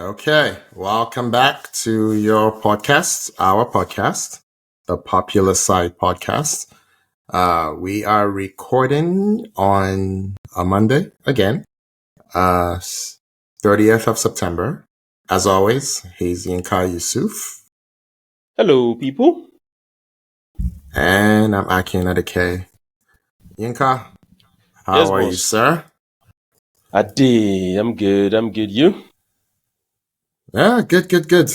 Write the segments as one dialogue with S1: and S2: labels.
S1: Okay, welcome back to your podcast, our podcast, the Popular Side Podcast. We are recording on a Monday again, 30th of September. As always, he's Yinka Yusuf.
S2: Hello, people.
S1: And I'm Akin Adeke. Yinka, how
S2: Yes,
S1: are you,
S2: boss.
S1: sir?
S2: Ade, I'm good. You?
S1: Yeah, good.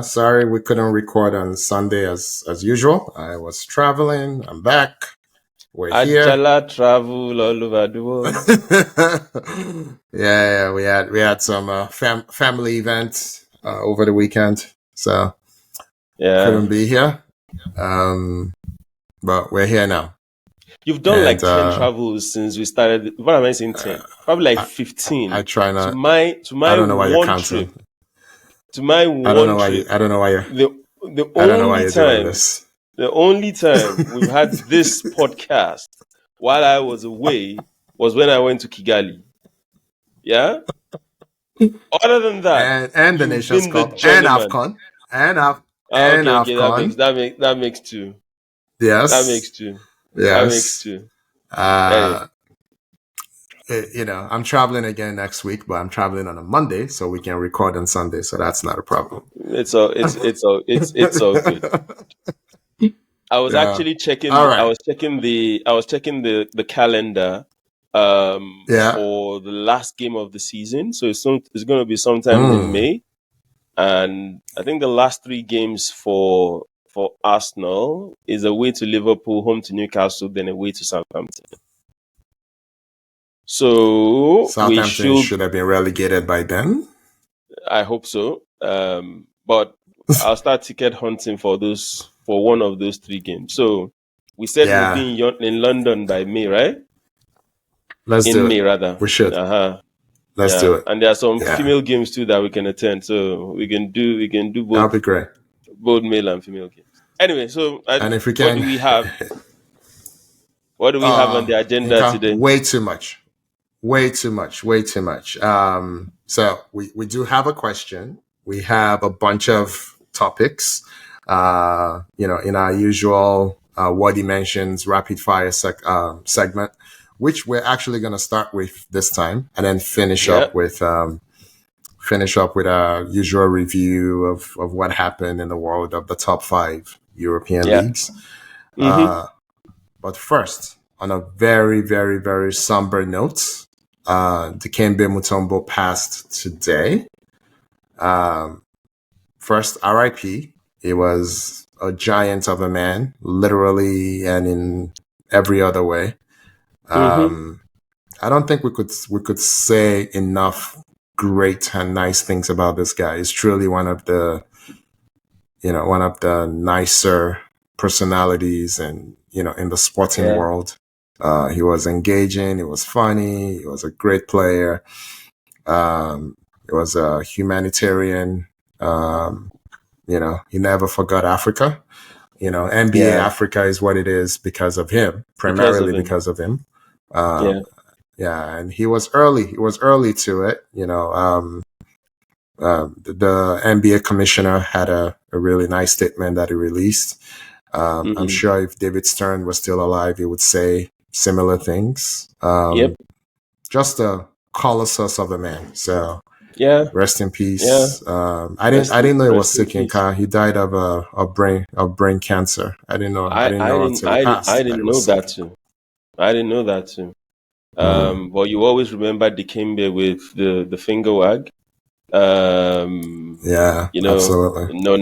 S1: Sorry we couldn't record on Sunday as usual. I was traveling. I'm back. We're here.
S2: Ajala travel all over the world.
S1: Yeah, we had some family events over the weekend, so
S2: Yeah.
S1: couldn't be here. But we're here now.
S2: You've done
S1: And,
S2: like 10 travels since we started. What am I saying 10? Probably like 15.
S1: I try not.
S2: To my
S1: I don't know why you're
S2: one
S1: counting.
S2: trip. To my
S1: I don't know
S2: one
S1: why.
S2: trip.
S1: I don't know why you're.
S2: The
S1: I don't know why
S2: only
S1: you're doing
S2: time,
S1: this.
S2: the only time we've had this podcast while I was away was when I went to Kigali. Yeah? Other than that,
S1: And the
S2: you've
S1: Nations
S2: been the
S1: Cup and
S2: journeyman.
S1: AFCON and
S2: Okay,
S1: AFCON.
S2: that makes two.
S1: Yes.
S2: That makes two.
S1: Yes.
S2: Hey.
S1: I'm traveling again next week, but I'm traveling on a Monday, so we can record on Sunday. So that's not a problem.
S2: It's all good. I was actually checking.
S1: All right.
S2: I was checking the calendar for the last game of the season. So it's going to be sometime in May, and I think the last 3 games for Arsenal is away to Liverpool, home to Newcastle, then away to Southampton. So
S1: Southampton should have been relegated by then.
S2: I hope so. But I'll start ticket hunting for one of those 3 games. So we said we'll be in London by May, right?
S1: Let's do it.
S2: May, rather.
S1: We should. Let's do it.
S2: And there are some female games too that we can attend. So we can do both.
S1: That'll be great.
S2: Both male and female games. Anyway, so
S1: and if we can,
S2: what do we have? What do we have on the agenda today?
S1: Way too much. So we do have a question. We have a bunch of topics. In our usual what he mentions rapid fire segment, which we're actually going to start with this time, and then finish up with our usual review of what happened in the world of the top 5 European leagues. But first, on a very, very, very somber note, Dikembe Mutombo passed today. First, RIP. He was a giant of a man, literally and in every other way. I don't think we could say enough great and nice things about this guy. He's truly one of the nicer personalities and in the sporting world. He was engaging, he was funny, he was a great player. He was a humanitarian. He never forgot Africa. NBA Africa is what it is because of him, primarily because of him. And he was early. He was early to it. The NBA commissioner had a really nice statement that he released. I'm sure if David Stern was still alive, he would say similar things. Just a colossus of a man. So rest in peace. I didn't know he was sick in car. He died of a brain cancer. I didn't know. I didn't know until he passed.
S2: I didn't know that too. I didn't know that too. But you always remember Dikembe with the finger wag.
S1: Absolutely.
S2: No.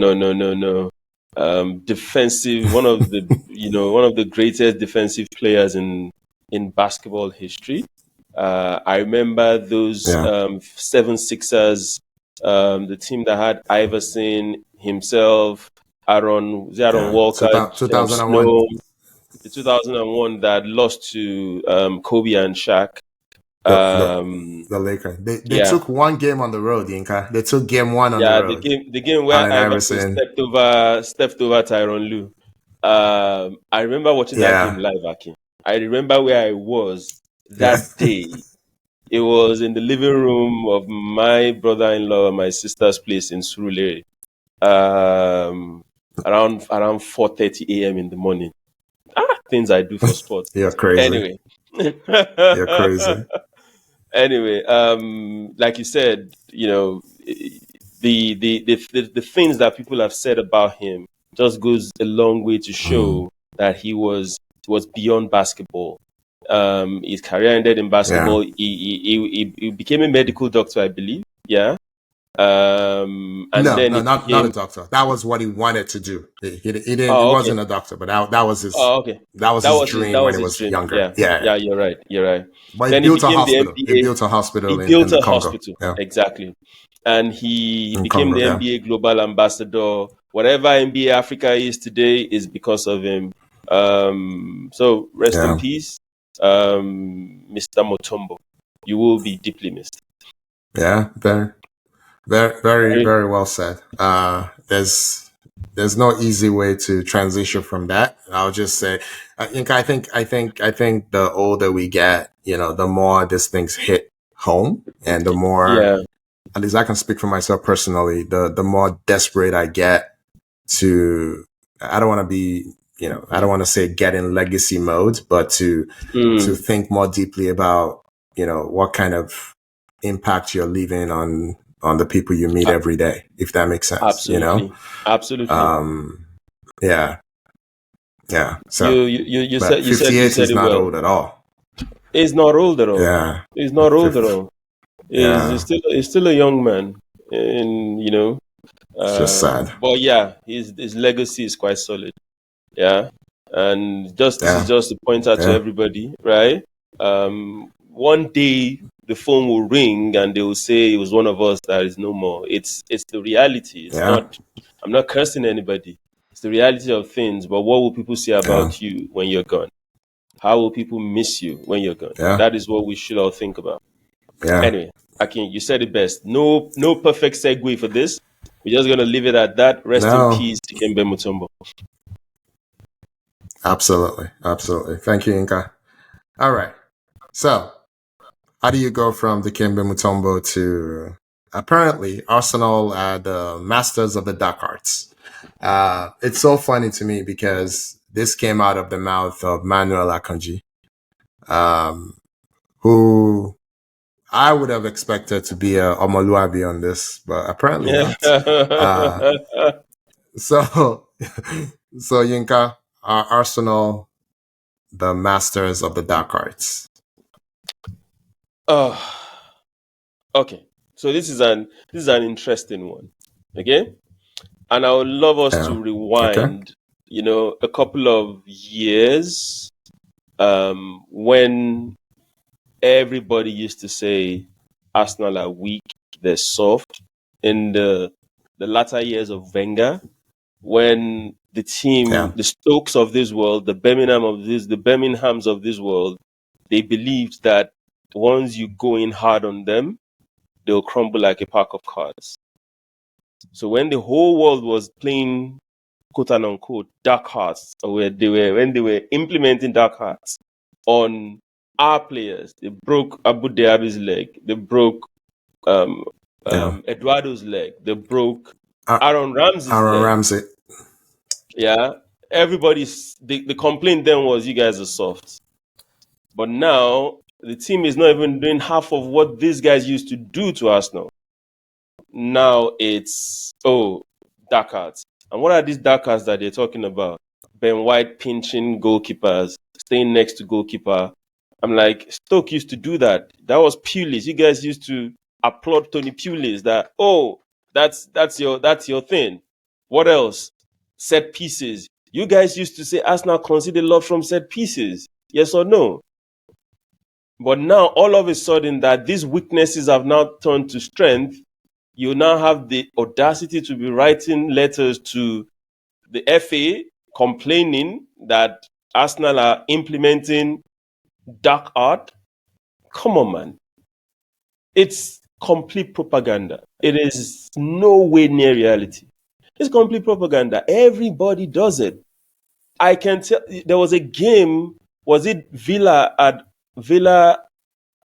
S2: Defensive, one of the greatest defensive players in basketball history. I remember those 76ers, the team that had Iverson, himself, Aaron Walker,
S1: 2001.
S2: The 2001 that lost to Kobe and Shaq.
S1: The Lakers. They took one game on the road, Yinka. They took game 1 on the road.
S2: The game where Iverson stepped over Tyronn Lue. I remember watching that game live, Aki. I remember where I was that day It was in the living room of my brother-in-law and my sister's place in Surulere, around 4:30 a.m. in the morning. Things I do for sports.
S1: You're crazy.
S2: Anyway,
S1: You're crazy.
S2: Anyway, like you said, the things that people have said about him just goes a long way to show that he was beyond basketball. His career ended in basketball.
S1: Yeah.
S2: He became a medical doctor, I believe. Yeah. And then
S1: not a doctor. That was what he wanted to do. He didn't.
S2: Oh,
S1: he
S2: okay.
S1: wasn't a doctor, but that was his.
S2: Oh, okay.
S1: That was his dream when he was
S2: dream.
S1: younger.
S2: Yeah, you're right.
S1: But
S2: Then
S1: he built a
S2: became the
S1: hospital.
S2: NBA.
S1: He built a hospital
S2: He built
S1: in the
S2: a
S1: Congo.
S2: hospital.
S1: Yeah.
S2: Exactly. And he
S1: In
S2: became
S1: Congo,
S2: the
S1: yeah.
S2: NBA Global Ambassador. Whatever NBA Africa is today is because of him. So rest in peace, Mr. Mutombo. You will be deeply missed.
S1: Yeah, very well said. There's no easy way to transition from that. I'll just say, I think the older we get, the more these things hit home, and the more, at least I can speak for myself personally, the more desperate I get to, I don't want to be, I don't want to say get in legacy mode, but to think more deeply about, what kind of impact you're leaving on the people you meet every day, if that makes sense.
S2: Absolutely.
S1: Yeah. So
S2: you said
S1: 58 is not old at all.
S2: It's not old at all.
S1: Yeah.
S2: It's not old at all. He's still a young man, and
S1: it's just sad.
S2: But yeah, his legacy is quite solid. Yeah, and this is just to point out to everybody, right? One day the phone will ring and they will say it was one of us that is no more. It's the reality. It's not. I'm not cursing anybody. It's the reality of things. But what will people say about you when you're gone? How will people miss you when you're gone? That is what we should all think about. Anyway, Akin, you said it best. No perfect segue for this. We're just gonna leave it at that. Rest in peace, Dikembe Mutombo.
S1: Absolutely. Thank you, Inka. All right. So, how do you go from Dikembe Mutombo to apparently Arsenal are the masters of the dark arts? It's so funny to me because this came out of the mouth of Manuel Akanji, who I would have expected to be a Omoluabi on this, but apparently not. So Yinka, are Arsenal the masters of the dark arts?
S2: Okay. So this is an interesting one. Okay? And I would love us to rewind, a couple of years, when everybody used to say Arsenal are weak, they're soft. In the latter years of Wenger, when the team, the Stokes of this world, the Birminghams of this world, they believed that once you go in hard on them, they'll crumble like a pack of cards. So when the whole world was playing quote unquote dark hearts, or when they were implementing dark hearts on our players, they broke Abu Dhabi's leg, they broke Eduardo's leg, they broke Aaron Ramsey's leg.
S1: Ramsey.
S2: Yeah. The complaint then was you guys are soft. But now the team is not even doing half of what these guys used to do to Arsenal. Now it's dark arts. And what are these dark arts that they're talking about? Ben White pinching goalkeepers, staying next to goalkeeper. I'm like, Stoke used to do that. That was Pulis. You guys used to applaud Tony Pulis that, that's your thing. What else? Set pieces. You guys used to say Arsenal conceded a lot from set pieces. Yes or no? But now, all of a sudden, that these weaknesses have now turned to strength, you now have the audacity to be writing letters to the FA complaining that Arsenal are implementing dark art. Come on, man. It's complete propaganda. It is no way near reality. It's complete propaganda. Everybody does it. I can tell. There was a game. Was it Villa?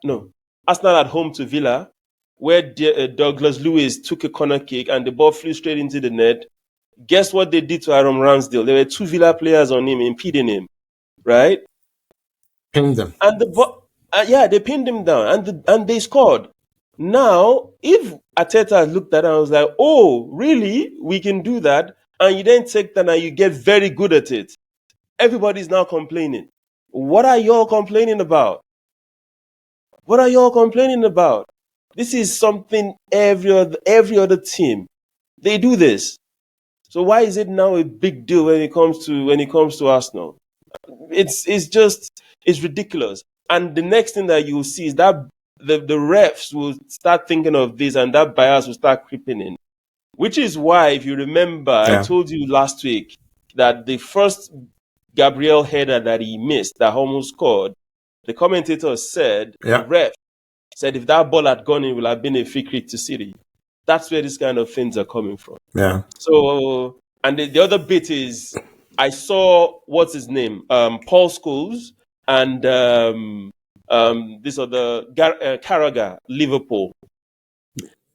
S2: No, Arsenal at home to Villa, where Douglas Lewis took a corner kick and the ball flew straight into the net. Guess what they did to Aaron Ramsdale? There were 2 Villa players on him, impeding him, right?
S1: Pinned them.
S2: And they pinned him down, and they scored. Now, if Arteta looked at it and was like, oh, really? We can do that? And you then take that and you get very good at it. Everybody's now complaining. What are y'all complaining about? What are y'all complaining about? This is something every other team, they do this. So why is it now a big deal when it comes to Arsenal? It's ridiculous. And the next thing that you'll see is that the refs will start thinking of this, and that bias will start creeping in. Which is why, if you remember, I told you last week that the first Gabriel header that he missed, that almost scored, the commentator said, the ref said, if that ball had gone in, it would have been a free kick to City. That's where these kind of things are coming from.
S1: Yeah.
S2: So, and the other bit is, I saw, what's his name? Paul Scholes and this other Carragher, Liverpool.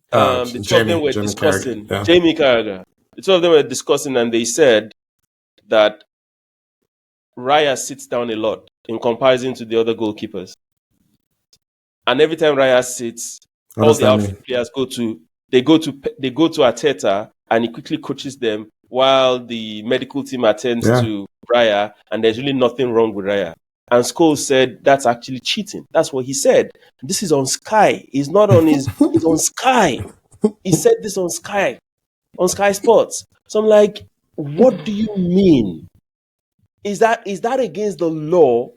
S2: The two of them were discussing. Jamie Carragher. The two of them were discussing, and they said that Raya sits down a lot in comparison to the other goalkeepers. And every time Raya sits, all the outfield players go to Arteta, and he quickly coaches them while the medical team attends to Raya, and there's really nothing wrong with Raya. And Scholes said that's actually cheating. That's what he said. This is on Sky. He's not on his. It's on Sky. He said this on Sky Sports. So I'm like, what do you mean? Is that against the law?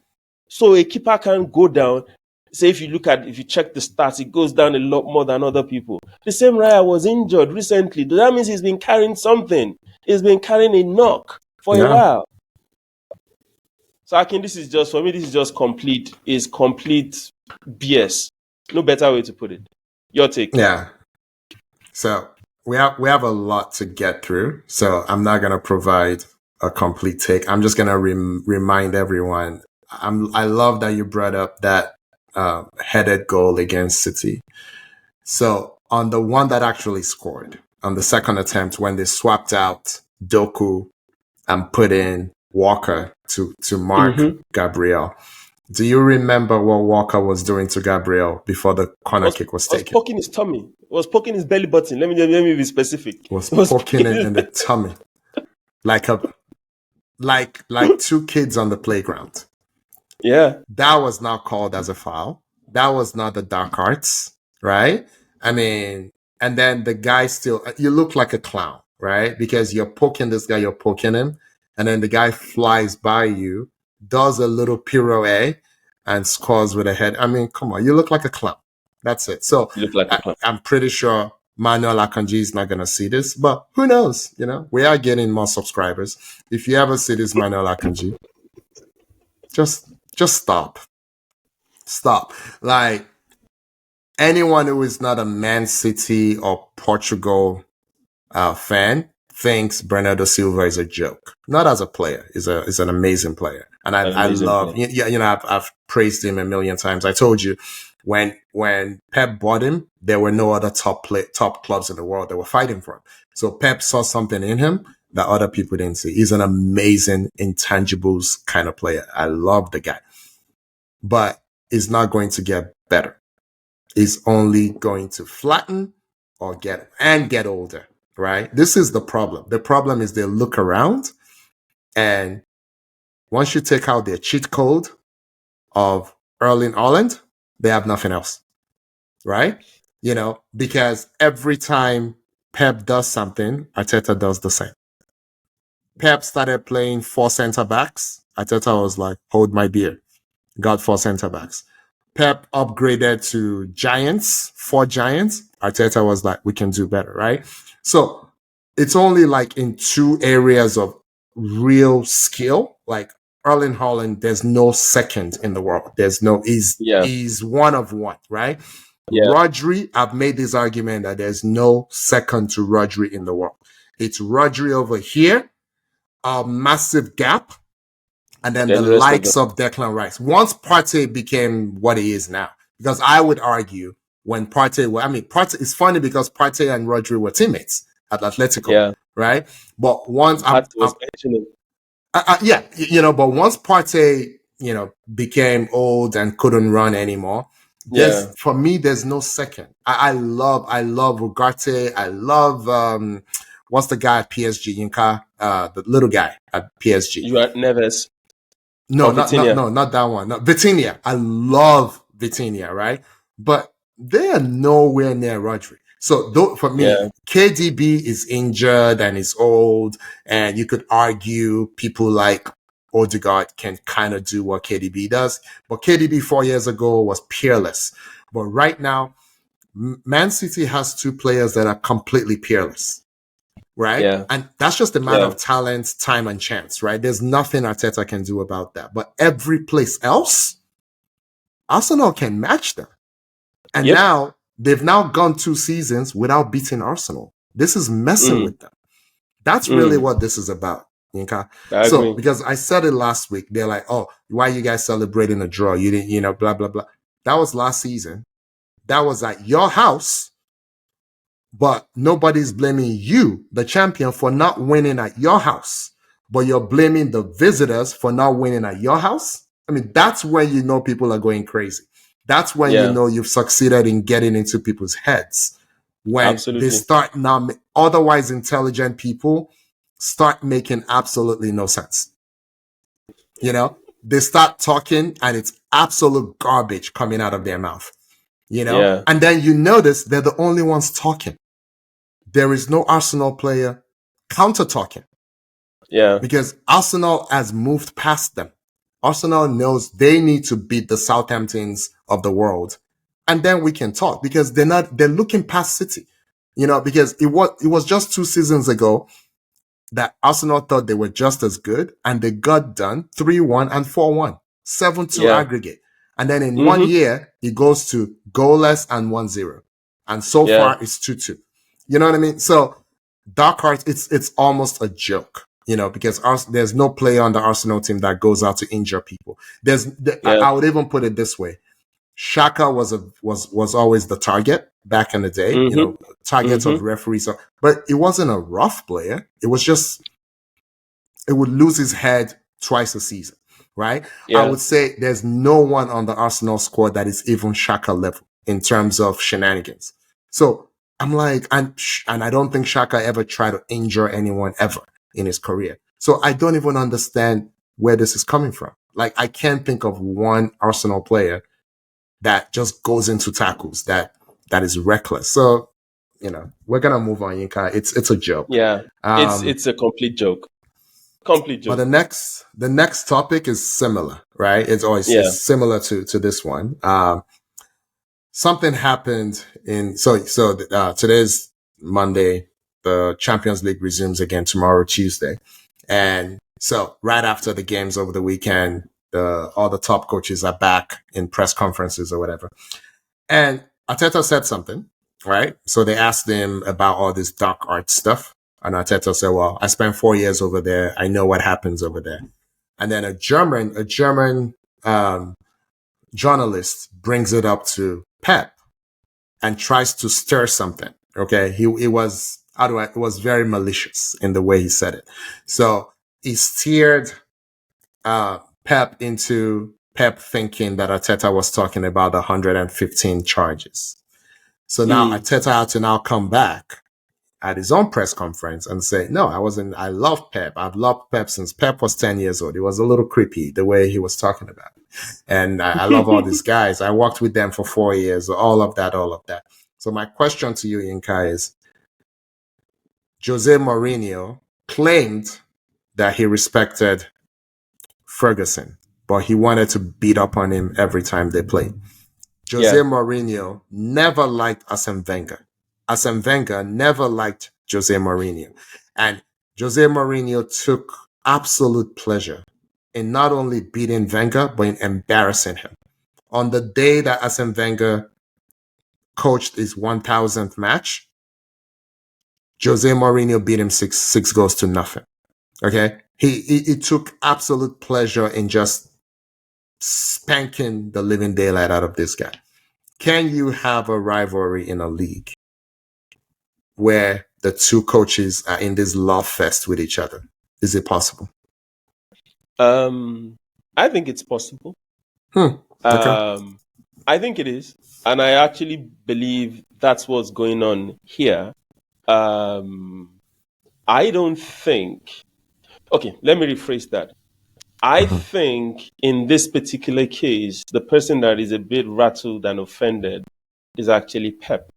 S2: So a keeper can go down. Say if you check the stats, it goes down a lot more than other people. The same Raya was injured recently. That means he's been carrying something. He's been carrying a knock for a while. So this is just complete BS. No better way to put it. Your take.
S1: Yeah. So we have a lot to get through. So I'm not gonna provide a complete take. I'm just gonna remind everyone. I love that you brought up that headed goal against City. So on the one that actually scored, on the second attempt when they swapped out Doku and put in Walker to mark Gabriel. Do you remember what Walker was doing to Gabriel before the corner kick was taken?
S2: Was poking his tummy. Was poking his belly button. Let me be specific.
S1: Was poking it in the tummy. Like two kids on the playground.
S2: Yeah.
S1: That was not called as a foul. That was not the dark arts, right? I mean, and then the guy still, you look like a clown, right? Because you're poking this guy, you're poking him. And then the guy flies by you, does a little pirouette, and scores with a head. I mean, come on, you look like a clown. That's it. So
S2: you look like a clown.
S1: I'm pretty sure Manuel Akanji is not going to see this, but who knows? We are getting more subscribers. If you ever see this, Manuel Akanji, just stop. Stop. Like, anyone who is not a Man City or Portugal fan thinks Bernardo Silva is a joke. Not as a player. He's an amazing player. And I love, I've praised him a million times. I told you, when Pep bought him, there were no other top clubs in the world that were fighting for him. So Pep saw something in him that other people didn't see. He's an amazing intangibles kind of player. I love the guy. But he's not going to get better. He's only going to flatten or get older. Right? This is the problem. The problem is they look around, and once you take out their cheat code of Erling Haaland, they have nothing else. Right? Because every time Pep does something, Arteta does the same. Pep started playing 4 center backs. Arteta was like, hold my beer. Got 4 center backs. Pep upgraded to 4 giants. Arteta was like, we can do better, right? So it's only like in 2 areas of real skill. Like Erling Haaland, there's no second in the world. He's one of one, right? Yeah. Rodri, I've made this argument that there's no second to Rodri in the world. It's Rodri over here, a massive gap, and then the likes of Declan Rice. Once Partey became what he is now, Because I would argue when Partey, it's funny because Partey and Rodri were teammates at Atletico, right? But once but once Partey, became old and couldn't run anymore, for me, there's no second. I love Ugarte. I love what's the guy at PSG, Yinka, the little guy at PSG.
S2: You are Neves.
S1: No, not that one. No, Vitinha. I love Vitinha, right? But they are nowhere near Rodri. So for me, KDB is injured and is old, and you could argue people like Odegaard can kind of do what KDB does. But KDB 4 years ago was peerless. But right now, Man City has two players that are completely peerless, right?
S2: Yeah.
S1: And that's just a matter of talent, time, and chance, right? There's nothing Arteta can do about that. But every place else, Arsenal can match them. And now they've now gone 2 seasons without beating Arsenal. This is messing with them. That's really what this is about, Yinka. So, because I said it last week, they're like, oh, why are you guys celebrating a draw? You didn't, blah, blah, blah. That was last season. That was at your house, but nobody's blaming you, the champion, for not winning at your house. But you're blaming the visitors for not winning at your house. I mean, that's when you know people are going crazy. That's when you know you've succeeded in getting into people's heads. When they start now, otherwise intelligent people start making absolutely no sense. They start talking and it's absolute garbage coming out of their mouth. And then you notice they're the only ones talking. There is no Arsenal player counter talking.
S2: Yeah.
S1: Because Arsenal has moved past them. Arsenal knows they need to beat the Southamptons of the world. And then we can talk because they're looking past City. Because it was just 2 seasons ago that Arsenal thought they were just as good and they got done 3-1 and 4-1, 7-2 aggregate. And then in 1 year, it goes to goalless and 1-0. And so far it's 2-2. You know what I mean? So dark horse, it's almost a joke. Because there's no player on the Arsenal team that goes out to injure people. I would even put it this way. Xhaka was always the target back in the day, target of referees. But it wasn't a rough player. It was just, it would lose his head twice a season, right? I would say there's no one on the Arsenal squad that is even Xhaka level in terms of shenanigans. So I'm like, and I don't think Xhaka ever tried to injure anyone ever in his career. So I don't even understand where this is coming from. Like, I can't think of one Arsenal player that just goes into tackles that is reckless. So, we're going to move on, Yinka. It's a joke.
S2: Yeah. It's a complete joke. Complete joke.
S1: But the next topic is similar, right? It's always similar to this one. Something happened today's Monday. The Champions League resumes again tomorrow, Tuesday. And so right after the games over the weekend, all the top coaches are back in press conferences or whatever. And Arteta said something, right? So they asked him about all this dark art stuff. And Arteta said, well, I spent 4 years over there. I know what happens over there. And then a German journalist brings it up to Pep and tries to stir something. Okay. It was very malicious in the way he said it. So he steered Pep into Pep thinking that Arteta was talking about the 115 charges. So now Arteta had to now come back at his own press conference and say, no, I love Pep. I've loved Pep since Pep was 10 years old. It was a little creepy the way he was talking about it. And I love all these guys. I worked with them for 4 years, all of that. So my question to you, Yinka, is Jose Mourinho claimed that he respected Ferguson, but he wanted to beat up on him every time they played. Jose Mourinho never liked Arsene Wenger. Arsene Wenger never liked Jose Mourinho. And Jose Mourinho took absolute pleasure in not only beating Wenger, but in embarrassing him. On the day that Arsene Wenger coached his 1000th match, Jose Mourinho beat him 6 goals to nothing. Okay? He took absolute pleasure in just spanking the living daylight out of this guy. can you have a rivalry in a league where the two coaches are in this love fest with each other? Is it possible?
S2: I think it's possible.
S1: Okay.
S2: I think it is. And I actually believe that's what's going on here. I don't think... Okay, let me rephrase that. I think in this particular case, the person that is a bit rattled and offended is actually Pep.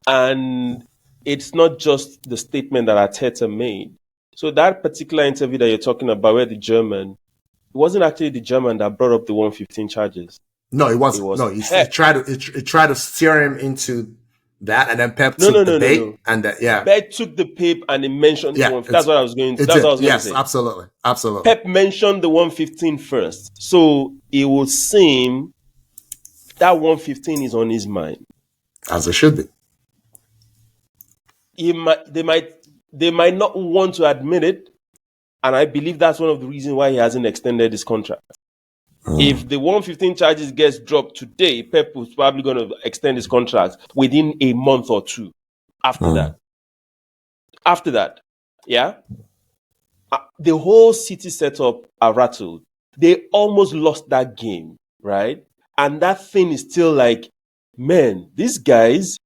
S2: And it's not just the statement that Arteta made. So that particular interview that you're talking about, where the German, it wasn't actually the German that brought up the 115 charges.
S1: No, it wasn't. He tried to steer him into that, and then Pep took the bait. And
S2: Pep took the bait and he mentioned the 115. That's what I was going to. That's what I was going to say.
S1: Yes, absolutely.
S2: Pep mentioned the 115 first, so it would seem that 115 is on his mind,
S1: as it should be.
S2: They might not want to admit it, and I believe that's one of the reasons why he hasn't extended his contract. If the 115 charges gets dropped today, Pep was probably going to extend his contract within a month or two after that. After that, yeah? The whole City setup are rattled. They almost lost that game, right? And that thing is still like, man, these guys,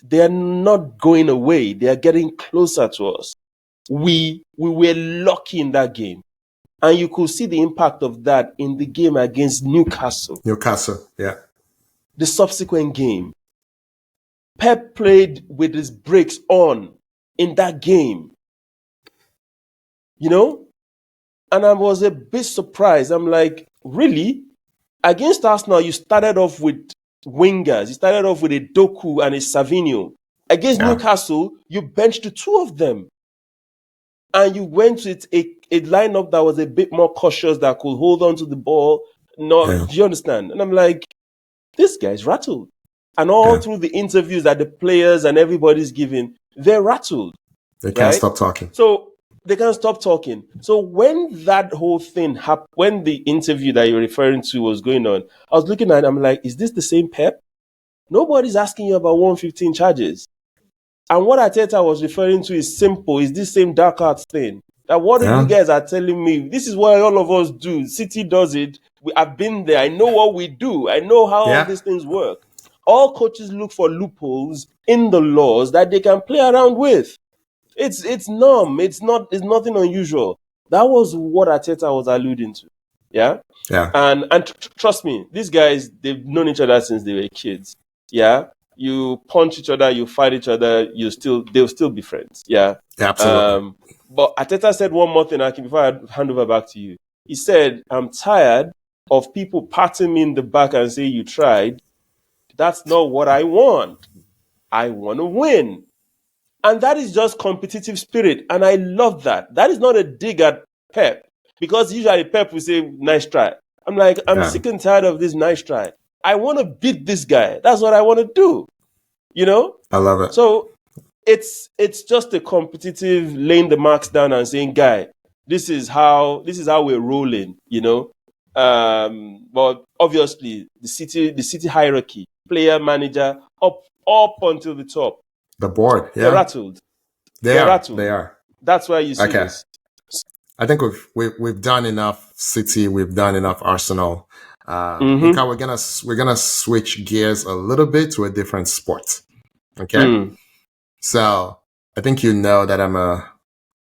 S2: they're not going away. They are getting closer to us. We were lucky in that game. And you could see the impact of that in the game against Newcastle.
S1: Yeah.
S2: The subsequent game. Pep played with his brakes on in that game. You know? And I was a bit surprised. I'm like, really? Against Arsenal, you started off with wingers. You started off with a Doku and a Savinho. Against Newcastle, you benched the two of them. And you went with a lineup that was a bit more cautious, that could hold on to the ball. Do you understand? And I'm like, this guy's rattled. And all through the interviews that the players and everybody's giving, they're rattled.
S1: They can't stop talking.
S2: So they can't stop talking. So when that whole thing happened, when the interview that you're referring to was going on, I was looking at it, I'm like, is this the same Pep? Nobody's asking you about 115 charges. And what Arteta was referring to is simple. Is this same dark arts thing. That what you guys are telling me, this is what all of us do. City does it. I've been there. I know what we do. I know how all these things work. All coaches look for loopholes in the laws that they can play around with. It's numb. It's nothing unusual. That was what Arteta was alluding to. Yeah?
S1: Yeah.
S2: And trust me, these guys, they've known each other since they were kids. Yeah? You punch each other, you fight each other, they'll still be friends. Yeah.
S1: Absolutely.
S2: But Arteta said one more thing, Akin, before I hand over back to you. He said, I'm tired of people patting me in the back and say you tried. That's not what I want. I want to win. And that is just competitive spirit. And I love that. That is not a dig at Pep. Because usually Pep will say, nice try. I'm like, I'm sick and tired of this nice try. I want to beat this guy. That's what I want to do. You know?
S1: I love it.
S2: So it's just a competitive laying the marks down and saying, guy, this is how we're rolling, you know? But obviously the city hierarchy, player, manager, up until the top.
S1: The board,
S2: They're rattled.
S1: They're rattled. They are.
S2: That's why you see this.
S1: I think we've done enough City, we've done enough Arsenal. Inka, we're gonna switch gears a little bit to a different sport. Okay. So I think you know that I'm a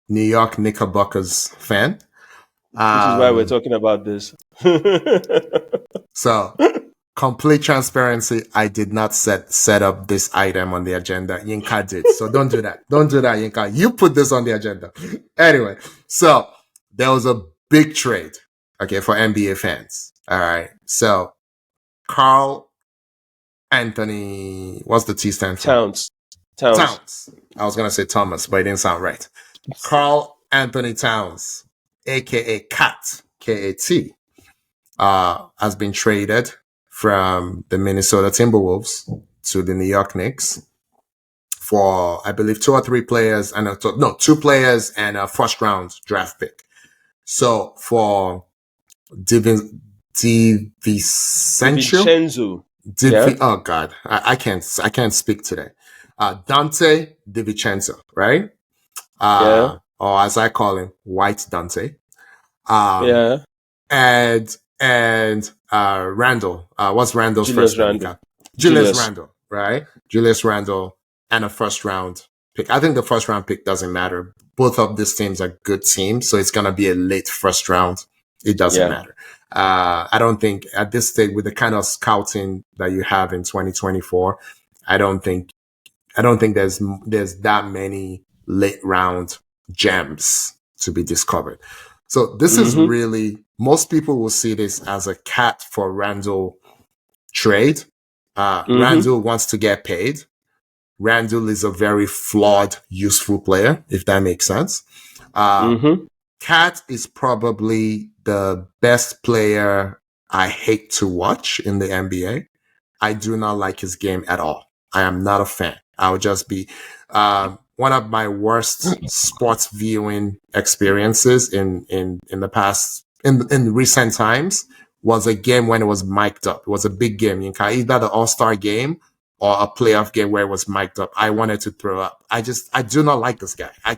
S1: New York Knickerbockers fan.
S2: Which is why we're talking about this.
S1: So complete transparency, I did not set up this item on the agenda. Yinka did. So don't do that. Don't do that, Yinka. You put this on the agenda. Anyway, so there was a big trade, okay, for NBA fans. All right. So Carl Anthony, what's the T stand for?
S2: Towns.
S1: I was going to say Thomas, but it didn't sound right. Carl Anthony Towns, a.k.a. Cat, K-A-T, has been traded from the Minnesota Timberwolves to the New York Knicks for, I believe, 2 or 3 players, and 2 players and a first-round draft pick. So for DiVincenzo, Oh God, I can't speak today. Dante DiVincenzo, right? Or as I call him, White Dante. And Randall. What's Randall's
S2: Julius
S1: first name?
S2: Randle.
S1: Julius Randle, right? Julius Randle and a first round pick. I think the first round pick doesn't matter. Both of these teams are good teams, so it's gonna be a late first round. It doesn't matter. I don't think at this stage, with the kind of scouting that you have in 2024, I don't think there's that many late round gems to be discovered. So this is really, most people will see this as a cat for Randall trade. Randall wants to get paid. Randall is a very flawed, useful player, if that makes sense. Cat is probably the best player I hate to watch in the NBA. I do not like his game at all. I am not a fan. I would just be one of my worst sports viewing experiences in the past, in recent times, was a game when it was mic'd up. It was a big game. Either the All-Star game or a playoff game where it was mic'd up. I wanted to throw up. I do not like this guy. I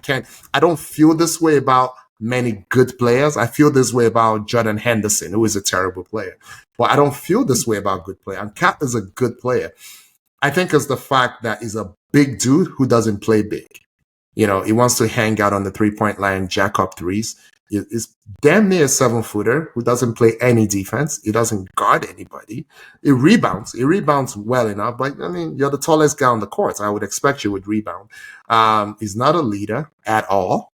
S1: don't feel this way about many good players. I feel this way about Jordan Henderson, who is a terrible player. But I don't feel this way about good player. And Cat is a good player. I think it's the fact that he's a big dude who doesn't play big. He wants to hang out on the 3-point line, jack up threes. He's damn near a 7-footer who doesn't play any defense. He doesn't guard anybody. He rebounds. He rebounds well enough, but you're the tallest guy on the court. I would expect you would rebound. He's not a leader at all.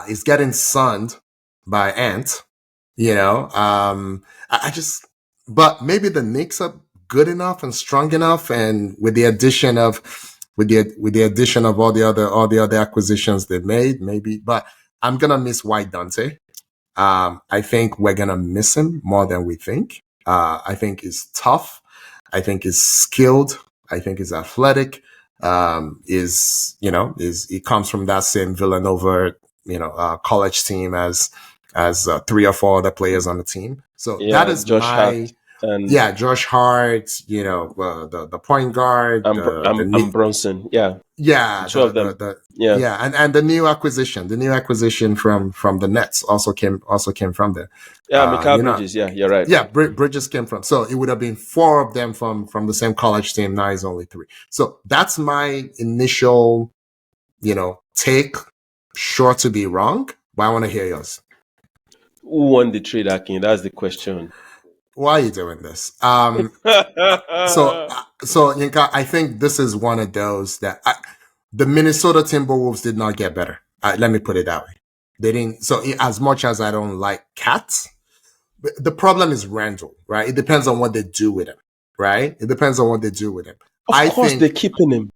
S1: He's getting sunned by Ant. But maybe the Knicks are good enough and strong enough, and with the addition of all the other acquisitions they made, maybe. But I'm gonna miss White Dante. I think we're gonna miss him more than we think. I think he's tough. I think he's skilled. I think he's athletic. He comes from that same Villanova, college team as 3 or 4 other players on the team. So that is Josh Hart. Josh Hart, the point guard,
S2: and Bronson,
S1: and the new acquisition from the Nets also came from there.
S2: Mikal Bridges, you're right.
S1: Yeah, Bridges came from. So it would have been 4 of them from the same college team. Now it's only 3. So that's my initial, take. Sure to be wrong, but I want to hear yours.
S2: Who won the trade, Akin? That's the question.
S1: Why are you doing this? So Yinka, I think this is one of those that the Minnesota Timberwolves did not get better. Let me put it that way. They didn't. So as much as I don't like Cats, the problem is Randall, right? It depends on what they do with him, right? It depends on what they do with him.
S2: Of course, they're keeping him.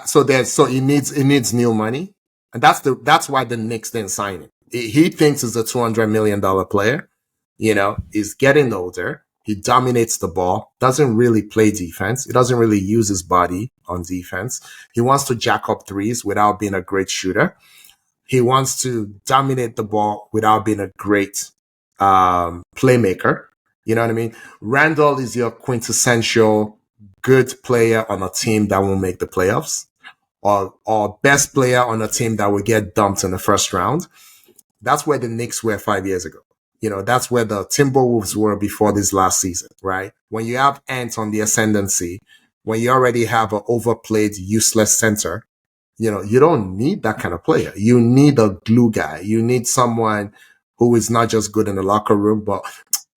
S1: So he needs new money, and that's why the Knicks didn't sign him. He thinks he's a $200 million player. He's getting older. He dominates the ball, doesn't really play defense. He doesn't really use his body on defense. He wants to jack up threes without being a great shooter. He wants to dominate the ball without being a great playmaker. You know what I mean? Randall is your quintessential good player on a team that will make the playoffs, or best player on a team that will get dumped in the first round. That's where the Knicks were 5 years ago. That's where the Timberwolves were before this last season, right? When you have Ant on the ascendancy, when you already have an overplayed, useless center, you don't need that kind of player. You need a glue guy. You need someone who is not just good in the locker room, but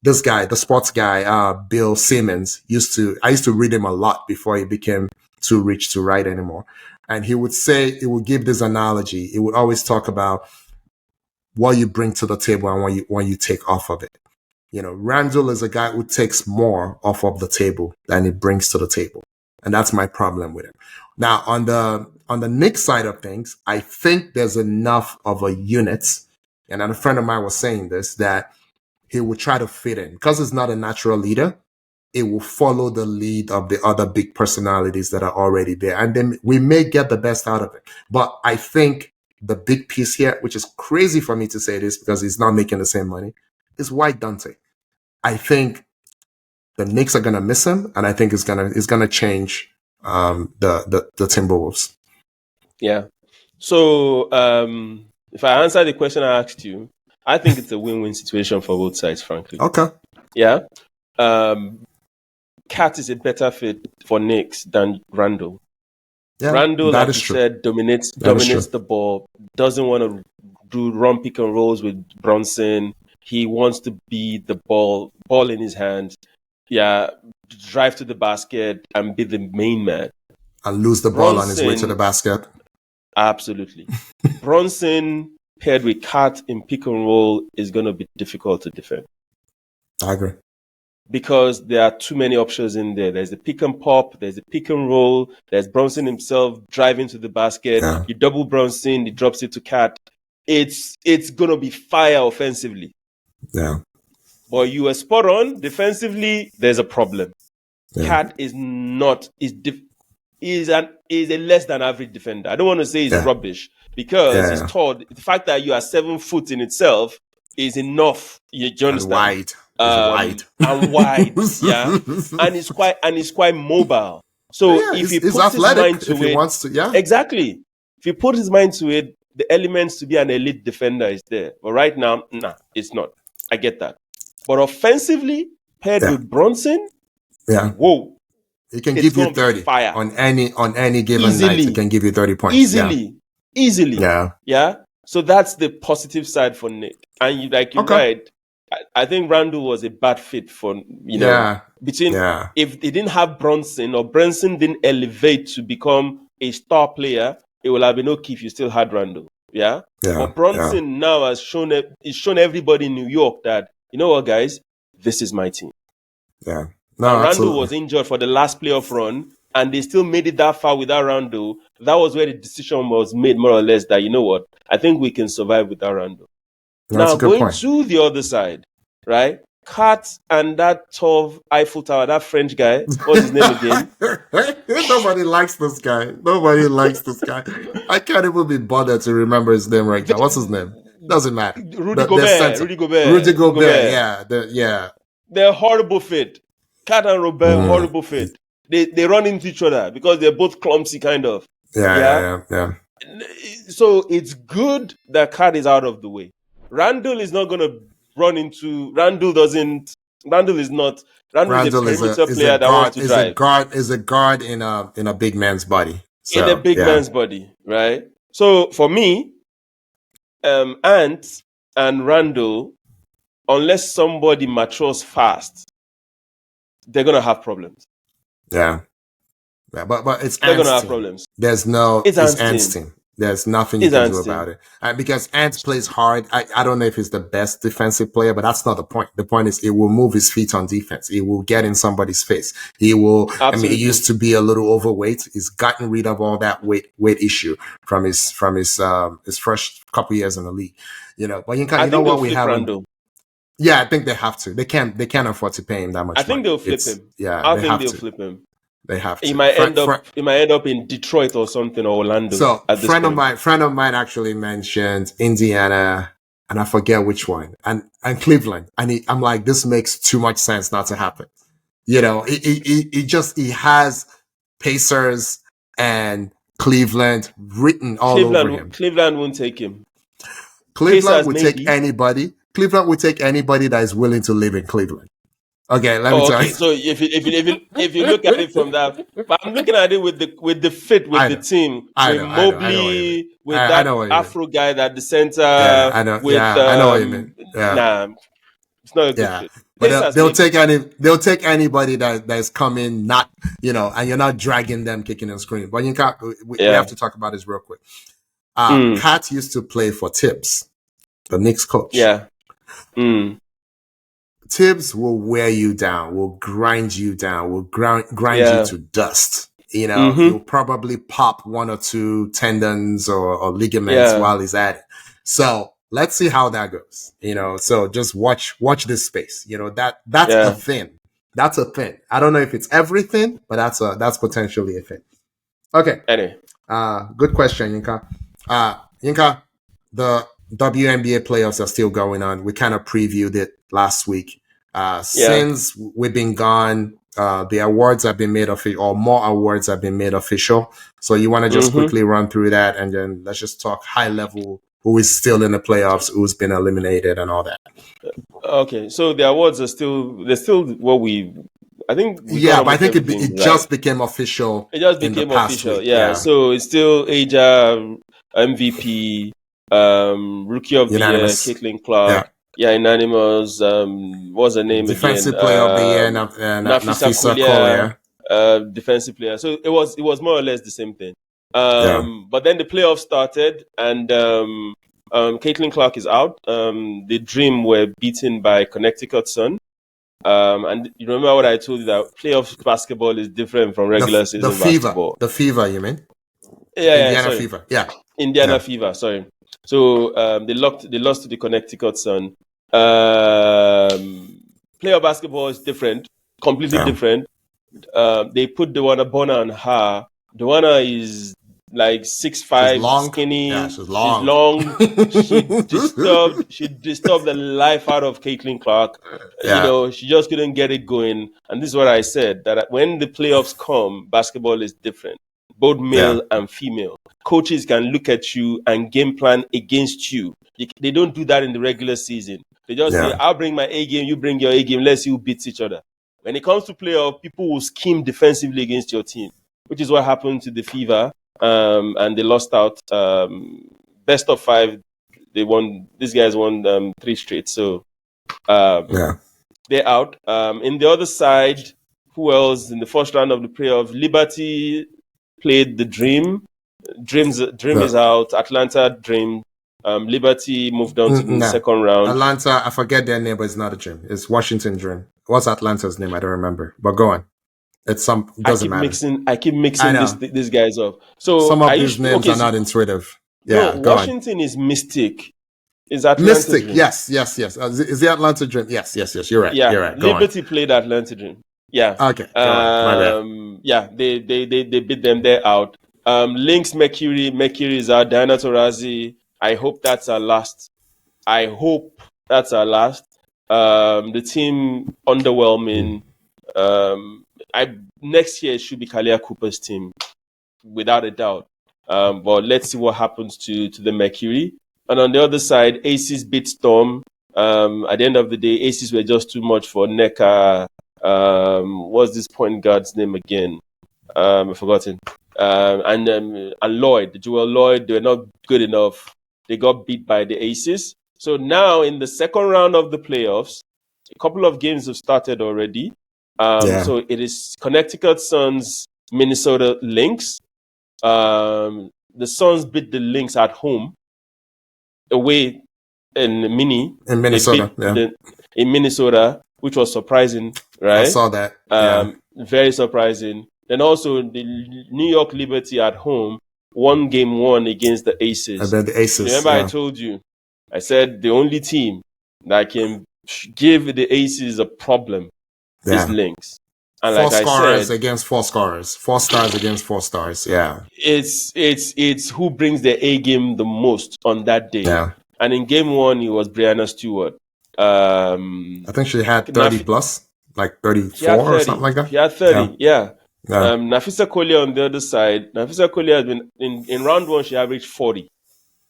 S1: this guy, the sports guy, Bill Simmons, I used to read him a lot before he became too rich to write anymore. And he would give this analogy. He would always talk about what you bring to the table and what you take off of it. Randall is a guy who takes more off of the table than he brings to the table. And that's my problem with him. Now, on the Knicks side of things, I think there's enough of a unit, and a friend of mine was saying this, that he will try to fit in. Because he's not a natural leader, it will follow the lead of the other big personalities that are already there. And then we may get the best out of it. But I think the big piece here, which is crazy for me to say this because he's not making the same money, is White Dante. I think the Knicks are gonna miss him, and I think it's gonna change the Timberwolves.
S2: Yeah. So if I answer the question I asked you, I think it's a win-win situation for both sides, frankly.
S1: Okay.
S2: Yeah. Cat is a better fit for Knicks than Randle.
S1: Yeah,
S2: Randle, like you said, dominates the ball, doesn't want to run pick and rolls with Brunson. He wants to be the ball in his hands. Yeah, drive to the basket and be the main man.
S1: And lose the ball on his way to the basket.
S2: Absolutely. Brunson paired with Cat in pick and roll is going to be difficult to defend.
S1: I agree.
S2: Because there are too many options in there. There's the pick and pop, there's the pick and roll, there's Brunson himself driving to the basket. Yeah. You double Brunson, he drops it to Cat. It's going to be fire offensively.
S1: Yeah.
S2: But you were spot on. Defensively, there's a problem. Yeah. Cat is a less than average defender. I don't want to say he's rubbish because he's tall. The fact that you are 7 foot in itself is enough. You understand?
S1: And wide. Wide.
S2: And wide, yeah. And he's quite mobile. So if he puts
S1: athletic,
S2: his mind to
S1: if he wants to, yeah.
S2: Exactly. If he put his mind to it, the elements to be an elite defender is there. But right now, it's not. I get that. But offensively, paired with Brunson, whoa.
S1: He can give you 30 on any given night. He can give you 30 points.
S2: Easily. Yeah. Yeah. So that's the positive side for Nick. And you're right. I think Randle was a bad fit for, if they didn't have Brunson or Brunson didn't elevate to become a star player, it would have been okay if you still had Randle. Yeah. But Brunson now has shown everybody in New York that, you know what, guys, this is my team.
S1: Yeah.
S2: No, Randle was injured for the last playoff run, and they still made it that far without Randle. That was where the decision was made, more or less, that, you know what, I think we can survive without Randle. Now, going to the other side, right? Cat and that tall Eiffel Tower, that French guy, what's his name again?
S1: Nobody likes this guy. I can't even be bothered to remember his name right now. What's his name? Doesn't matter.
S2: Rudy Gobert.
S1: Yeah.
S2: They're a horrible fit. Cat and Robert, horrible fit. They run into each other because they're both clumsy, kind of.
S1: Yeah.
S2: So it's good that Cat is out of the way. Randle is not going to run into. Randle is a perimeter player that wants to drive.
S1: Is a guard in a big man's body. So,
S2: in a big man's body, right? So for me, Ant and Randle, unless somebody matures fast, they're gonna have problems.
S1: Yeah, but it's
S2: they're gonna have problems.
S1: It's Ant's team. There's nothing you can do about it. Because Ant plays hard. I don't know if he's the best defensive player, but that's not the point. The point is, it will move his feet on defense. It will get in somebody's face. He will. Absolutely. I mean, he used to be a little overweight. He's gotten rid of all that weight issue from his first couple years in the league. But you know what we have. Yeah, I think they have to. They can't afford to pay him that much.
S2: I think they'll flip him.
S1: Yeah,
S2: they'll flip him.
S1: They have to.
S2: He might end up in Detroit or something, or Orlando.
S1: So a friend of mine actually mentioned Indiana, and I forget which one, and Cleveland. And I'm like, this makes too much sense not to happen. He has Pacers and Cleveland written all over him.
S2: Cleveland won't take him.
S1: Cleveland would take anybody. Cleveland would take anybody that is willing to live in Cleveland. Okay, let me tell you.
S2: So if you look at it from that, but I'm looking at it with the fit with the team, with Mobley, with that Afro guy, that the center.
S1: I know. I know what you mean. Yeah.
S2: Nah, it's not a good fit.
S1: But they'll take anybody that is coming, not and you're not dragging them kicking and screaming. But we have to talk about this real quick. Kat used to play for Tibbs, the Knicks coach.
S2: Yeah.
S1: Tibbs will wear you down, will grind you down, will grind you to dust. He'll probably pop one or two tendons or ligaments while he's at it. So let's see how that goes. So just watch this space. That's a thing. That's a thing. I don't know if it's everything, but that's potentially a thing. Okay.
S2: Anyway.
S1: Good question, Yinka. Yinka, the WNBA playoffs are still going on. We kind of previewed it last week. Since we've been gone, the awards have been made official, or more awards have been made official. So you want to just quickly run through that, and then let's just talk high level. Who is still in the playoffs? Who's been eliminated, and all that.
S2: Okay, so the awards they're still what I think.
S1: But I think it just became official.
S2: It just became official. Yeah. So it's still Aja, MVP, Rookie of
S1: unanimous.
S2: The Year, Caitlin Clark. Yeah, unanimous. What's her name
S1: Defensive
S2: again?
S1: Player of the Year, Nafisa Collier.
S2: Defensive player. So it was more or less the same thing. But then the playoffs started, and Caitlin Clark is out. The Dream were beaten by Connecticut Sun. And you remember what I told you, that playoff basketball is different from regular season basketball.
S1: The Fever, you mean?
S2: Indiana
S1: Fever. Yeah.
S2: Indiana Fever, sorry. So they lost to the Connecticut Sun. Playoff basketball is different, completely different. They put Dewana Bonner on her. Dewana is like 6'5", skinny.
S1: Yeah, she's long.
S2: She disturbed the life out of Caitlin Clark.
S1: Yeah.
S2: She just couldn't get it going. And this is what I said, that when the playoffs come, basketball is different, both male and female. Coaches can look at you and game plan against you. They don't do that in the regular season. They just say, I'll bring my A game, you bring your A game, let's see who beats each other. When it comes to playoff, people will scheme defensively against your team, which is what happened to the Fever. And they lost out. Best of 5, they won. These guys won 3 straight. So they're out. In the other side, who else in the first round of the playoff? Liberty played the Dream. Dream is out. Atlanta Dream. Liberty moved on to the second round.
S1: Atlanta, I forget their name, but it's not a Dream. It's Washington Dream. What's Atlanta's name? I don't remember. But go on. It doesn't matter.
S2: I keep mixing these guys up. So
S1: some of these names are not intuitive. Yeah,
S2: no, Washington is Mystic. Is Atlanta
S1: Mystic?
S2: Dream?
S1: Yes. Is the Atlanta Dream? Yes. You're right.
S2: Yeah,
S1: you're right.
S2: Liberty played Atlanta Dream. Yeah.
S1: Okay. My bad.
S2: Yeah, they beat them. They're out. Lynx Mercury is out. Diana Taurasi. I hope that's our last. The team underwhelming. Next year it should be Kalia Cooper's team, without a doubt. But let's see what happens to the Mercury. And on the other side, Aces beat Storm. At the end of the day, Aces were just too much for Neka. What's this point guard's name again? I've forgotten. And Lloyd, Joel Lloyd, they were not good enough. They got beat by the Aces. So now in the second round of the playoffs, a couple of games have started already. So it is Connecticut Suns, Minnesota Lynx. The Suns beat the Lynx at home, away in Minnesota. In Minnesota, which was surprising, right?
S1: I saw that.
S2: Very surprising. Then also the New York Liberty at home won game 1 against the Aces.
S1: I bet the Aces.
S2: Remember, I told you, I said the only team that can give the Aces a problem is Lynx. And
S1: 4
S2: like
S1: scorers
S2: I said,
S1: against 4 scorers. 4 stars against 4 stars. Yeah.
S2: It's who brings their A game the most on that day.
S1: Yeah.
S2: And in game 1, it was Brianna Stewart.
S1: I think she had 30 plus, like 34 or something like that.
S2: She had 30, yeah. Nafisa Collier on the other side. Nafisa Collier has been in round 1. She averaged 40.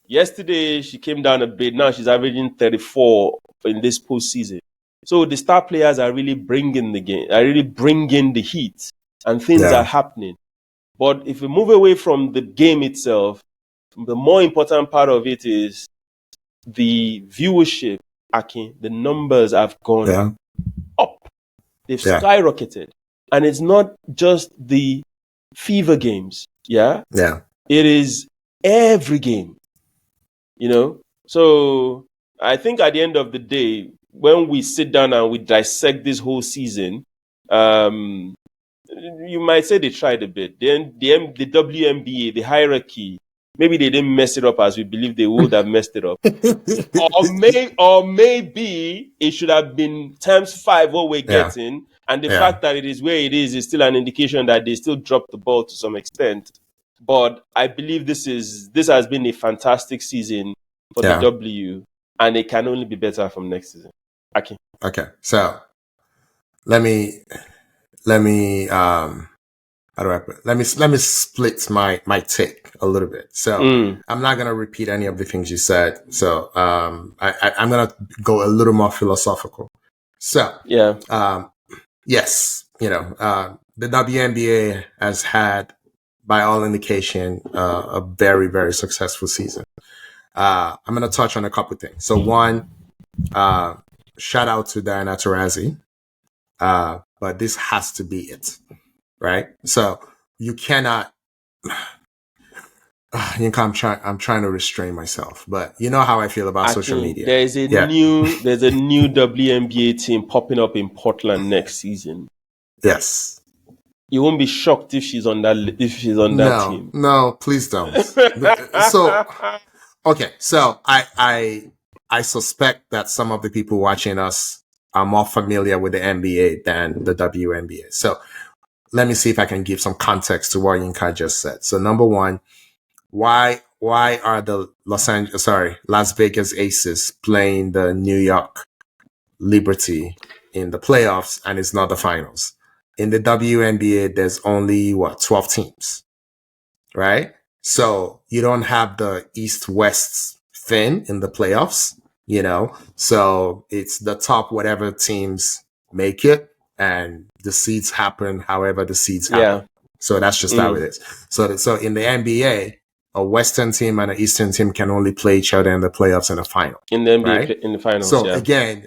S2: Yesterday she came down a bit. Now she's averaging 34 in this postseason. So the star players are really bringing the game, are really bringing the heat, and things are happening. But if we move away from the game itself, the more important part of it is the viewership. The numbers have gone up. They've skyrocketed. And it's not just the Fever games. Yeah. It is every game. So I think at the end of the day, when we sit down and we dissect this whole season, you might say they tried a bit. Then the WNBA, the hierarchy, maybe they didn't mess it up as we believe they would have messed it up. or maybe it should have been times 5 what we're getting. And the fact that it is where it is still an indication that they still dropped the ball to some extent. But I believe this has been a fantastic season for the W, and it can only be better from next season.
S1: Okay. So let me how do I put it? Let me split my take a little bit. So I'm not gonna repeat any of the things you said. So I'm gonna go a little more philosophical. So yes, the WNBA has had, by all indication, a very, very successful season. I'm gonna touch on a couple of things. So one, shout out to Diana Taurasi. But this has to be it, right? So you cannot. I'm trying to restrain myself, but you know how I feel about social media.
S2: There's a new WNBA team popping up in Portland next season.
S1: Yes.
S2: You won't be shocked if she's on that team.
S1: No, please don't. So okay, so I suspect that some of the people watching us are more familiar with the NBA than the WNBA. So let me see if I can give some context to what Yinka just said. So number one, why are the Las Vegas Aces playing the New York Liberty in the playoffs and it's not the finals? In the WNBA, there's only 12 teams, right? So you don't have the East-West thing in the playoffs, so it's the top whatever teams make it, and the seeds happen however the seeds happen. So that's just how it is. So in the NBA, a Western team and an Eastern team can only play each other in the playoffs and the final.
S2: In the NBA, right? In the finals.
S1: So again,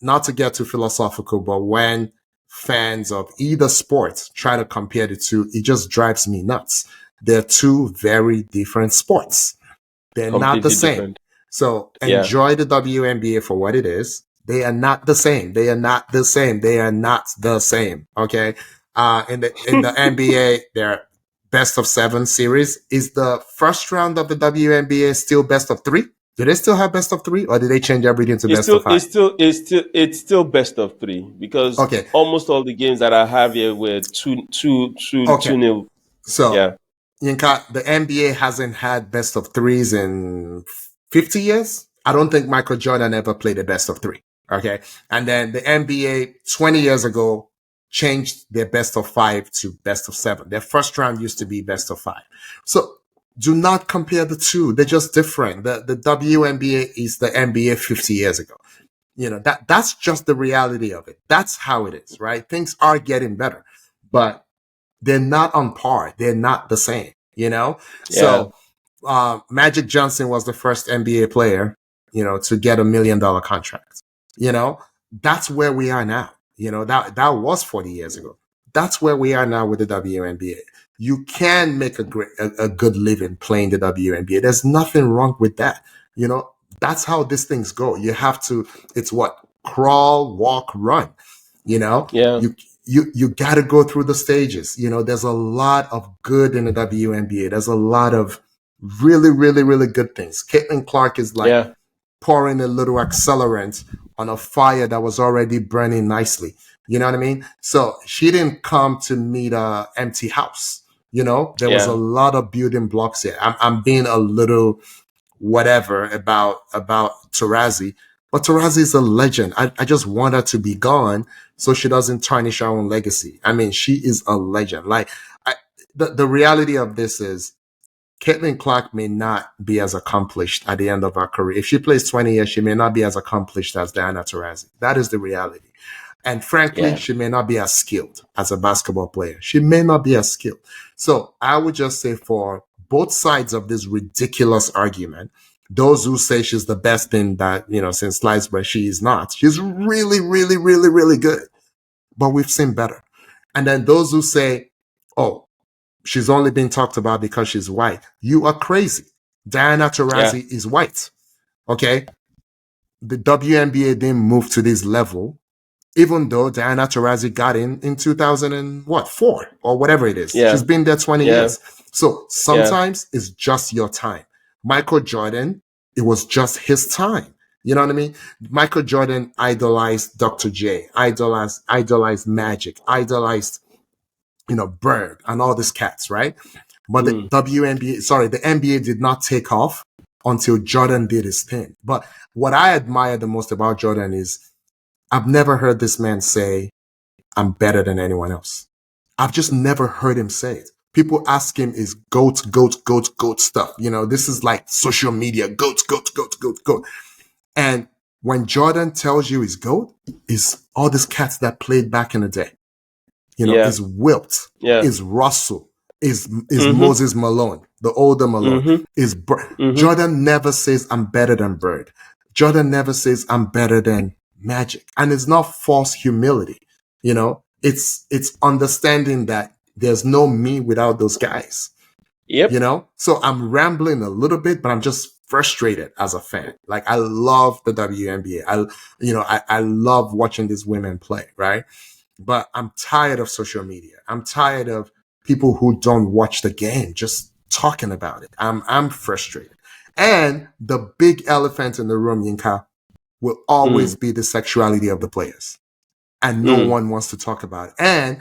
S1: not to get too philosophical, but when fans of either sport try to compare the two, it just drives me nuts. They're two very different sports. They're completely not the same. Different. So enjoy the WNBA for what it is. They are not the same. They are not the same. They are not the same. Okay. In the NBA, they're best of 7 series. Is the first round of the WNBA still best of 3? Do they still have best of 3, or did they change everything to best of 5?
S2: It's still best of 3 because almost all the games that I have here were 2-0.
S1: So Yinka, the NBA hasn't had best of 3s in 50 years. I don't think Michael Jordan ever played a best of 3. Okay. And then the NBA 20 years ago changed their best of 5 to best of 7. Their first round used to be best of 5. So do not compare the two. They're just different. The WNBA is the NBA 50 years ago. That's just the reality of it. That's how it is, right? Things are getting better, but they're not on par. They're not the same, So Magic Johnson was the first NBA player, to get $1 million contract. That's where we are now. That was 40 years ago. That's where we are now with the WNBA. You can make a good living playing the WNBA. There's nothing wrong with that. That's how these things go. You have to, it's crawl, walk, run, You got to go through the stages. There's a lot of good in the WNBA. There's a lot of really, really, really good things. Caitlin Clark is pouring a little accelerant on a fire that was already burning nicely. You know what I mean? So she didn't come to meet an empty house. There was a lot of building blocks here. I'm being a little whatever about Taurasi, but Taurasi is a legend. I just want her to be gone so she doesn't tarnish her own legacy. I mean, she is a legend. The reality of this is Caitlin Clark may not be as accomplished at the end of her career. If she plays 20 years, she may not be as accomplished as Diana Taurasi. That is the reality. And frankly, she may not be as skilled as a basketball player. She may not be as skilled. So I would just say for both sides of this ridiculous argument, those who say she's the best thing that, since sliced bread, she is not. She's really, really, really, really good. But we've seen better. And then those who say, oh, she's only been talked about because she's white. You are crazy. Diana Taurasi is white. Okay? The WNBA didn't move to this level, even though Diana Taurasi got in 2004 or whatever it is. She's been there 20 years. So sometimes it's just your time. Michael Jordan, it was just his time. You know what I mean? Michael Jordan idolized Dr. J, idolized Magic, idolized, Bird and all these cats, right? But the NBA did not take off until Jordan did his thing. But what I admire the most about Jordan is I've never heard this man say, I'm better than anyone else. I've just never heard him say it. People ask him is GOAT stuff. This is like social media, GOAT. And when Jordan tells you he's GOAT, is all these cats that played back in the day. Is Wilt, is Russell, is Moses Malone, the older Malone, is Jordan never says I'm better than Bird. Jordan never says I'm better than Magic. And it's not false humility. It's understanding that there's no me without those guys.
S2: Yep.
S1: So I'm rambling a little bit, but I'm just frustrated as a fan. Like, I love the WNBA. I love watching these women play, right? But I'm tired of social media. I'm tired of people who don't watch the game just talking about it. I'm frustrated. And the big elephant in the room, Yinka, will always be the sexuality of the players. And no one wants to talk about it. And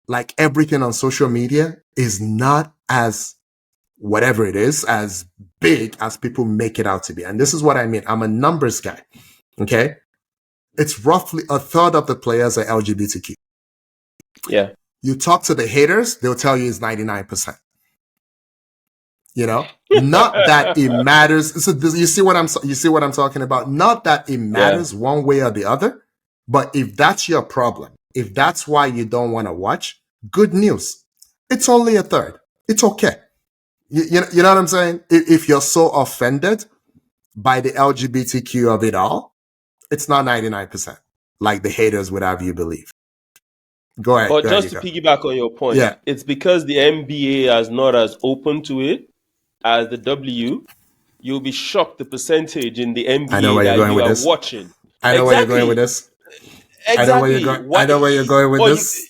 S1: like everything on social media is not as whatever it is, as big as people make it out to be. And this is what I mean. I'm a numbers guy. Okay. It's roughly a third of the players are LGBTQ.
S2: Yeah.
S1: You talk to the haters, they'll tell you it's 99%. Not that it matters. So you see what I'm talking about? Not that it matters one way or the other. But if that's your problem, if that's why you don't want to watch, good news. It's only a third. It's okay. You know what I'm saying? If you're so offended by the LGBTQ of it all, it's not 99%, like the haters would have you believe. Go ahead.
S2: But just to piggyback on your point, it's because the NBA is not as open to it as the W. You'll be shocked the percentage in the NBA that you are watching.
S1: I know where you're going with this.
S2: Exactly.
S1: I know where you're going with this.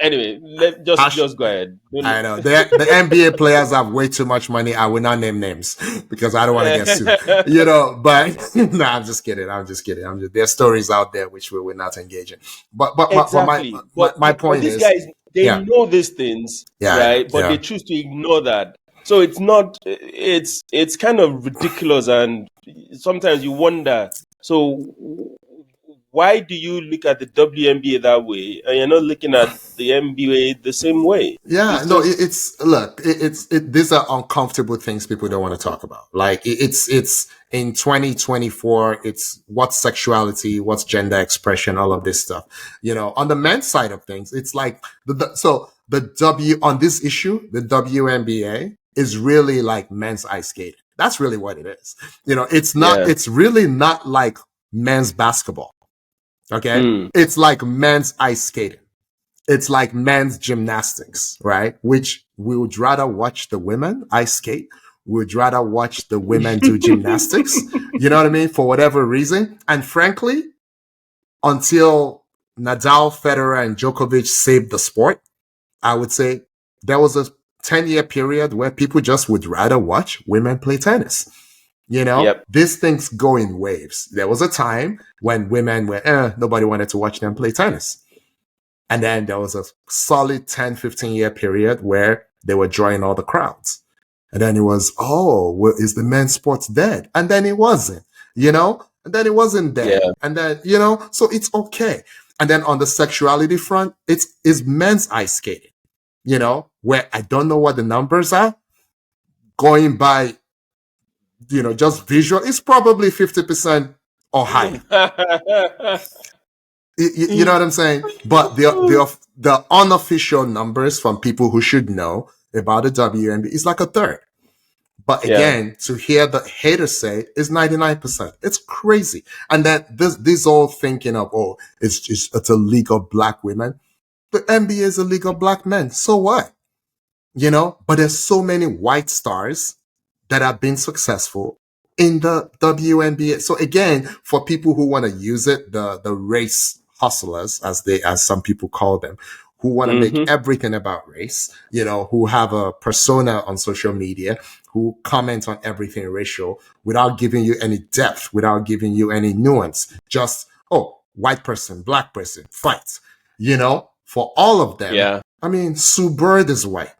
S2: Anyway, just go ahead.
S1: I know the NBA players have way too much money. I will not name names because I don't want to get sued. But no, I'm just kidding. There's stories out there which we will not engage in. But my point is,
S2: these guys, they know these things, right? But they choose to ignore that. So it's not. It's kind of ridiculous, and sometimes you wonder. So why do you look at the WNBA that way, and you're not looking at the NBA the same way?
S1: Yeah, these are uncomfortable things people don't want to talk about. Like it's in 2024, it's what's sexuality, what's gender expression, all of this stuff. On the men's side of things, it's like on this issue, the WNBA is really like men's ice skating. That's really what it is. It's not. It's really not like men's basketball. Okay. It's like men's ice skating. It's like men's gymnastics, right? Which we would rather watch the women ice skate. We would rather watch the women do gymnastics. You know what I mean? For whatever reason. And frankly, until Nadal, Federer, and Djokovic saved the sport, I would say there was a 10-year period where people just would rather watch women play tennis. These things go in waves. There was a time when women were, nobody wanted to watch them play tennis. And then there was a solid 10, 15-year period where they were drawing all the crowds. And then it was, is the men's sport dead? And then it wasn't, and then it wasn't dead. Yeah. And then, so it's okay. And then on the sexuality front, it's men's ice skating, where I don't know what the numbers are. Going by just visual, it's probably 50% or higher. You know what I'm saying? But the unofficial numbers from people who should know about the WNBA is like a third. But again, to hear the haters say is 99%. It's crazy. And then this whole thinking of, it's a league of black women. The NBA is a league of black men. So what? But there's so many white stars that have been successful in the WNBA. So again, for people who want to use it, the race hustlers, as some people call them, who want to make everything about race, who have a persona on social media, who comment on everything racial without giving you any depth, without giving you any nuance. Just, white person, black person, fight. For all of them.
S2: Yeah.
S1: I mean, Sue Bird is white.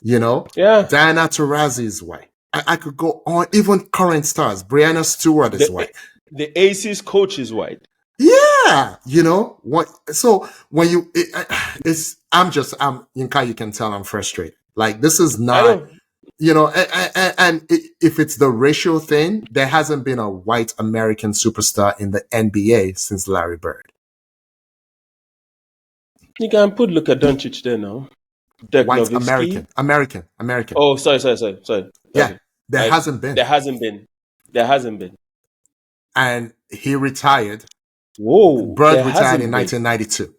S1: Diana Taurasi is white. I could go on. Even current stars, Brianna Stewart is white.
S2: The Aces coach is white.
S1: Yeah, so when Yinka, you can tell I'm frustrated. Like, this is not, and if it's the racial thing, there hasn't been a white American superstar in the NBA since Larry Bird.
S2: You can put Luka Doncic there now. Dirk
S1: White
S2: Nowitzki.
S1: American.
S2: Oh, sorry.
S1: Yeah, there hasn't been.
S2: There hasn't been.
S1: And he retired.
S2: Whoa.
S1: Bird retired in 1992.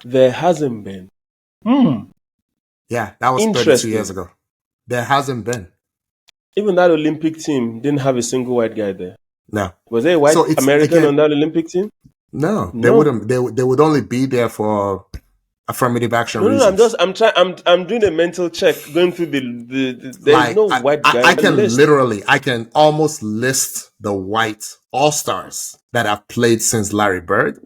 S2: There hasn't been.
S1: Yeah, that was 32 years ago. There hasn't been.
S2: Even that Olympic team didn't have a single white guy there.
S1: No.
S2: Was there a white American on that Olympic team?
S1: No, they wouldn't. They would only be there for affirmative action reasons.
S2: I'm doing a mental check, going through there's no white guy.
S1: I can almost list the white all-stars that have played since Larry Bird.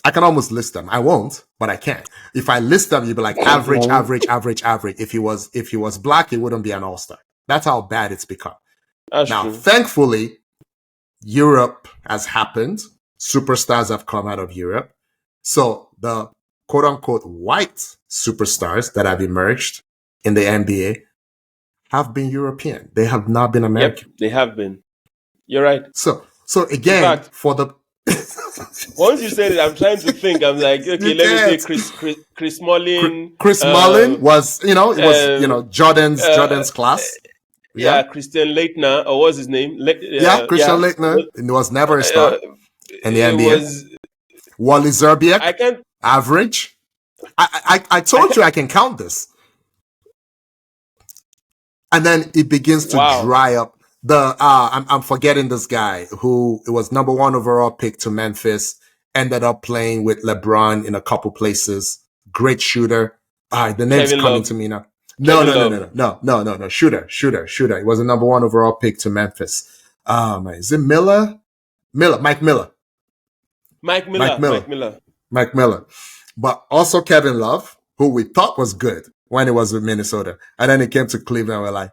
S1: I can almost list them. I won't, but I can. If I list them, you'd be like average. If he was black, he wouldn't be an all-star. That's how bad it's become.
S2: That's true.
S1: Thankfully, Europe has happened. Superstars have come out of Europe. So the quote-unquote white superstars that have emerged in the NBA have been European. They have not been American.
S2: Yep, they have been. You're right.
S1: So again, fact, for the
S2: once you said it, I'm trying to think. I'm like, okay, let me say Chris Mullin.
S1: Chris Mullin was, Jordan's class.
S2: Yeah, Christian Leitner, or what's his name?
S1: Christian Leitner. It was never a star in the NBA. Wally Zerbiak, average. I told you I can count this. And then it begins to dry up. I'm forgetting this guy who was number 1 overall pick to Memphis, ended up playing with LeBron in a couple places. Great shooter. The name's coming to me now. No. Shooter. He was the number 1 overall pick to Memphis. Is it Miller? Mike Miller. But also Kevin Love, who we thought was good when he was with Minnesota. And then he came to Cleveland. We're like,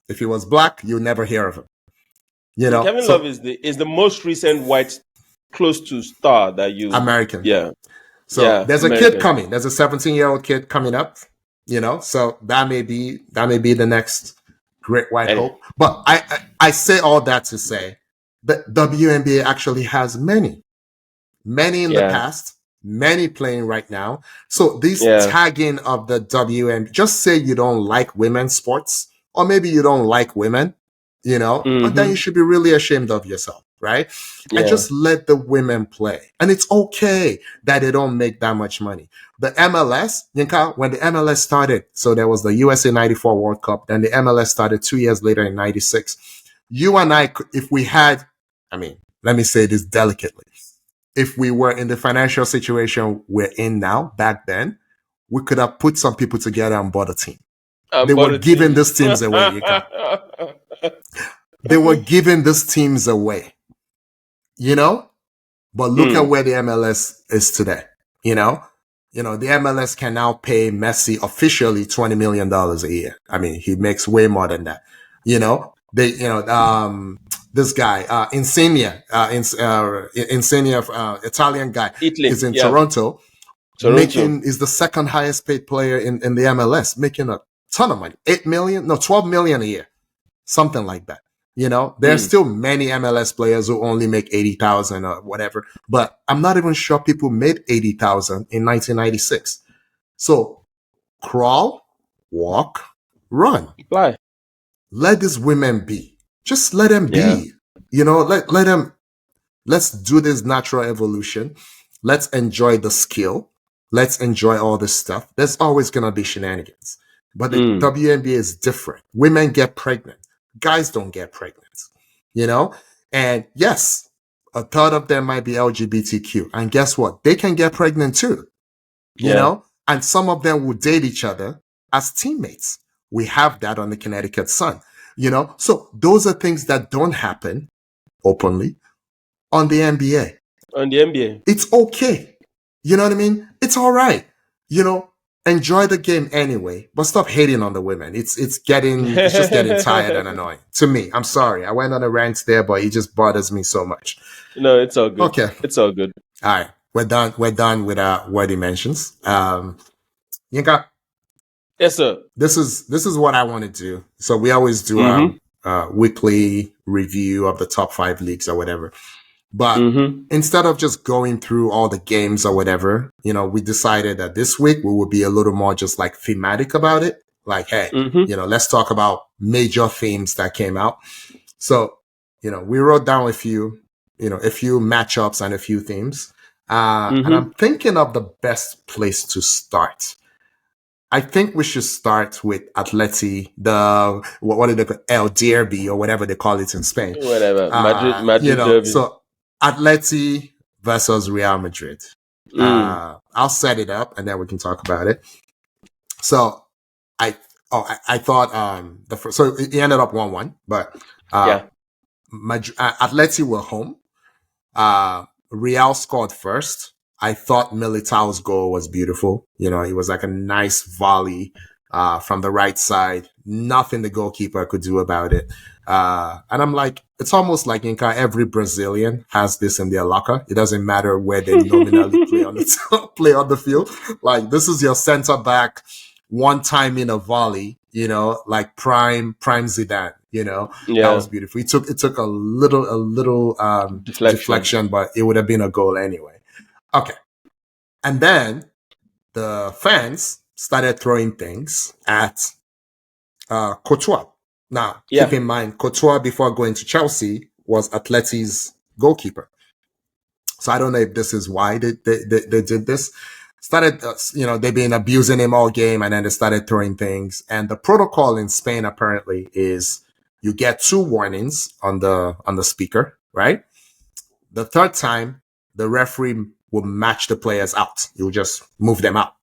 S1: if he was black, you'll never hear of him.
S2: Kevin Love is the most recent white close to star that you
S1: American.
S2: Yeah.
S1: So there's a kid coming. There's a 17-year-old kid coming up. So that may be the next great white hope. But I say all that to say that WNBA actually has many in the past, many playing right now. So this tagging of the WNBA, just say you don't like women's sports, or maybe you don't like women, but then you should be really ashamed of yourself, right? And just let the women play. And it's okay that they don't make that much money. The MLS, Yinka, when the MLS started, so there was the USA 94 World Cup, then the MLS started 2 years later in 96. You and I, if we had, let me say this delicately, if we were in the financial situation we're in now, back then, we could have put some people together and bought a team. They were giving these teams away. They were giving these teams away, But look at where the MLS is today, The MLS can now pay Messi officially $20 million a year. He makes way more than that. This guy, Insigne, Italian guy,
S2: Italy,
S1: is in Toronto. Is the second highest paid player in the MLS, making a ton of money. 12 million a year. Something like that. There's still many MLS players who only make 80,000 or whatever, but I'm not even sure people made 80,000 in 1996. So crawl, walk, run.
S2: Fly.
S1: Let these women be. Just let them be. Let them. Let's do this natural evolution. Let's enjoy the skill. Let's enjoy all this stuff. There's always going to be shenanigans. But the WNBA is different. Women get pregnant. Guys don't get pregnant. And yes, a third of them might be LGBTQ. And guess what? They can get pregnant too. And some of them will date each other as teammates. We have that on the Connecticut Sun. So those are things that don't happen openly on the NBA.
S2: On the NBA.
S1: It's okay. You know what I mean? It's all right. enjoy the game anyway, but stop hating on the women. It's just getting tired and annoying to me. I'm sorry, I went on a rant there, but it just bothers me so much.
S2: No, it's all good.
S1: Okay,
S2: it's all good.
S1: All right, we're done. We're done with our wordy mentions. Yinka.
S2: Yes, sir.
S1: This is what I want to do. So we always do a weekly review of the top 5 leagues or whatever. But instead of just going through all the games or whatever, we decided that this week we would be a little more just like thematic about it. Like, hey, let's talk about major themes that came out. So, we wrote down a few matchups and a few themes. And I'm thinking of the best place to start. I think we should start with Atleti, what do they call El Derbi or whatever they call it in Spain.
S2: Whatever, Madrid Derby.
S1: So Atleti versus Real Madrid. I'll set it up and then we can talk about it. So I thought so it ended up 1-1, but Atleti were home. Real scored first. I thought Militao's goal was beautiful. It was like a nice volley from the right side. Nothing the goalkeeper could do about it. And I'm like, it's almost like every Brazilian has this in their locker. It doesn't matter where they nominally play on the field. Like, this is your center back one time in a volley, like prime Zidane. That was beautiful. It took a little deflection, but it would have been a goal anyway. Okay. And then the fans started throwing things at Courtois. Now, keep in mind, Courtois, before going to Chelsea, was Atleti's goalkeeper. So I don't know if this is why they did this. Started, they've been abusing him all game, and then they started throwing things. And the protocol in Spain apparently is you get 2 warnings on the speaker, right? The third time, the referee will match the players out. You'll just move them out,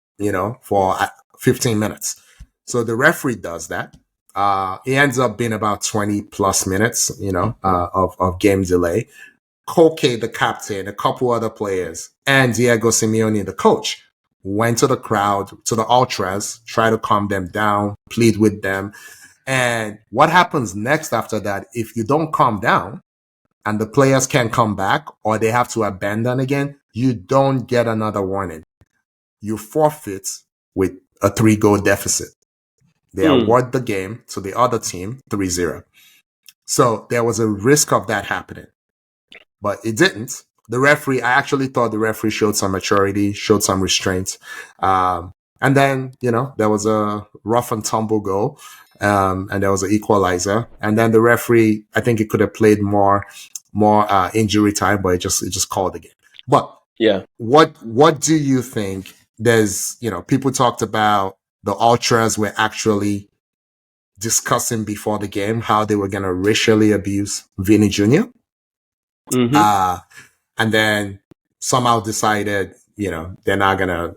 S1: for 15 minutes. So the referee does that. It ends up being about 20 plus minutes, of game delay. Koke, the captain, a couple other players, and Diego Simeone, the coach, went to the crowd, to the ultras, try to calm them down, plead with them. And what happens next after that, if you don't calm down and the players can't come back or they have to abandon again, you don't get another warning. You forfeit with a 3-goal deficit. They award the game to the other team 3-0. So there was a risk of that happening, but it didn't. I actually thought the referee showed some maturity, showed some restraint. And then, there was a rough and tumble goal. And there was an equalizer. And then the referee, I think it could have played more injury time, but it just called the game. But what do you think? There's, people talked about the ultras were actually discussing before the game how they were going to racially abuse Vini Jr. And then somehow decided, they're not gonna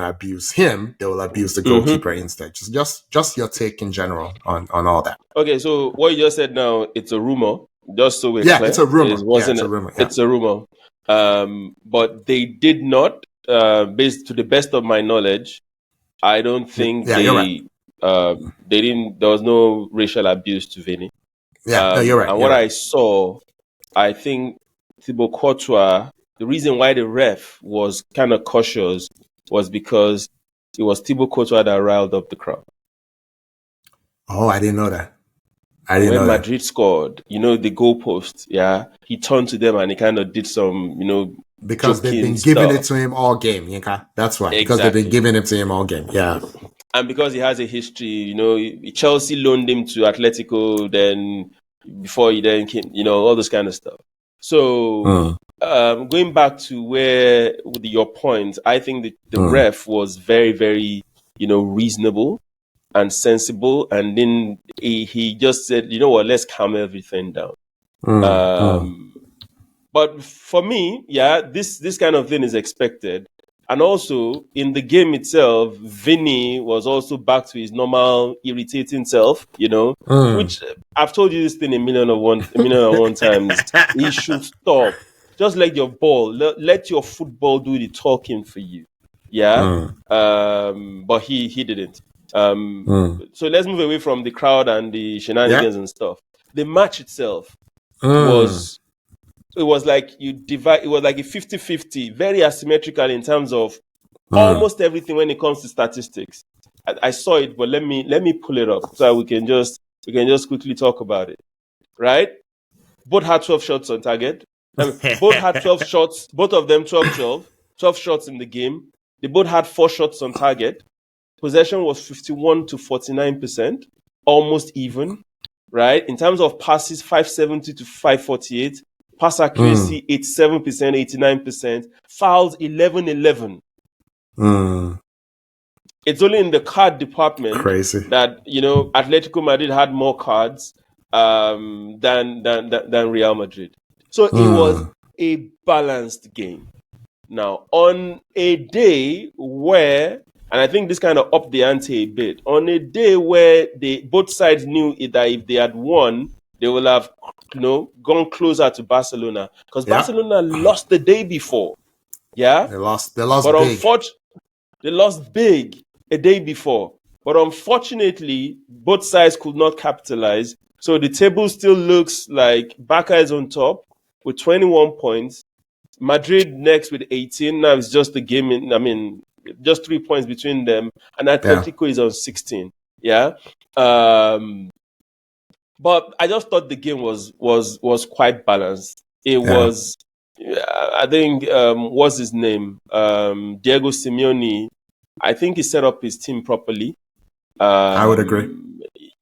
S1: abuse him. They will abuse the goalkeeper instead. Just your take in general on all that.
S2: Okay, so what you just said now, it's a rumor. Just so we're clear,
S1: it's a rumor.
S2: It's a rumor. But they did not, based to the best of my knowledge, I don't think they didn't. There was no racial abuse to Vini.
S1: You're right.
S2: And what I saw, I think Thibaut Courtois, the reason why the ref was kind of cautious was because it was Thibaut Courtois that riled up the crowd.
S1: Oh, I didn't know that.
S2: When Madrid scored, the goalpost, he turned to them and he kind of did some,
S1: because they've been giving it to him all game, Yinka. That's why. Exactly. Because they've been giving it to him all game. Yeah.
S2: And because he has a history, Chelsea loaned him to Atletico, then before he then came, all this kind of stuff. So going back to with your point, I think the ref was very, very, reasonable and sensible. And then he just said, let's calm everything down. But for me, this kind of thing is expected. And also, in the game itself, Vini was also back to his normal irritating self, which I've told you this thing a million and one times. He should stop. Just let your ball, let your football do the talking for you. Yeah. But he didn't. So let's move away from the crowd and the shenanigans and stuff. The match itself was like it was like a 50-50, very asymmetrical in terms of almost everything when it comes to statistics. I saw it, but let me pull it up so we can just quickly talk about it. Right? Both had 12 shots on target. Both had 12 shots, both of them 12 shots in the game. They both had 4 shots on target. Possession was 51 to 49%, almost even, right? In terms of passes, 570 to 548. Pass accuracy, 87%, 89%. Fouls, 11-11. It's only in the card department that, Atletico Madrid had more cards than Real Madrid. So it was a balanced game. Now, on a day where, and I think this kind of upped the ante a bit, on a day where both sides knew that if they had won, they will have gone closer to Barcelona. Because Barcelona lost the day before. Yeah?
S1: They lost
S2: but
S1: big.
S2: They lost big a day before. But unfortunately, both sides could not capitalize. So the table still looks like Barca is on top with 21 points. Madrid next with 18. Now it's just a game. Just 3 points between them. And Atletico is on 16. Yeah. But I just thought the game was quite balanced. It was, I think, what's his name? Diego Simeone. I think he set up his team properly.
S1: I would agree.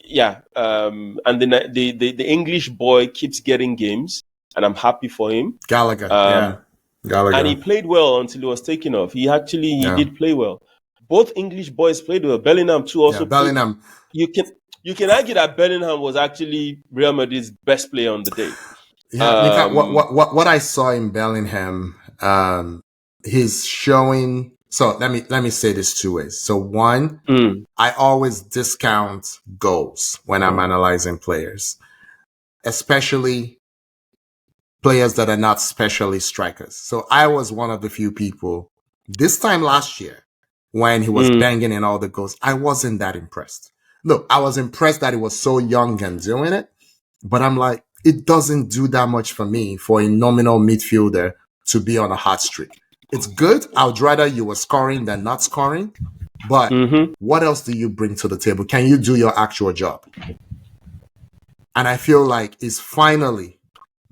S2: Yeah. And the English boy keeps getting games, and I'm happy for him.
S1: Gallagher. Gallagher.
S2: And he played well until he was taken off. He did play well. Both English boys played well. Bellingham too also.
S1: Bellingham.
S2: You can argue that Bellingham was actually Real Madrid's best player on the day.
S1: Yeah, what I saw in Bellingham, he's showing. So let me say this 2 ways. So one, I always discount goals when I'm analyzing players, especially players that are not specialist strikers. So I was one of the few people this time last year when he was banging in all the goals. I wasn't that impressed. Look, I was impressed that he was so young and doing it, but I'm like, it doesn't do that much for me for a nominal midfielder to be on a hot streak. It's good. I would rather you were scoring than not scoring. But what else do you bring to the table? Can you do your actual job? And I feel like he's finally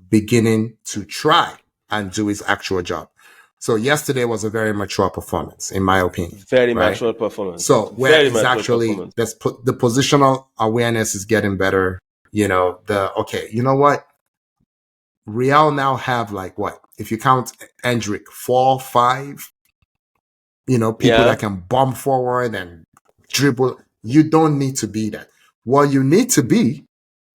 S1: beginning to try and do his actual job. So yesterday was a very mature performance, in my opinion.
S2: Very mature performance.
S1: So where it's actually, the positional awareness is getting better. You know what? Real now have like what? If you count Endrick, 4, 5, people that can bomb forward and dribble. You don't need to be that. What you need to be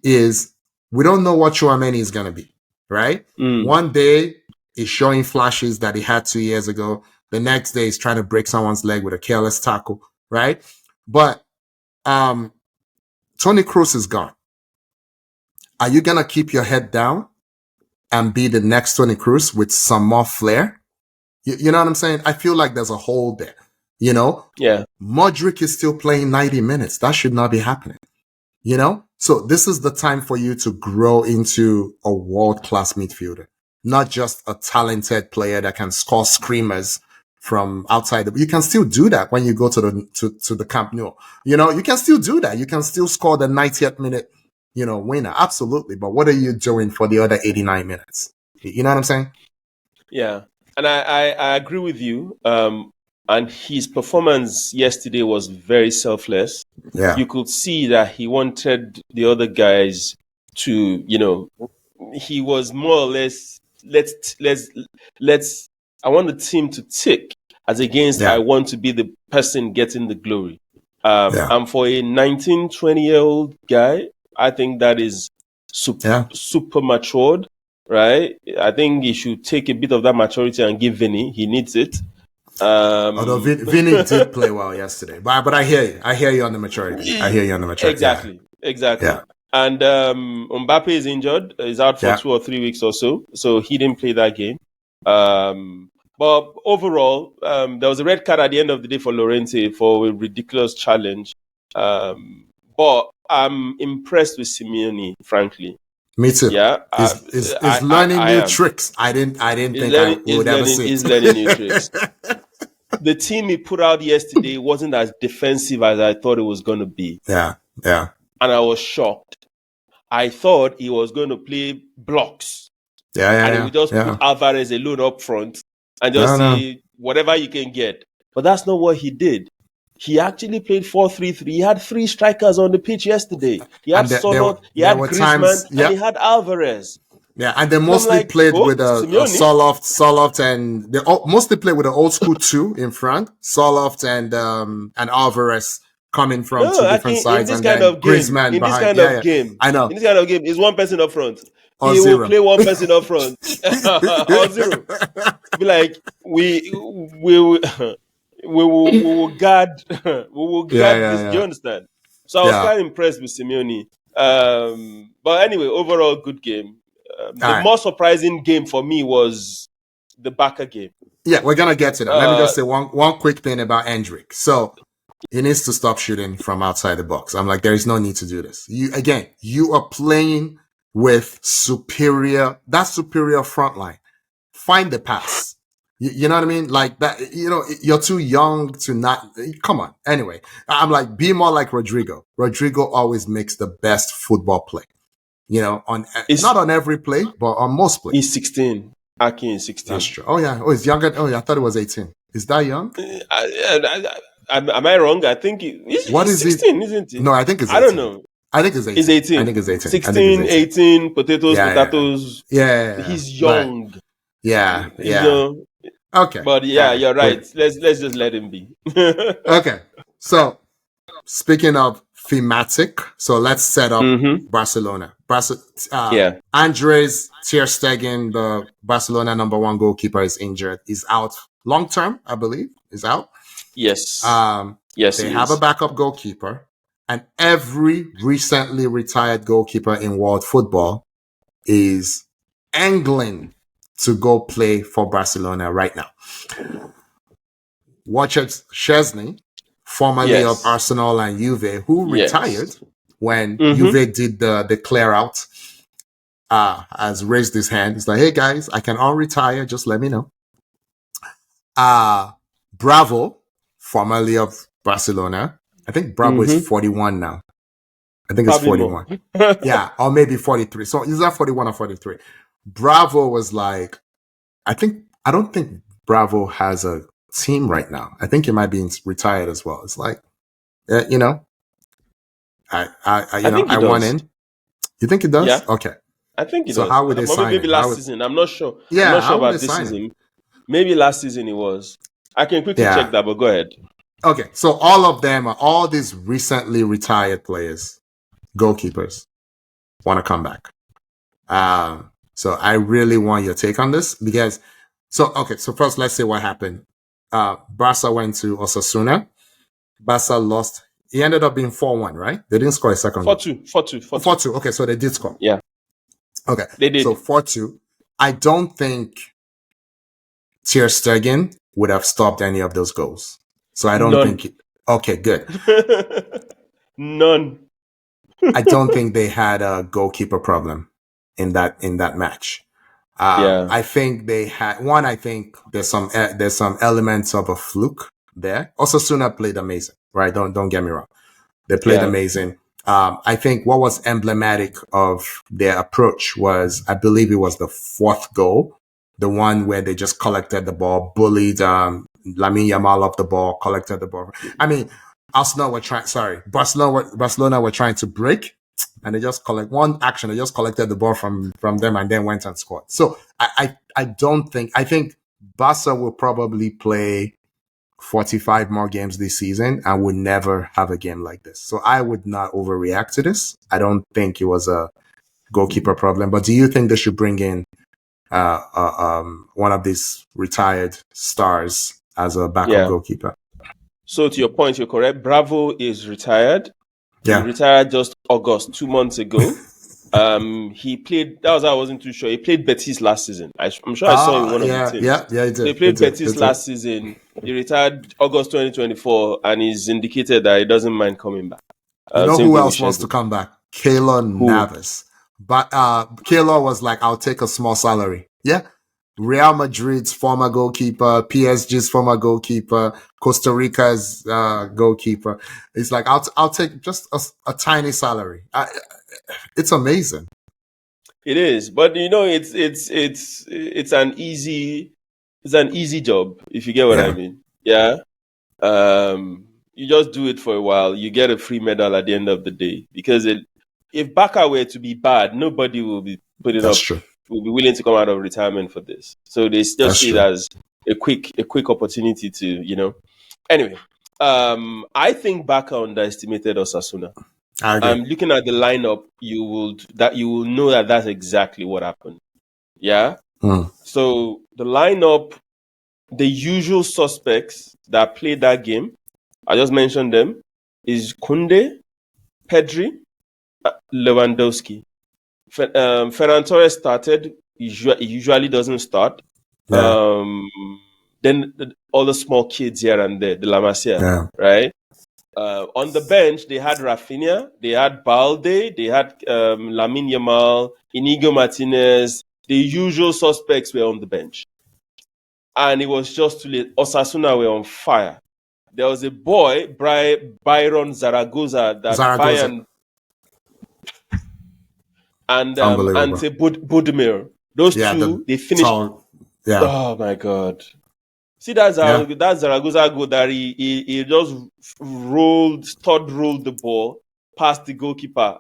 S1: is, we don't know what Chouameni is going to be, right? One day he's showing flashes that he had 2 years ago. The next day he's trying to break someone's leg with a careless tackle, right? But Toni Kroos is gone. Are you going to keep your head down and be the next Toni Kroos with some more flair? You know what I'm saying? I feel like there's a hole there, Yeah. Modric is still playing 90 minutes. That should not be happening, So this is the time for you to grow into a world-class midfielder, not just a talented player that can score screamers from outside. You can still do that when you go to the Camp Nou. You can still do that. You can still score the 90th minute winner. Absolutely. But what are you doing for the other 89 minutes? You know what I'm saying?
S2: Yeah. And I agree with you. And his performance yesterday was very selfless.
S1: Yeah.
S2: You could see that he wanted the other guys to, he was more or less, I want the team to tick as against I want to be the person getting the glory. And for a 19, 20-year-old guy, I think that is super matured, right? I think he should take a bit of that maturity and give Vinny. He needs it.
S1: Although Vinny did play well yesterday, but I hear you. I hear you on the maturity.
S2: Exactly. Yeah. And Mbappe is injured. He's out for 2 or 3 weeks or so. So he didn't play that game. But overall, there was a red card at the end of the day for Llorente for a ridiculous challenge. But I'm impressed with Simeone, frankly.
S1: Me too.
S2: Yeah,
S1: is learning new tricks. I didn't think I would ever see.
S2: He's learning new tricks. The team he put out yesterday wasn't as defensive as I thought it was going to be.
S1: Yeah.
S2: And I was shocked. I thought he was going to play blocks.
S1: And
S2: he would just put Alvarez alone up front and just say whatever you can get. But that's not what he did. He actually played 4-3-3. He had 3 strikers on the pitch yesterday. He had Solot, he had Griezmann, and he had Alvarez.
S1: Yeah, and they mostly played with a Soloft, and they mostly played with an old school 2 in front. Soloft and Alvarez coming from 2 different sides, and then Griezmann behind. I know.
S2: In this kind of game, is one person up front.
S1: Or
S2: he
S1: zero.
S2: will play one person up front. Or 0. Be like, we will guard this. Do you understand? So I was quite impressed with Simeone. But anyway, overall good game. The more surprising game for me was the Barca game.
S1: Yeah, we're gonna get to that. Let me just say one quick thing about Endrick. So he needs to stop shooting from outside the box. I'm like, there is no need to do this. You are playing with superior front line. Find the pass. You know what I mean? Like that, you're too young to not, come on. Anyway, I'm like, be more like Rodrigo. Rodrigo always makes the best football play. Not on every play, but on most plays.
S2: He's 16. Aki is 16.
S1: That's true. Oh yeah. Oh, he's younger. Oh yeah. I thought it was 18. Is that young?
S2: Am I wrong? I think he's 16, isn't he?
S1: No, I think it's 18.
S2: I don't know.
S1: I think it's 18.
S2: He's 18.
S1: I think it's 18.
S2: 16, 18, potatoes.
S1: Yeah.
S2: He's young.
S1: But, yeah. Okay.
S2: But you're right. Let's just let him be.
S1: Okay. So, speaking of thematic, so let's set up Barcelona. Andres Ter Stegen, the Barcelona number 1 goalkeeper, is injured. He's out long term, I believe. He's out.
S2: Yes.
S1: Yes. They have a backup goalkeeper, and every recently retired goalkeeper in world football is angling to go play for Barcelona right now. Watch it, Szczesny, formerly of Arsenal and Juve, who retired when Juve did the clear out, has raised his hand. He's like, hey guys, I can all retire, just let me know. Bravo, formerly of Barcelona. I think Bravo is 41 now. I think it's 41. Yeah, or maybe 43. So is that 41 or 43? Bravo was like, I don't think Bravo has a team right now. I think he might be retired as well. It's like, I want in. You think it does?
S2: Yeah.
S1: Okay.
S2: I think it does.
S1: So how would they sign
S2: maybe last season. I'm not sure.
S1: Yeah,
S2: I'm not sure about this season. Maybe last season it was. I can quickly check that, but go ahead.
S1: Okay, so all these recently retired players, goalkeepers, want to come back. So I really want your take on this because, so first let's say what happened. Barca went to Osasuna. Barca lost. He ended up being 4-1, right? They didn't score a second goal.
S2: 4-2.
S1: Okay, so they did score.
S2: Yeah.
S1: Okay.
S2: They did.
S1: So 4-2. I don't think Ter Stegen would have stopped any of those goals. So I don't think... Okay, good.
S2: None.
S1: I don't think they had a goalkeeper problem in that match. I think they had one. I think there's some elements of a fluke there. Osasuna played amazing, right? Don't get me wrong. They played amazing. I think what was emblematic of their approach was, I believe it was the 4th goal, the one where they just collected the ball, bullied Lamine Yamal off the ball, collected the ball. I mean, Barcelona were trying to break, and they just collect one action. They just collected the ball from them and then went and scored. So I think Barca will probably play 45 more games this season and would never have a game like this. So I would not overreact to this. I don't think it was a goalkeeper problem. But do you think they should bring in one of these retired stars as a backup goalkeeper?
S2: So to your point, you're correct. Bravo is retired.
S1: Yeah.
S2: He retired just August, 2 months ago. He played. That was I wasn't too sure. He played Betis last season. I'm sure I saw him in one of the teams.
S1: Yeah, he did.
S2: So he played Betis last season. He retired August 2024, and he's indicated that he doesn't mind coming back.
S1: You know who else wants to come back? Keylor Navas. But Keylor was like, I'll take a small salary. Yeah. Real Madrid's former goalkeeper, PSG's former goalkeeper, Costa Rica's goalkeeper. It's like, I'll take just a tiny salary. It's amazing.
S2: It is, but you know, it's an easy job, if you get what I mean. Yeah. You just do it for a while. You get a free medal at the end of the day, because if Barca were to be bad, nobody will be putting
S1: That's
S2: up.
S1: True.
S2: Will be willing to come out of retirement for this. So they still see it as a quick opportunity to, you know. Anyway, I think Barca underestimated Osasuna. Looking at the lineup, you will know that that's exactly what happened. Yeah. So the lineup, the usual suspects that played that game, I just mentioned them, is Koundé, Pedri, Lewandowski. Ferran Torres started. He usually doesn't start.
S1: Yeah.
S2: Then all the small kids here and there, the La Masia, right? On the bench, they had Rafinha, they had Balde, they had Lamine Yamal, Inigo Martinez. The usual suspects were on the bench. And it was just too late. Osasuna were on fire. There was a boy, Byron Zaragoza, that Bayern and Ante Budimir. Those two, they finished. Oh my God. See, that Zaragoza goal that he just third rolled the ball past the goalkeeper.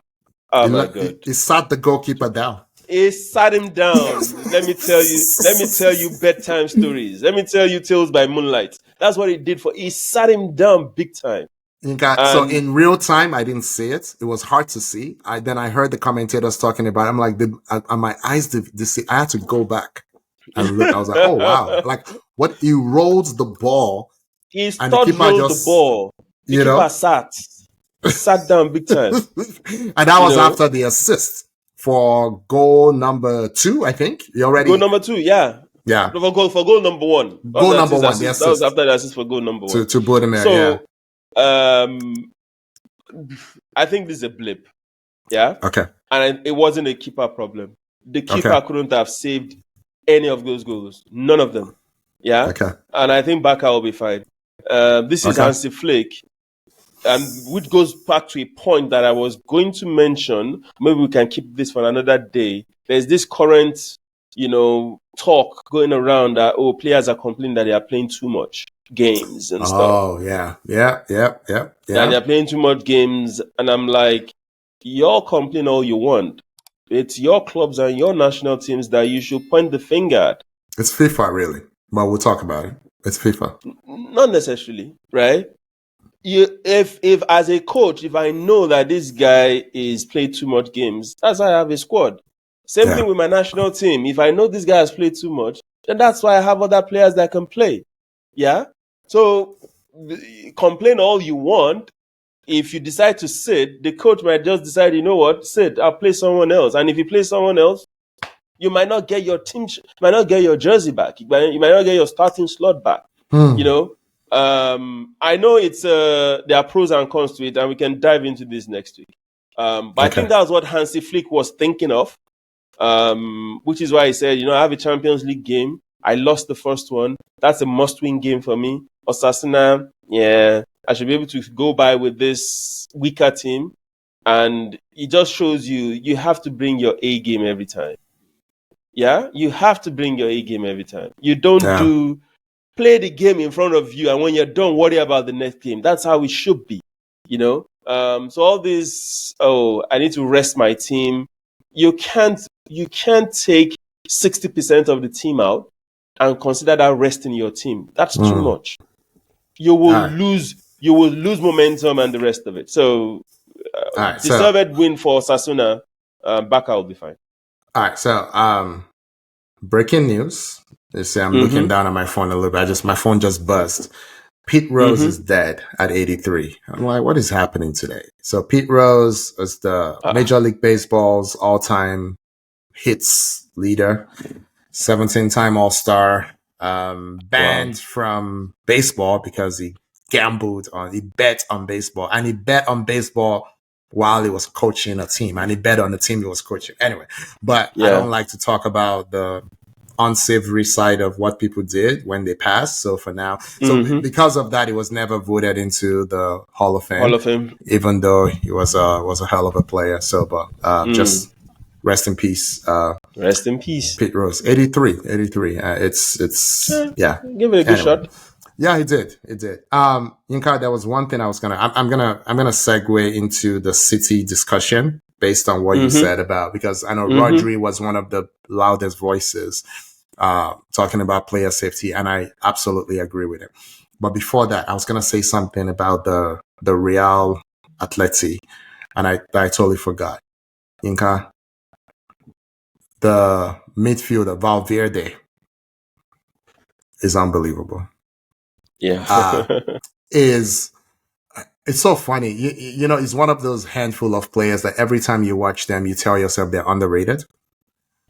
S2: Oh my God.
S1: He sat the goalkeeper down.
S2: He sat him down. Let me tell you bedtime stories. Let me tell you tales by moonlight. That's what he did he sat him down big time.
S1: So in real time, I didn't see it. It was hard to see. Then I heard the commentators talking about it. I'm like, my eyes did see. I had to go back and look. I was like, oh wow! Like what? He rolled the ball.
S2: He rolled the ball. The keeper sat down big time,
S1: and that was after the assist for goal number 2. I think
S2: goal number 2. Yeah. For goal number 1.
S1: Goal number 1. Yes.
S2: That was after the assist for goal number 1
S1: to Budimir.
S2: So, I think this is a blip. Yeah.
S1: Okay.
S2: And it wasn't a keeper problem. The keeper couldn't have saved any of those goals. None of them. Yeah.
S1: Okay.
S2: And I think Barca will be fine. This is Hansi Flick, and which goes back to a point that I was going to mention. Maybe we can keep this for another day. There's this current, talk going around that players are complaining that they are playing too much games and stuff.
S1: Oh yeah.
S2: That they're playing too much games, and I'm like, y'all complain all you want. It's your clubs and your national teams that you should point the finger at.
S1: It's FIFA, really. But we'll talk about it. It's FIFA.
S2: Not necessarily, right? If as a coach, if I know that this guy is played too much games, that's why I have a squad. Same thing with my national team. If I know this guy has played too much, then that's why I have other players that can play. Yeah? So complain all you want. If you decide to sit, the coach might just decide, you know what, sit, I'll play someone else. And if you play someone else, you might not get your team, you might not get your jersey back. You might not get your starting slot back. I know it's there are pros and cons to it, and we can dive into this next week. But I think that was what Hansi Flick was thinking of, which is why he said, I have a Champions League game. I lost the first one. That's a must-win game for me. Osasuna, I should be able to go by with this weaker team. And it just shows you have to bring your A game every time. Yeah? You have to bring your A game every time. You don't play the game in front of you, and when you're done, worry about the next game. That's how it should be, So all this, I need to rest my team. You can't take 60% of the team out and consider that resting your team. That's too much. You will lose momentum and the rest of it. So, deserved win for Sasuna. Barca will be fine.
S1: All right. So, breaking news. You see, I'm looking down at my phone a little bit. My phone just buzzed. Pete Rose is dead at 83. I'm like, what is happening today? So Pete Rose is the Major League Baseball's all-time hits leader, 17-time All-Star, banned from baseball because he bet on baseball, and he bet on baseball while he was coaching a team, and he bet on the team he was coaching. Anyway, but I don't like to talk about the unsavory side of what people did when they passed. So for now, because of that, he was never voted into the Hall of Fame. Even though he was a hell of a player. So, but just rest in peace.
S2: Rest in peace,
S1: Pete Rose. 83. It's
S2: give it a good shot.
S1: Yeah, he did. Yinka, there was one thing I'm gonna segue into the City discussion based on what you said about, because I know Rodri was one of the loudest voices talking about player safety, and I absolutely agree with it. But before that, I was gonna say something about the Real Atleti, and I totally forgot. Yinka, the midfielder Valverde is unbelievable.
S2: Yeah.
S1: It's so funny. You know, he's one of those handful of players that every time you watch them, you tell yourself they're underrated.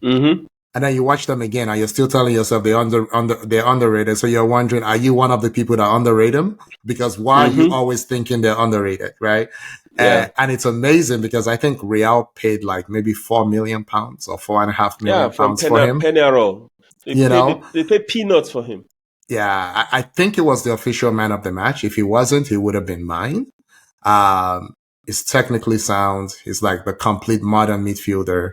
S1: And then you watch them again and you're still telling yourself they're underrated. So you're wondering, are you one of the people that underrate them? Because why are you always thinking they're underrated, right? Yeah. And it's amazing because I think Real paid like maybe £4 million or £4.5 million for him.
S2: Penarol. They paid peanuts for him.
S1: Yeah, I think he was the official man of the match. If he wasn't, he would have been mine. He's technically sound. He's like the complete modern midfielder.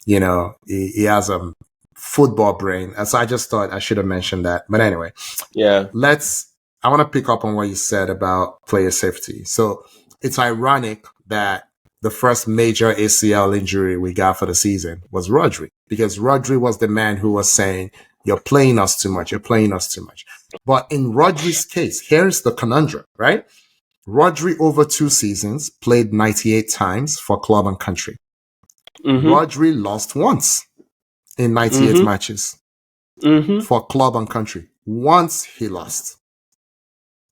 S1: You know, he has a football brain. So I just thought I should have mentioned that. But anyway, I want to pick up on what you said about player safety. So it's ironic that the first major ACL injury we got for the season was Rodri, because Rodri was the man who was saying, you're playing us too much. You're playing us too much. But in Rodri's case, here's the conundrum, right? Rodri over 2 seasons played 98 times for club and country. Rodri lost once in 98 matches for club and country. Once he lost.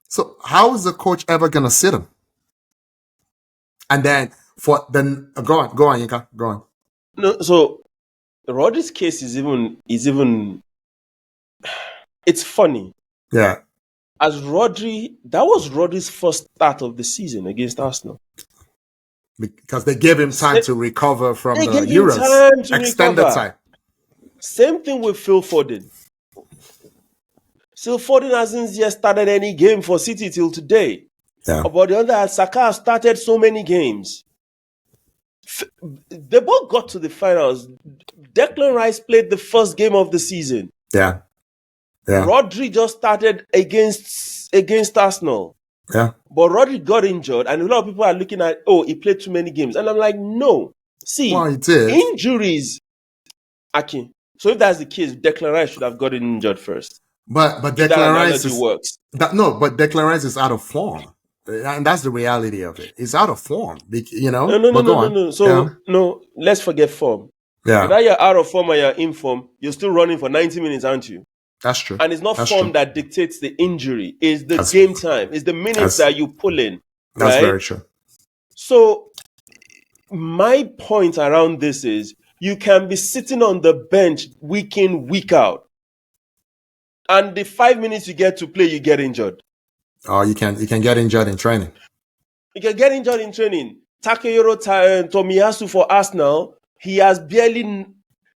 S1: So how is the coach ever going to sit him? And then go on, Yinka, go on.
S2: No, so Rodri's case is even it's funny.
S1: Yeah.
S2: As Rodri, that was Rodri's first start of the season against Arsenal.
S1: Because they gave him time to recover from the Euros. Extended time.
S2: Same thing with Phil Foden. Phil Foden hasn't yet started any game for City till today.
S1: Yeah.
S2: But the other hand, Saka started so many games. They both got to the finals. Declan Rice played the first game of the season.
S1: Yeah. Yeah.
S2: Rodri just started against Arsenal.
S1: Yeah.
S2: But Rodri got injured, and a lot of people are looking at, he played too many games. And I'm like, no. See,
S1: he did.
S2: Injuries. Aki. So if that's the case, Declan Rice should have gotten injured first.
S1: But Declan Rice works. But Declan Rice is out of form. And that's the reality of it. He's out of form, you know?
S2: No. So, no, let's forget form.
S1: Yeah.
S2: Whether you're out of form or you're in form, you're still running for 90 minutes, aren't you?
S1: That's true.
S2: And it's not form that dictates the injury. It's the game time. It's the minutes that you pull in.
S1: That's very true.
S2: So my point around this is you can be sitting on the bench week in, week out. And the 5 minutes you get to play, you get injured.
S1: Oh, you can get injured in training.
S2: You can get injured in training. Takehiro Tomiyasu for Arsenal, he has barely...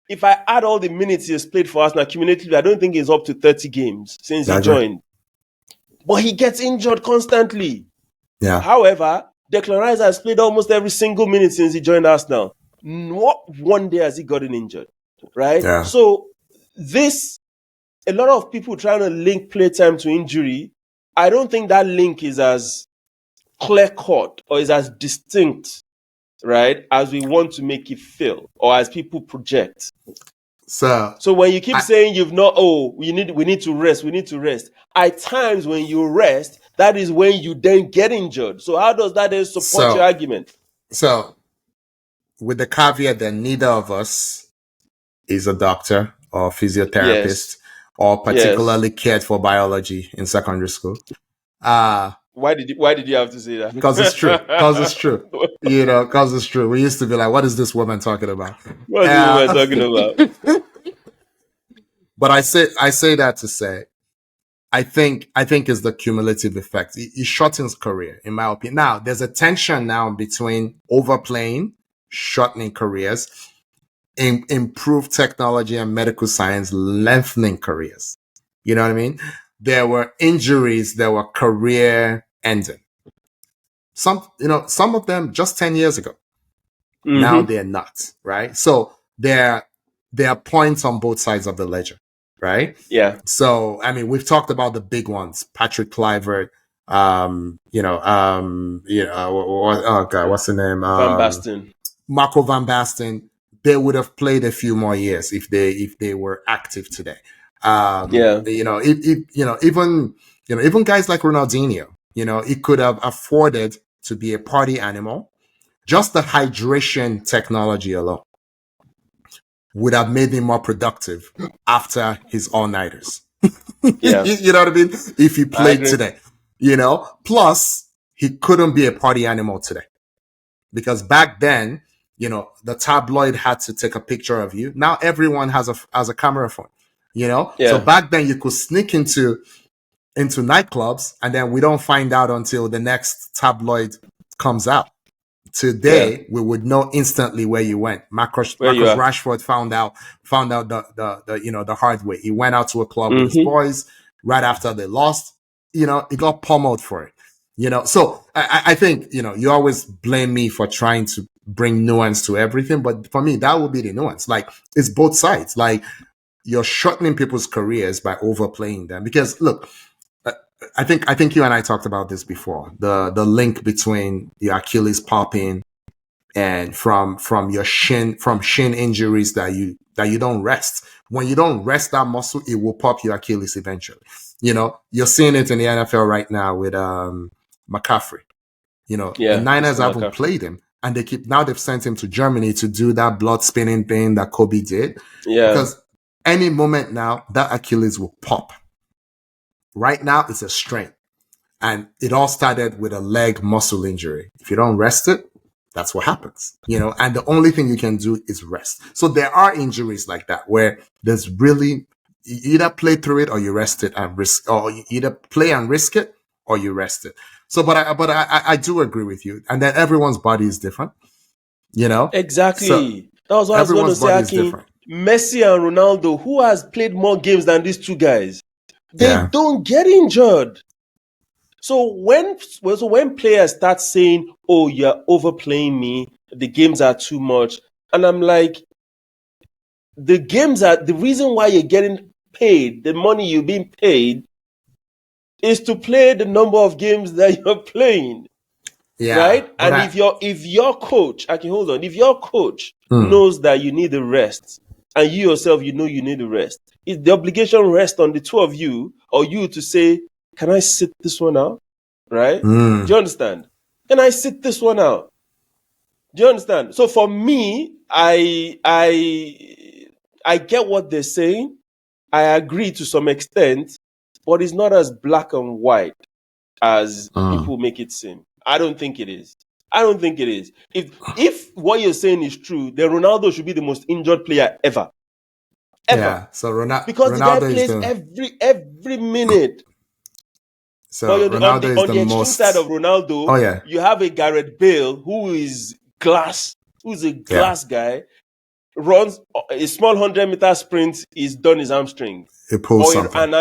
S2: If I add all the minutes he has played for Arsenal cumulatively, I don't think he's up to 30 games since he joined. But he gets injured constantly.
S1: Yeah.
S2: However, Declan Rice has played almost every single minute since he joined Arsenal. Not one day has he gotten injured, right?
S1: Yeah.
S2: So a lot of people trying to link playtime to injury. I don't think that link is as clear-cut or is as distinct, right, as we want to make it feel or as people project.
S1: So
S2: when you keep saying we need to rest. At times when you rest, that is when you then get injured. So how does that then support your argument?
S1: So with the caveat that neither of us is a doctor or physiotherapist or particularly cared for biology in secondary school.
S2: Why did you have to say that?
S1: Because it's true. Because it's true. Because it's true. We used to be like, what is this woman talking about?
S2: What is this woman talking about?
S1: But I say that to say, I think it's the cumulative effect. It shortens career, in my opinion. Now, there's a tension now between overplaying, shortening careers, improved technology and medical science, lengthening careers. You know what I mean? There were injuries that were career ending. Some of them just 10 years ago. Mm-hmm. Now they're not, right? So there are points on both sides of the ledger, right?
S2: Yeah.
S1: So, I mean, we've talked about the big ones, Patrick Kluivert, oh God, what's the name?
S2: Van Basten.
S1: Marco Van Basten. They would have played a few more years if they were active today. Even guys like Ronaldinho, he could have afforded to be a party animal. Just the hydration technology alone would have made him more productive after his all-nighters.
S2: Yeah.
S1: You know what I mean? If he played today, plus he couldn't be a party animal today because back then, the tabloid had to take a picture of you. Now everyone has a camera phone, Yeah. So back then you could sneak into nightclubs and then we don't find out until the next tabloid comes out. Today, we would know instantly where you went. Marcus Rashford found out the hard way. He went out to a club with his boys right after they lost. He got pummeled for it. So I think, you always blame me for trying to bring nuance to everything. But for me, that would be the nuance. Like, it's both sides. Like, you're shortening people's careers by overplaying them. Because, look, I think you and I talked about this before. The link between your Achilles popping and from your shin injuries that you don't rest. When you don't rest that muscle, it will pop your Achilles eventually. You're seeing it in the NFL right now with McCaffrey. The Niners haven't played him, and they've sent him to Germany to do that blood spinning thing that Kobe did.
S2: Yeah.
S1: Because any moment now, that Achilles will pop. Right now, it's a strain. And it all started with a leg muscle injury. If you don't rest it, that's what happens. And the only thing you can do is rest. So there are injuries like that where there's really, you either play through it or you rest it and risk, or you either play and risk it or you rest it. So, but I do agree with you. And then everyone's body is different,
S2: Exactly.
S1: So
S2: that was what I was going to say, Akin. Messi and Ronaldo, who has played more games than these two guys? They don't get injured. So when players start saying, "Oh, you're overplaying me. The games are too much," and I'm like, the games are the reason why you're getting paid. The money you're being paid is to play the number of games that you're playing.
S1: Yeah.
S2: Right? And if your coach, if your coach knows that you need the rest, and you yourself, you need the rest, is the obligation rest on the two of you or you to say, can I sit this one out? Right? Do you understand? Can I sit this one out? Do you understand? So for me, I get what they're saying. I agree to some extent, but it's not as black and white as people make it seem. I don't think it is. If what you're saying is true, then Ronaldo should be the most injured player ever.
S1: Yeah. So
S2: because
S1: Ronaldo
S2: the guy plays every minute.
S1: So
S2: but
S1: Ronaldo is
S2: on the extreme side of Ronaldo, you have a Gareth Bale who's a glass guy, runs a small 100-meter sprint, he's done his hamstring.
S1: He pulls something.
S2: And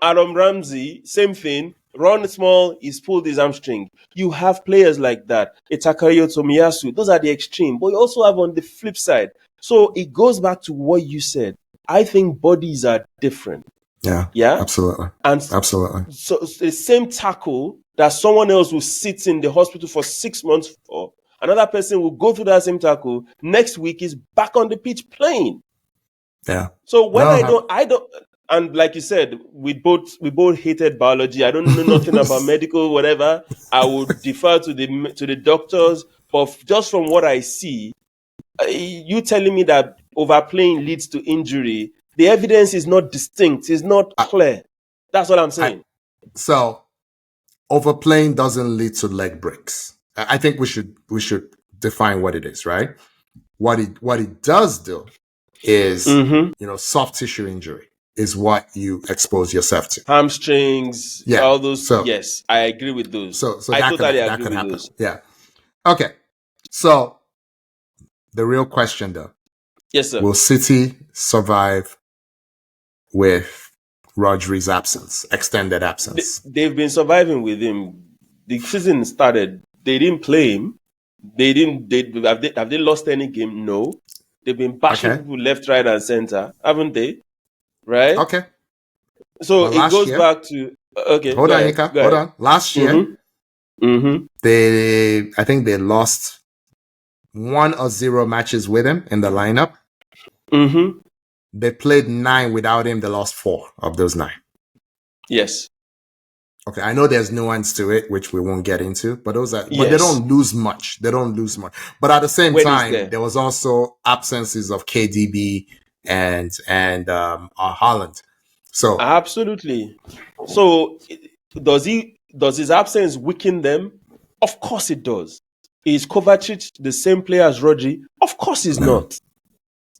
S2: Adam Ramsey, same thing. Run small, he's pulled his hamstring. You have players like that. Itakayo Tomiyasu. Those are the extreme. But you also have on the flip side. So it goes back to what you said. I think bodies are different.
S1: Yeah.
S2: Yeah.
S1: Absolutely. Absolutely.
S2: So the same tackle that someone else will sit in the hospital for 6 months for, another person will go through that same tackle. Next week is back on the pitch playing.
S1: Yeah.
S2: So when I don't. And like you said, we both hated biology. I don't know nothing about medical, whatever. I would defer to the doctors. But just from what I see, you telling me that overplaying leads to injury, the evidence is not distinct. It's not clear. That's what I'm saying.
S1: overplaying doesn't lead to leg breaks. I think we should define what it is, right? What it does do is, soft tissue injury is what you expose yourself to.
S2: Hamstrings, all those. So, yes, I agree with those.
S1: So I totally agree with those. Yeah. Okay. So the real question, though.
S2: Yes, sir.
S1: Will City survive with Rodri's absence, extended absence?
S2: They've been surviving with him. The season started. They didn't play him. Have they lost any game? No. They've been bashing people left, right, and center, haven't they? Right?
S1: Okay.
S2: So it goes back to
S1: Hold on, Ika. Hold on. Last year, I think they lost 1 or 0 matches with him in the lineup. They played 9 without him. They lost 4 of those 9.
S2: Yes.
S1: Okay, I know there's nuance to it, which we won't get into, but but they don't lose much. But at the same time, there was also absences of KDB and Haaland. So
S2: absolutely. So does his absence weaken them? Of course it does. Is Kovacic the same player as Rodri? Of course he's not.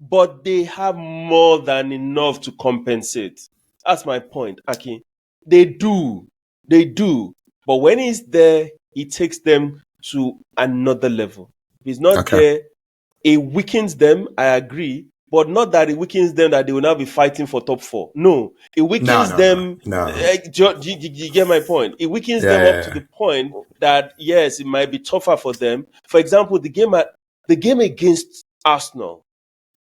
S2: But they have more than enough to compensate. That's my point, Aki. They do. But when he's there, he takes them to another level. If he's not there, it weakens them, I agree. But not that it weakens them that they will now be fighting for top 4. No. It weakens them. No. You get my point? It weakens them up to the point that, yes, it might be tougher for them. For example, the game against Arsenal.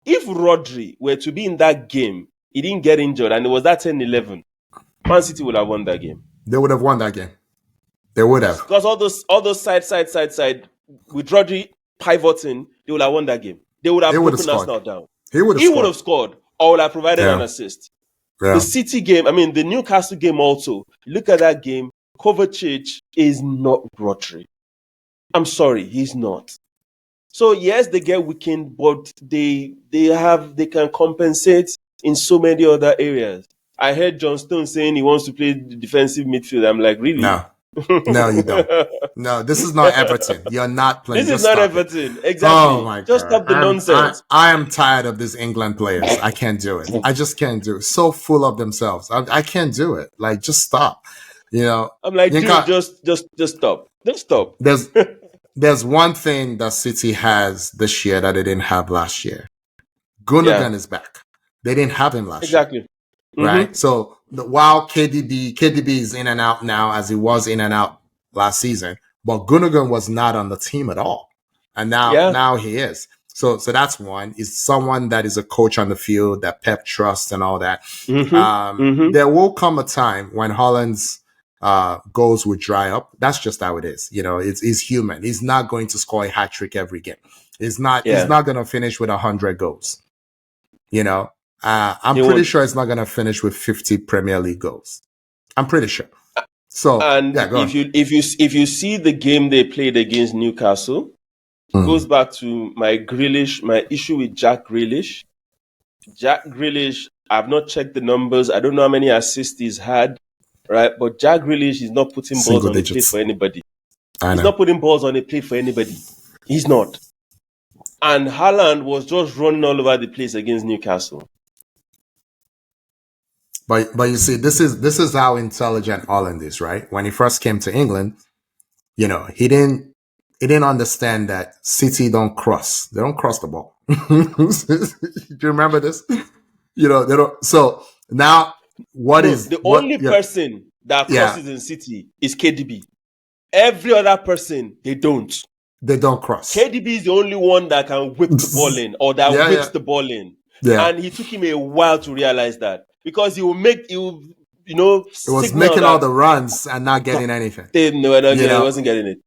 S2: If Rodri were to be in that game, he didn't get injured, and it was that 10-11, Man City would have won that game.
S1: They would have won that game. They would have.
S2: Because all those side, with Rodri pivoting, they would have won that game. They would have broken Arsenal down. He would have scored or would have provided an assist. Yeah. The City game, the Newcastle game also, look at that game, Kovacic is not Rodri. I'm sorry, he's not. So yes, they get weakened, but they can compensate in so many other areas. I heard John Stone saying he wants to play the defensive midfield. I'm like, really?
S1: No, you don't. No, this is not Everton. You're not playing.
S2: This is not Everton. Exactly. Oh my God. Just stop the nonsense.
S1: I am tired of these England players. I can't do it. I just can't do it. So full of themselves. I can't do it. Like, just stop.
S2: I'm like, dude, just stop. Just stop.
S1: There's one thing that City has this year that they didn't have last year. Gundogan is back. They didn't have him last year. Right? So while KDB is in and out now, as he was in and out last season, but Gundogan was not on the team at all. And now he is. So that's one. Is someone that is a coach on the field that Pep trusts and all that. There will come a time when Haaland's goals would dry up. That's just how it is. He's human. He's not going to score a hat trick every game. He's not going to finish with 100 goals. I'm pretty sure he's not going to finish with 50 Premier League goals. I'm pretty sure. So,
S2: if you see the game they played against Newcastle, it goes back to my issue with Jack Grealish. Jack Grealish, I've not checked the numbers. I don't know how many assists he's had, right? But Jack Grealish is not putting balls on the plate for anybody. He's not putting balls on the plate for anybody. He's not. And Haaland was just running all over the place against Newcastle.
S1: But you see, this is how intelligent Haaland is, right? When he first came to England, he didn't understand that City don't cross. They don't cross the ball. Do you remember this? They don't. So now, the
S2: only person that crosses in City is KDB. Every other person, they don't.
S1: They don't cross.
S2: KDB is the only one that can whip the ball in, or that whips the ball in. Yeah. And he took him a while to realize that. Because he was
S1: making all the runs and not getting anything.
S2: He wasn't getting it.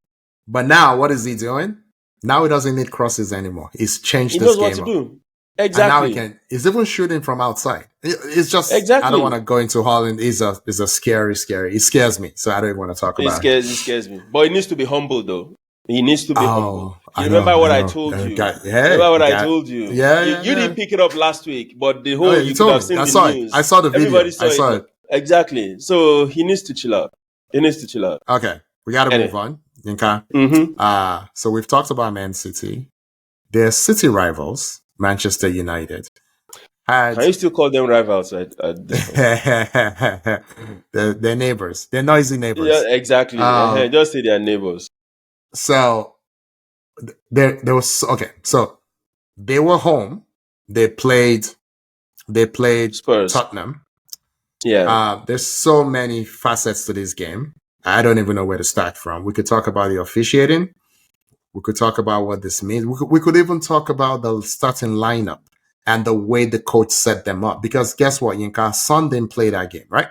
S1: But now, what is he doing? Now he doesn't need crosses anymore. He's changed this game.
S2: He knows what to do. Exactly.
S1: And now he's even shooting from outside. It's just, I don't want to go into Haaland. He's a scary. He scares me. So I don't even want to talk about it.
S2: He scares me. But he needs to be humble, though. He needs to be humble. Remember what I told you? I told you?
S1: Yeah.
S2: You didn't pick it up last week, but the whole, you could have seen the news.
S1: I saw the video.
S2: Everybody saw it. Exactly. So he needs to chill out. It needs to chill out.
S1: Okay, we got to move on. Okay. So we've talked about Man City. Their city rivals, Manchester United.
S2: Can you still call them rivals at this
S1: point? They're neighbors. They're noisy neighbors.
S2: Yeah, exactly. Just say they're neighbors.
S1: So there was okay. So they were home. They played
S2: Spurs.
S1: Tottenham.
S2: Yeah.
S1: There's so many facets to this game. I don't even know where to start from. We could talk about the officiating. We could talk about what this means. We could even talk about the starting lineup and the way the coach set them up. Because guess what, Yinka? Son didn't play that game, right?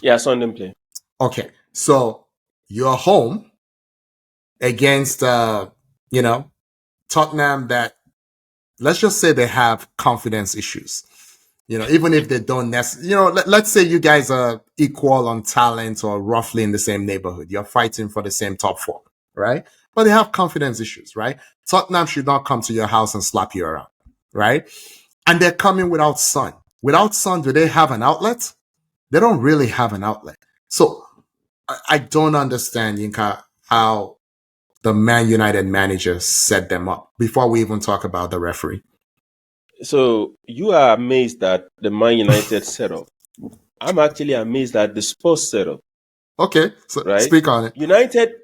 S2: Yeah, Son didn't play.
S1: Okay, so you're home against, Tottenham that, let's just say they have confidence issues. Even if they don't necessarily, let's say you guys are equal on talent or roughly in the same neighborhood. You're fighting for the same top four, right? But they have confidence issues, right? Tottenham should not come to your house and slap you around, right? And they're coming without Son. Without Son, do they have an outlet? They don't really have an outlet. So I don't understand, Yinka, how the Man United manager set them up before we even talk about the referee.
S2: So you are amazed at the Man United setup. I'm actually amazed at the Spurs setup.
S1: Okay, so right? Speak on it.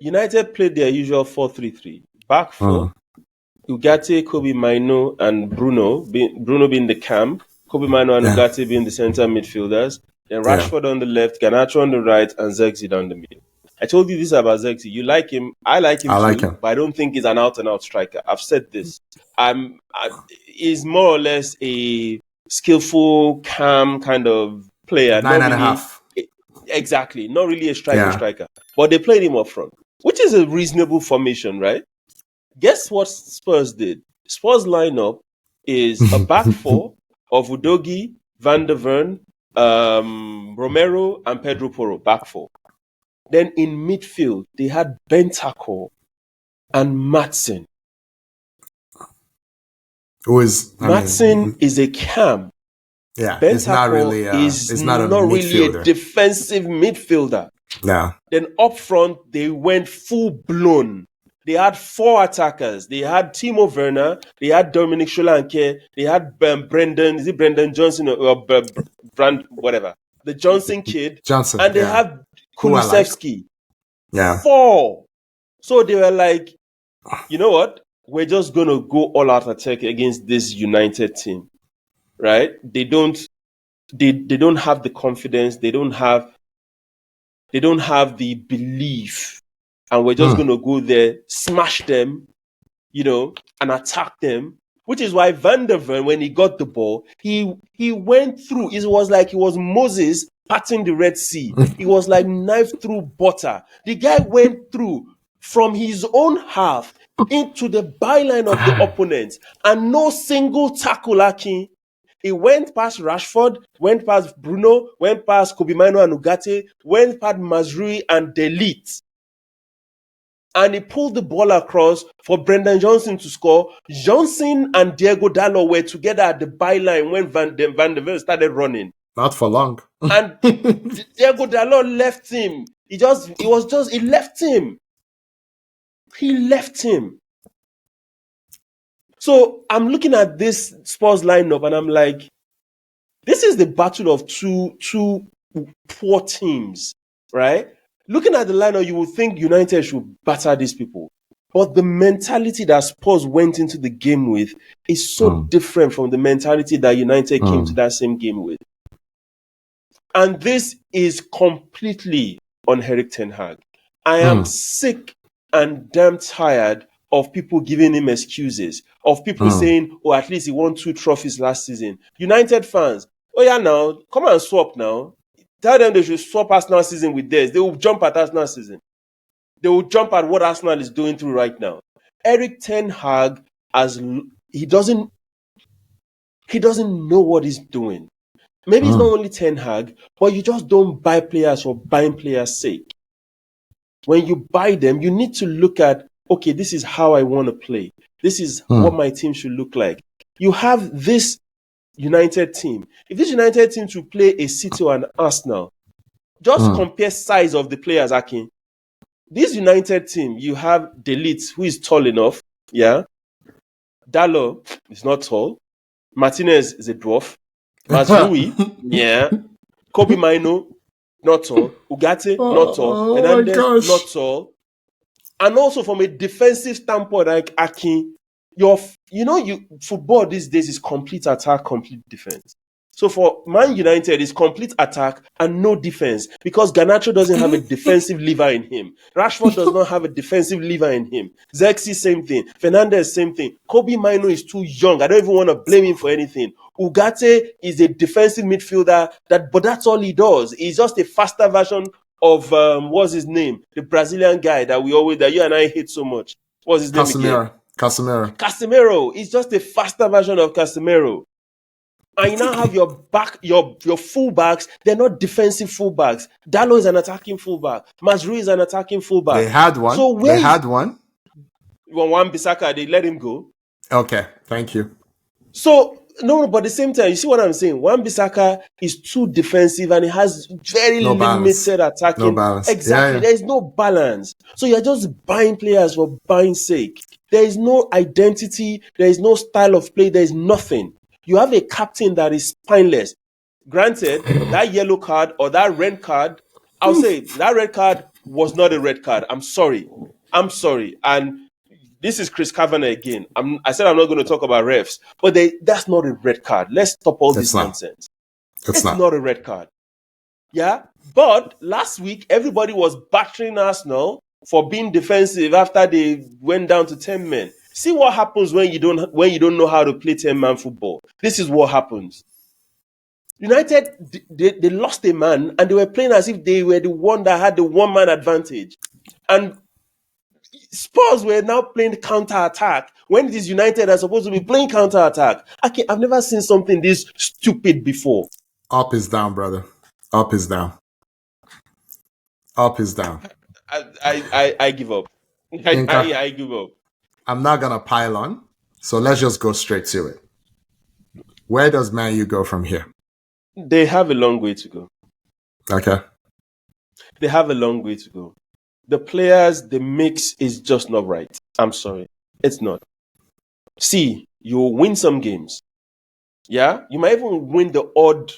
S2: United played their usual 4-3-3. Back four, Ugarte, Kobe Mainoo, and Bruno being the cam, Kobe Mainoo and Ugarte being the center midfielders. Then Rashford on the left, Garnacho on the right, and Zirkzee down the middle. I told you this about Zirkzee. You like him. I like him too, but I don't think he's an out-and-out striker. I've said this. He's more or less a skillful, calm kind of player.
S1: 9.5.
S2: Exactly. Not really a striker. But they played him up front, which is a reasonable formation, right? Guess what Spurs did? Spurs lineup is a back four of Udogie, Van der Ven, Romero, and Pedro Porro, back four. Then in midfield, they had Bentancur and Maatsen. Maatsen is a cam.
S1: Yeah,
S2: Bentancur is not really a defensive midfielder.
S1: No.
S2: Then up front, they went full blown. They had 4 attackers. They had Timo Werner. They had Dominic Solanke. They had Brendan Johnson or whatever. The Johnson kid. And they had Kulusevski.
S1: Yeah.
S2: 4. So they were like, you know what? We're just going to go all out attack against this United team. Right? They don't have the confidence. They don't have the belief. And we're just going to go there, smash them, and attack them. Which is why Van der Ven, when he got the ball, he went through. It was like he was Moses parting the Red Sea. He was like knife through butter. The guy went through from his own half into the byline of the opponent. And no single tackle, Akin. He went past Rashford, went past Bruno, went past Kobe Mainoo and Ugarte, went past Mazrui and Delete. And he pulled the ball across for Brendan Johnson to score. Johnson and Diego Dalot were together at the byline when Van der Ven started running.
S1: Not for long.
S2: And Diego Dalot left him. He left him. He left him. So I'm looking at this Spurs lineup and I'm like, this is the battle of two poor teams, right? Looking at the lineup, you would think United should batter these people. But the mentality that Spurs went into the game with is so different from the mentality that United came to that same game with. And this is completely on Erik ten Hag. I am sick and damn tired of people giving him excuses, of people saying, oh, at least he won 2 trophies last season. United fans, oh yeah, now, come and swap now. Tell them they should swap Arsenal season with theirs. They will jump at Arsenal season. They will jump at what Arsenal is doing through right now. Erik ten Hag, he doesn't know what he's doing. Maybe it's not only Ten Hag, but you just don't buy players for buying players' sake. When you buy them, you need to look at, okay, this is how I want to play. This is what my team should look like. You have this United team. If this United team should play a City or an Arsenal, Just compare size of the players, Akin. This United team, you have Delete, who is tall enough. Yeah. Dallo is not tall. Martinez is a dwarf. Mazrui, yeah. Kobe Mino, not tall. Ugarte, not tall. Fernandez, not tall. And also from a defensive standpoint, like Akin, football these days is complete attack, complete defense. So for Man United, it's complete attack and no defense because Garnacho doesn't have a defensive lever in him. Rashford does not have a defensive lever in him. Zexi, same thing. Fernandez, same thing. Kobe Mino is too young. I don't even want to blame him for anything. Ugarte is a defensive midfielder, but that's all he does. He's just a faster version of what's his name? The Brazilian guy that you and I hate so much. What's his name again? Casemiro. He's just a faster version of Casemiro. And you now have your fullbacks. They're not defensive fullbacks. Dallo is an attacking fullback. Mazrui is an attacking fullback.
S1: They had one. So they had one.
S2: Wan-Bissaka, they let him go.
S1: Okay, thank you.
S2: So no, but at the same time, you see what I'm saying? Wan-Bissaka is too defensive and he has very limited attacking.
S1: No balance.
S2: Exactly. Yeah. There is no balance. So you're just buying players for buying sake. There is no identity. There is no style of play. There is nothing. You have a captain that is spineless. Granted, that yellow card or that red card, I'll say that red card was not a red card. I'm sorry. And this is Chris Kavanagh again. I said I'm not going to talk about refs, but that's not a red card. Let's stop all this nonsense. It's not a red card. Yeah? But last week, everybody was battering Arsenal for being defensive after they went down to 10 men. See what happens when you don't know how to play 10-man football. This is what happens. United, they lost a man and they were playing as if they were the one that had the one-man advantage. And Spurs were now playing counter-attack when it is United that are supposed to be playing counter-attack. I've never seen something this stupid before.
S1: Up is down, brother. Up is down. Up is down.
S2: I give up. I give up.
S1: I'm not going to pile on, so let's just go straight to it. Where does Man U go from here?
S2: They have a long way to go.
S1: Okay.
S2: They have a long way to go. The players, the mix is just not right. I'm sorry. It's not. See, you'll win some games. Yeah? You might even win the odd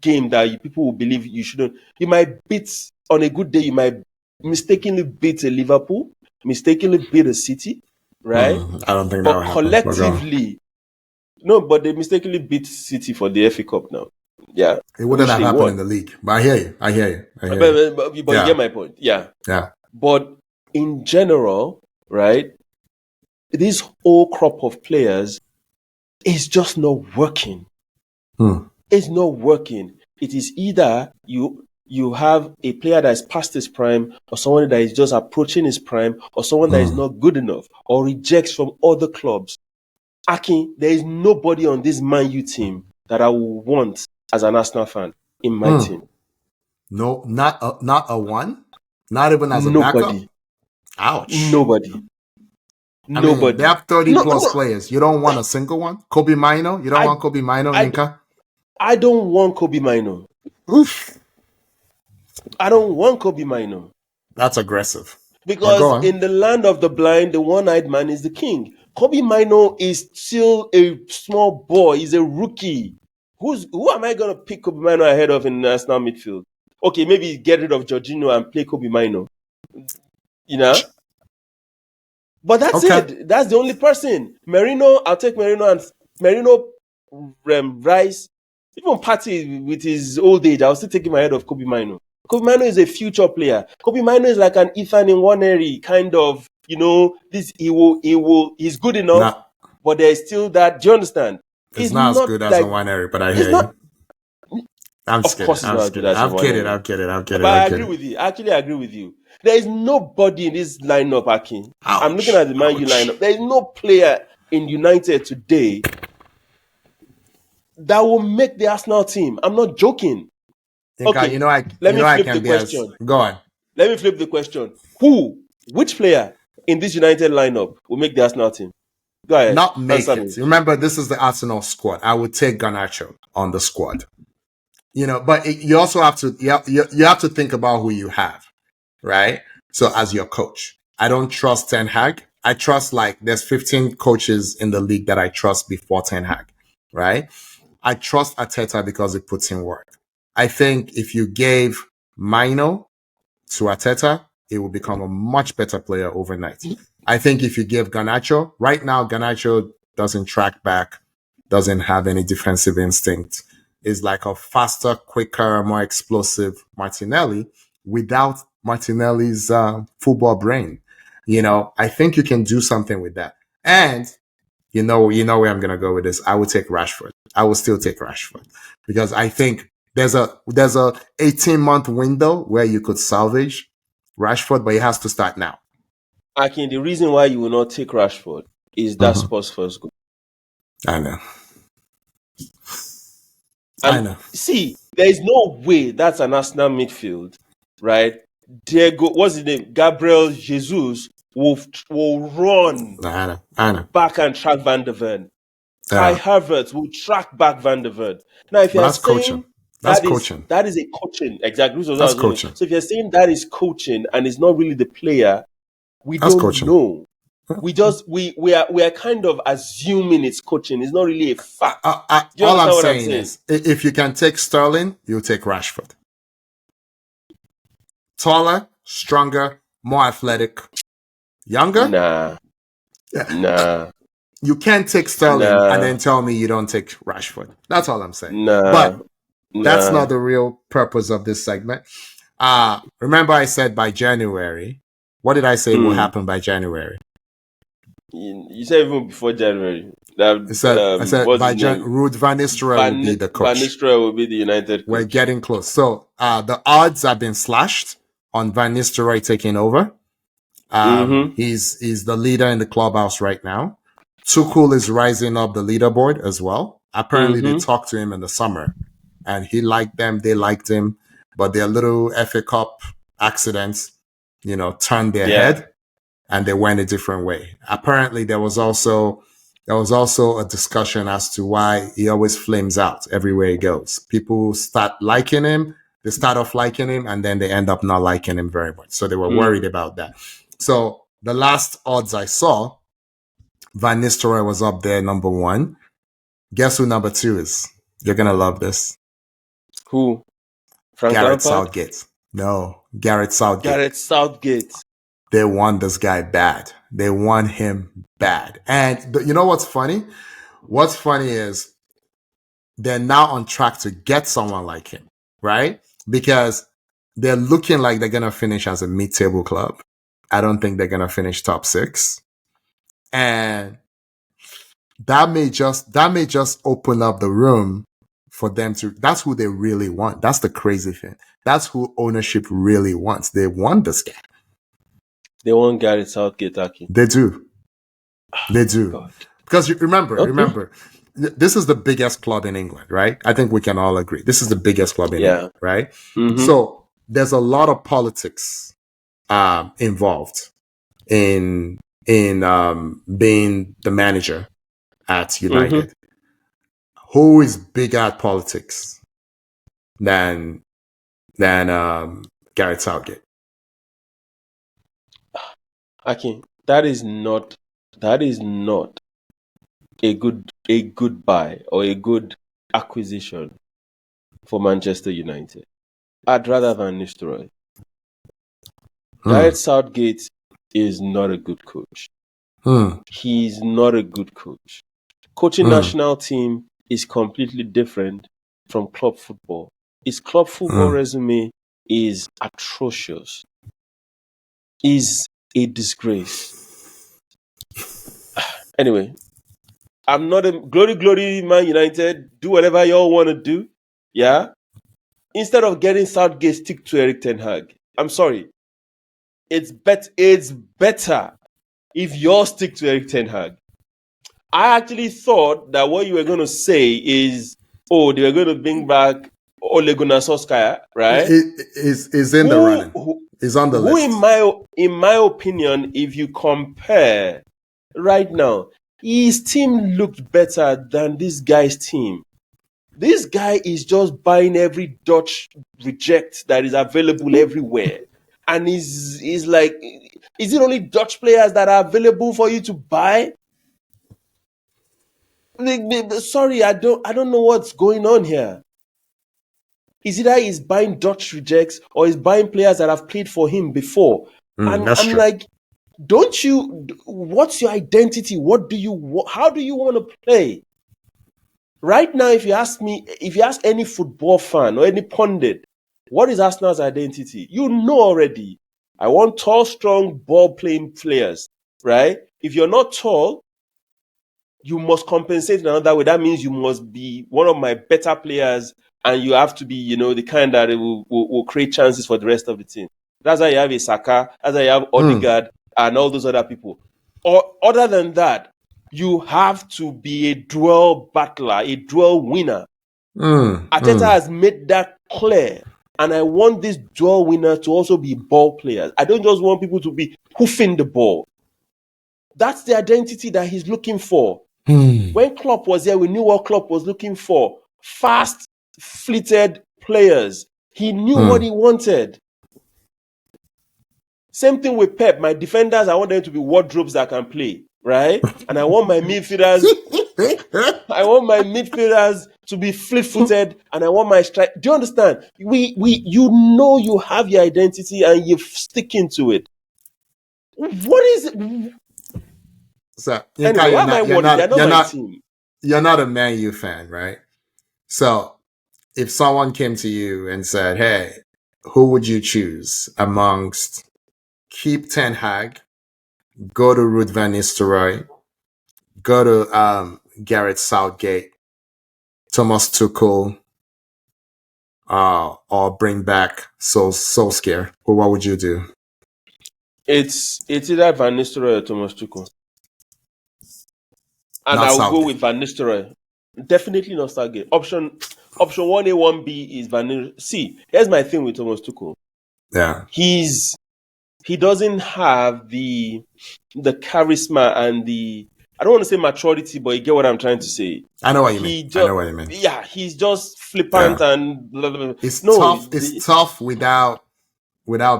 S2: game that people will believe you shouldn't. You might beat, on a good day, you might mistakenly beat a Liverpool, mistakenly beat a City. Right?
S1: I don't think that will happen.
S2: Collectively, no, but they mistakenly beat City for the FA Cup now. Yeah.
S1: It wouldn't have happened in the league. But I hear you.
S2: But you get my point. Yeah.
S1: Yeah.
S2: But in general, right, this whole crop of players is just not working. It's not working. It is either you have a player that is past his prime or someone that is just approaching his prime or someone that is not good enough or rejects from other clubs. Akin, there is nobody on this Man U team that I will want as an Arsenal fan in my team.
S1: No, not a one? Not even as a backup? Ouch.
S2: Nobody.
S1: I mean, they have 30 plus players. You don't want a single one? Kobe Mino? You don't want Kobe Mino, Inca?
S2: I don't want Kobe Mino.
S1: Oof.
S2: I don't want Kobe Mino.
S1: That's aggressive.
S2: Because in the land of the blind, the one-eyed man is the king. Kobe Mino is still a small boy. He's a rookie. Who am I going to pick Kobe Mino ahead of in national midfield? Okay, maybe get rid of Jorginho and play Kobe Mino. You know? But that's it. That's the only person. Merino, I'll take Merino and Merino, Rice. Even Partey with his old age, I'll still take him ahead of Kobe Mino. Kobe Mino is a future player. Kobe Mino is like an Ethan Nwaneri kind of, he's good enough, but there's still that. Do you understand?
S1: He's not as good as Nwaneri, but I hear you. I'm scared. Of course he's not as good as Nwaneri. I'm kidding.
S2: But I agree with you. I actually agree with you. There is nobody in this lineup, Akin. I'm looking at the Man U lineup. There is no player in United today that will make the Arsenal team. I'm not joking.
S1: Okay, let me flip the question. Go on.
S2: Let me flip the question. Which player in this United lineup will make the Arsenal team? Go ahead.
S1: Not make it. Remember, this is the Arsenal squad. I would take Garnacho on the squad. but you also have to you have to think about who you have, right? So as your coach, I don't trust Ten Hag. I trust there's 15 coaches in the league that I trust before Ten Hag, right? I trust Arteta because he puts in work. I think if you gave Mino to Arteta, he will become a much better player overnight. I think if you give Garnacho, right now Garnacho doesn't track back, doesn't have any defensive instinct, is like a faster, quicker, more explosive Martinelli without Martinelli's football brain. I think you can do something with that. And you know where I'm gonna go with this. I would take Rashford. I will still take Rashford because I think there's a 18-month window where you could salvage Rashford, but it has to start now.
S2: Akin, the reason why you will not take Rashford is that Spurs first goal.
S1: I know.
S2: And
S1: I know.
S2: See, there is no way that's an Arsenal midfield, right? What's his name? Gabriel Jesus will run
S1: I know.
S2: back and track Van der Ven. Kai Havertz will track back Van der Ven. Now, if you're saying
S1: coaching.
S2: That is a coaching, exactly.
S1: That's coaching.
S2: So if you're saying that is coaching and it's not really the player, we don't know. We are kind of assuming it's coaching. It's not really a fact.
S1: All I'm saying is, if you can take Sterling, you'll take Rashford. Taller, stronger, more athletic, younger.
S2: Nah.
S1: You can't take Sterling and then tell me you don't take Rashford. That's all I'm saying. But that's not the real purpose of this segment. Remember I said by January. What did I say will happen by January?
S2: You said even before January.
S1: I said by Ruud van Nistelrooy will be the coach.
S2: Van Nistelrooy will be the United coach.
S1: We're getting close. So the odds have been slashed on Van Nistelrooy taking over. He's the leader in the clubhouse right now. Tuchel is rising up the leaderboard as well. Apparently they talked to him in the summer and he liked them. They liked him, but their little FA Cup accidents, turned their head and they went a different way. Apparently there was also a discussion as to why he always flames out everywhere he goes. People start liking him. They start off liking him and then they end up not liking him very much. So they were worried about that. So the last odds I saw, Van Nistelrooy was up there, number 1. Guess who number 2 is? You're going to love this.
S2: Who?
S1: Gareth Southgate. No, Gareth Southgate. They want this guy bad. They want him bad. And you know what's funny? What's funny is they're now on track to get someone like him, right? Because they're looking like they're going to finish as a mid-table club. I don't think they're going to finish top 6. And that may just open up the room for them to, that's who they really want. That's the crazy thing. That's who ownership really wants. They want this guy.
S2: They want Gareth Southgate, Aki.
S1: They do. God. Because remember, this is the biggest club in England, right? I think we can all agree. This is the biggest club in England, right? So there's a lot of politics involved in being the manager at United. Who is bigger at politics than Gareth Southgate?
S2: Okay, that is not a good buy or a good acquisition for Manchester United. I'd rather Van Nistelrooy. Gareth Southgate is not a good coach. He's not a good coach. Coaching national team is completely different from club football. His club football resume is atrocious. Is a disgrace. Anyway, I'm not a glory Man United. Do whatever y'all want to do. Yeah? Instead of getting Southgate, stick to Erik ten Hag. I'm sorry. It's better if y'all stick to Erik ten Hag. I actually thought that what you were going to say is, they were going to bring back Ole Gunnar Solskjaer, right?
S1: Is in the running. Is on the list.
S2: In my opinion, if you compare right now, his team looked better than this guy's team. This guy is just buying every Dutch reject that is available everywhere. And he's like, is it only Dutch players that are available for you to buy? Sorry, I don't know what's going on here. Is either he's buying Dutch rejects or he's buying players that have played for him before. And I'm true. Like, what's your identity? How do you want to play? Right now, if you ask any football fan or any pundit, what is Arsenal's identity? You know already. I want tall, strong, ball-playing players, right? If you're not tall, you must compensate in another way. That means you must be one of my better players, and you have to be, the kind that will create chances for the rest of the team. That's why you have a Saka, that's why you have Odegaard, and all those other people. Or other than that, you have to be a duel battler, a duel winner. Arteta has made that clear. And I want this duel winner to also be ball players. I don't just want people to be hoofing the ball. That's the identity that he's looking for. When Klopp was here, we knew what Klopp was looking for. Fast, fleeted players. He knew what he wanted. Same thing with Pep. My defenders, I want them to be wardrobes that can play, right? And I want my midfielders to be fleet-footed, and I want my strike. Do you understand? You have your identity and you're sticking to it. What is it?
S1: So you're not a Man U fan, right? So if someone came to you and said, "Hey, who would you choose amongst keep Ten Hag, go to Ruud van Nistelrooy, go to Gareth Southgate, Thomas Tuchel, or bring back Solskjaer"? What would you do?
S2: It's either Van Nistelrooy or Thomas Tuchel. And I will go with Van Nistelrooy. Definitely not Southgate. Option 1A, 1B is Van Nistelrooy. See, here's my thing with Thomas Tuchel.
S1: Yeah.
S2: He doesn't have the charisma and the, I don't want to say maturity, but you get what I'm trying to say.
S1: I know what you mean.
S2: Yeah, he's just flippant and blah, blah, blah.
S1: It's tough. It's tough without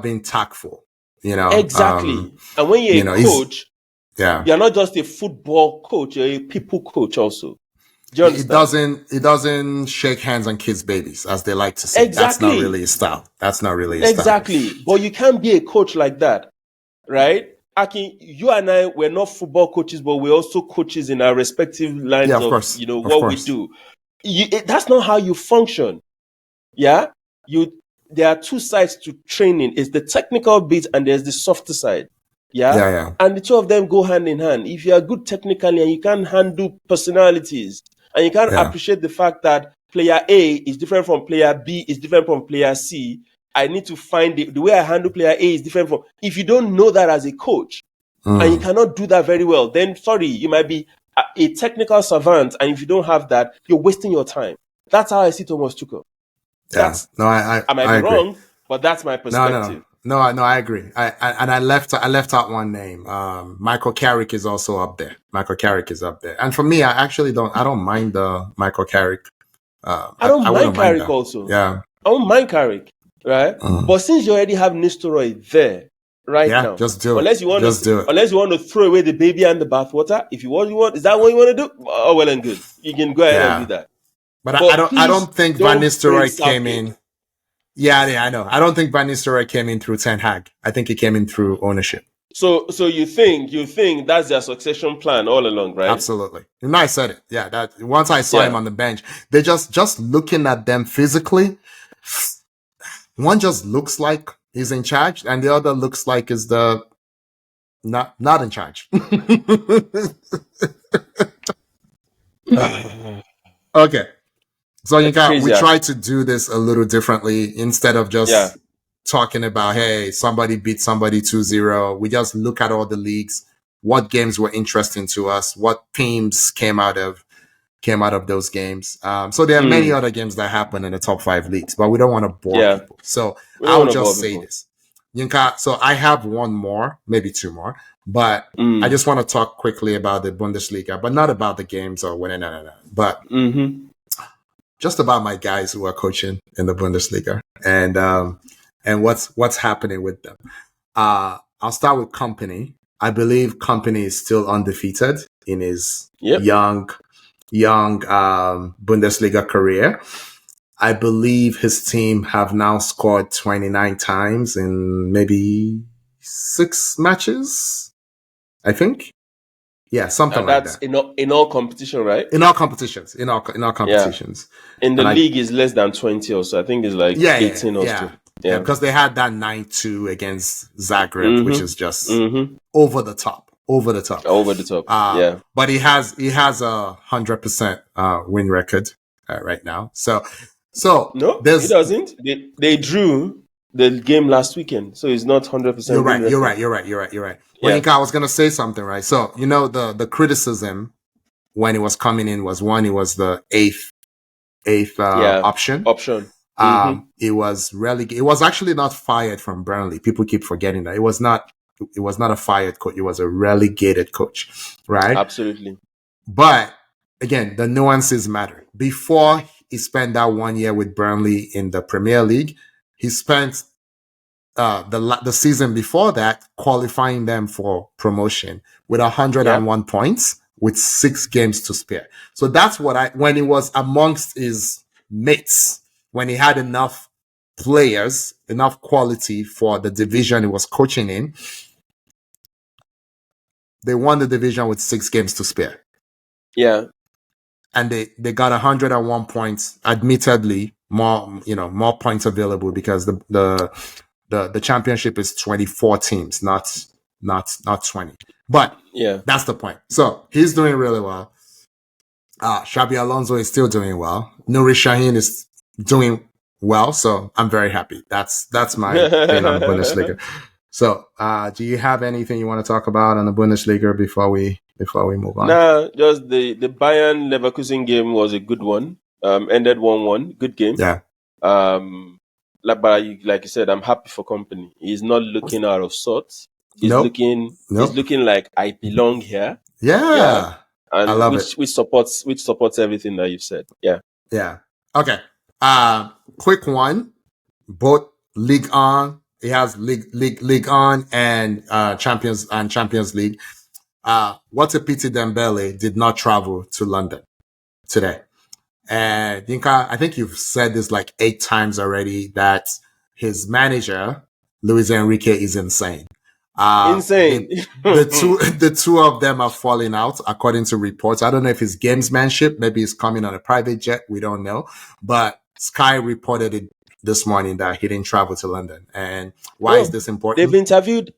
S1: being tactful.
S2: Exactly. And when you're a coach, you're not just a football coach, you're a people coach also. Do you understand?
S1: It doesn't shake hands on kids' babies, as they like to say.
S2: Exactly.
S1: That's not really his style.
S2: Exactly. But you can't be a coach like that, right? Aki, you and I, we're not football coaches, but we're also coaches in our respective lines of what we do. That's not how you function. Yeah? There are two sides to training. It's the technical bit and there's the softer side. Yeah. And the two of them go hand in hand. If you are good technically and you can handle personalities and you can appreciate the fact that player A is different from player B, is different from player C, I need to find the way I handle player A is different from. If you don't know that as a coach and you cannot do that very well, then sorry, you might be a technical savant, and if you don't have that, you're wasting your time. That's how I see Thomas Tuchel.
S1: I
S2: might be wrong, but that's my perspective.
S1: No, I agree. I left out one name. Michael Carrick is also up there. And for me, I don't mind Michael Carrick.
S2: I don't mind Carrick also.
S1: Yeah.
S2: I don't mind Carrick, right? But since you already have Nistelrooy there now,
S1: just do it.
S2: Unless you want to throw away the baby and the bathwater, if you want, is that what you want to do? Oh, well and good. You can go ahead and do that.
S1: But I don't think Van Nistelrooy came in. Yeah, I know. I don't think Van Nistelrooy came in through Ten Hag. I think he came in through ownership.
S2: So you think that's their succession plan all along, right?
S1: Absolutely. And I said it. Yeah, that once I saw him on the bench, they just looking at them physically, one just looks like he's in charge, and the other looks like is the not in charge. Okay. So we try to do this a little differently instead of just talking about, hey, somebody beat somebody 2-0. We just look at all the leagues, what games were interesting to us, what teams came out of those games. So there are many other games that happen in the top 5 leagues, but we don't want to bore people. So I'll just say this. Yinka, so I have one more, maybe 2 more, but I just want to talk quickly about the Bundesliga, but not about the games or winning. No. But just about my guys who are coaching in the Bundesliga and what's happening with them. I'll start with Kompany. I believe Kompany is still undefeated in his young Bundesliga career. I believe his team have now scored 29 times in maybe 6 matches, I think. Yeah, something like that.
S2: In all competition, right?
S1: In all competitions. In all competitions.
S2: Yeah. In the league is less than 20 or so. I think it's like 18 or so.
S1: Yeah, because they had that 9-2 against Zagreb, which is just over the top. Yeah. But he has a 100% win record right now. So
S2: no, he doesn't. They drew the game last weekend, so it's not 100%.
S1: You're right. Well, Inka, I was gonna say something, right? So the criticism when he was coming in was one, he was the eighth option. It was relegated. It was actually not fired from Burnley. People keep forgetting that it was not a fired coach. It was a relegated coach, right?
S2: Absolutely.
S1: But again, the nuances matter. Before he spent that 1 year with Burnley in the Premier League, he spent the season before that qualifying them for promotion with 101 points with 6 games to spare. So that's when he was amongst his mates, when he had enough players, enough quality for the division he was coaching in, they won the division with 6 games to spare.
S2: Yeah.
S1: And they got 101 points, admittedly more points available because the championship is 24 teams, not 20. But that's the point. So he's doing really well. Xabi Alonso is still doing well. Nuri Sahin is doing well. So I'm very happy. That's my opinion on the Bundesliga. So do you have anything you want to talk about on the Bundesliga before we move on?
S2: Nah, just the Bayern Leverkusen game was a good one. Ended 1-1. Good game.
S1: Yeah.
S2: Like you said, I'm happy for Kompany. He's not looking out of sorts. He's looking like I belong here.
S1: Yeah.
S2: And
S1: I love it.
S2: Which supports everything that you've said. Yeah.
S1: Yeah. Okay. Quick one. Both Ligue 1. He has Ligue 1 and Champions League. What a pity Dembele did not travel to London today. And Dinka, I think you've said this like 8 times already that his manager, Luis Enrique, is insane.
S2: Insane.
S1: The two of them are falling out, according to reports. I don't know if it's gamesmanship. Maybe he's coming on a private jet. We don't know. But Sky reported it this morning that he didn't travel to London. And why is this important?
S2: They've interviewed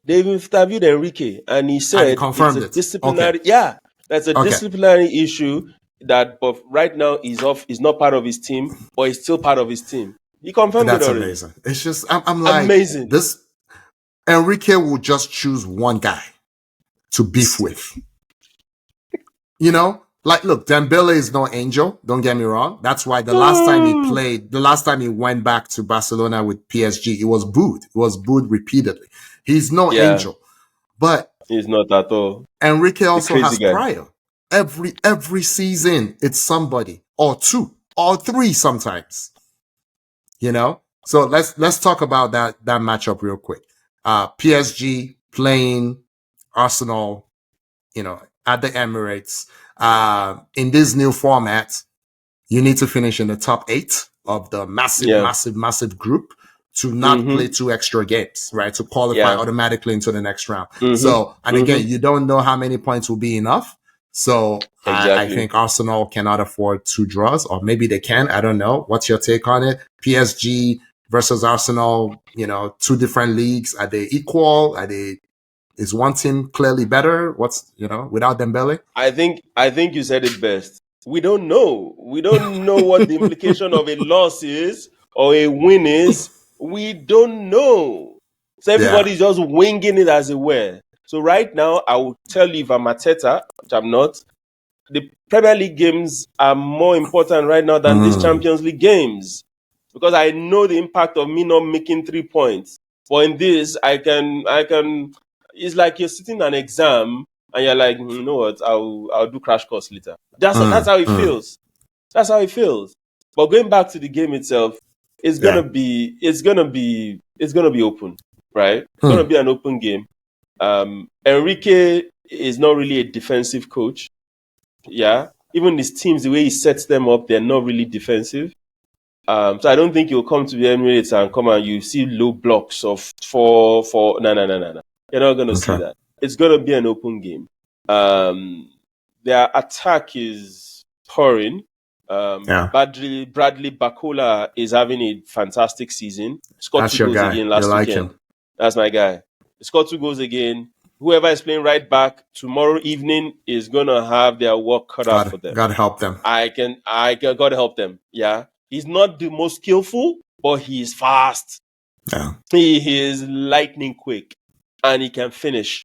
S2: Enrique, and he said
S1: he confirmed
S2: it's a disciplinary. Okay. Yeah, that's a disciplinary issue. That, but right now he's not part of his team, but he's still part of his team. He confirmed it already.
S1: That's amazing. It's just I'm like
S2: amazing.
S1: This Enrique will just choose one guy to beef with. Like look, Dembele is no angel. Don't get me wrong. That's why the last time he went back to Barcelona with PSG, it was booed. It was booed repeatedly. He's no angel, but
S2: he's not at all.
S1: Enrique also has prior. Every season, it's somebody or 2 or 3 sometimes. So let's talk about that matchup real quick. PSG playing Arsenal, at the Emirates. In this new format, you need to finish in the top 8 of the massive group to not play 2 extra games, right? To qualify automatically into the next round. So, again, you don't know how many points will be enough. So I think Arsenal cannot afford 2 draws, or maybe they can. I don't know. What's your take on it? PSG versus Arsenal, 2 different leagues. Are they equal? Is one team clearly better? Without Dembele?
S2: I think you said it best. We don't know. We don't know what the implication of a loss is or a win is. We don't know. So everybody's just winging it as it were. So right now, I will tell you, if I'm Arteta, which I'm not, the Premier League games are more important right now than these Champions League games. Because I know the impact of me not making 3 points. But in this, I can. It's like you're sitting an exam and you're like, you know what, I'll do crash course later. That's how it feels. That's how it feels. But going back to the game itself, it's gonna be open, right? It's gonna be an open game. Enrique is not really a defensive coach. Yeah. Even his teams, the way he sets them up, they're not really defensive. So I don't think you'll come to the Emirates and come and you see low blocks of four. No. You're not going to see that. It's going to be an open game. Their attack is pouring. Bradley Bacola is having a fantastic season. Scored 2 goals again last weekend. That's my guy. He scored 2 goals again. Whoever is playing right back tomorrow evening is gonna have their work cut out for them.
S1: Gotta help them.
S2: I gotta help them. Yeah, he's not the most skillful, but he's fast.
S1: Yeah,
S2: he is lightning quick, and he can finish.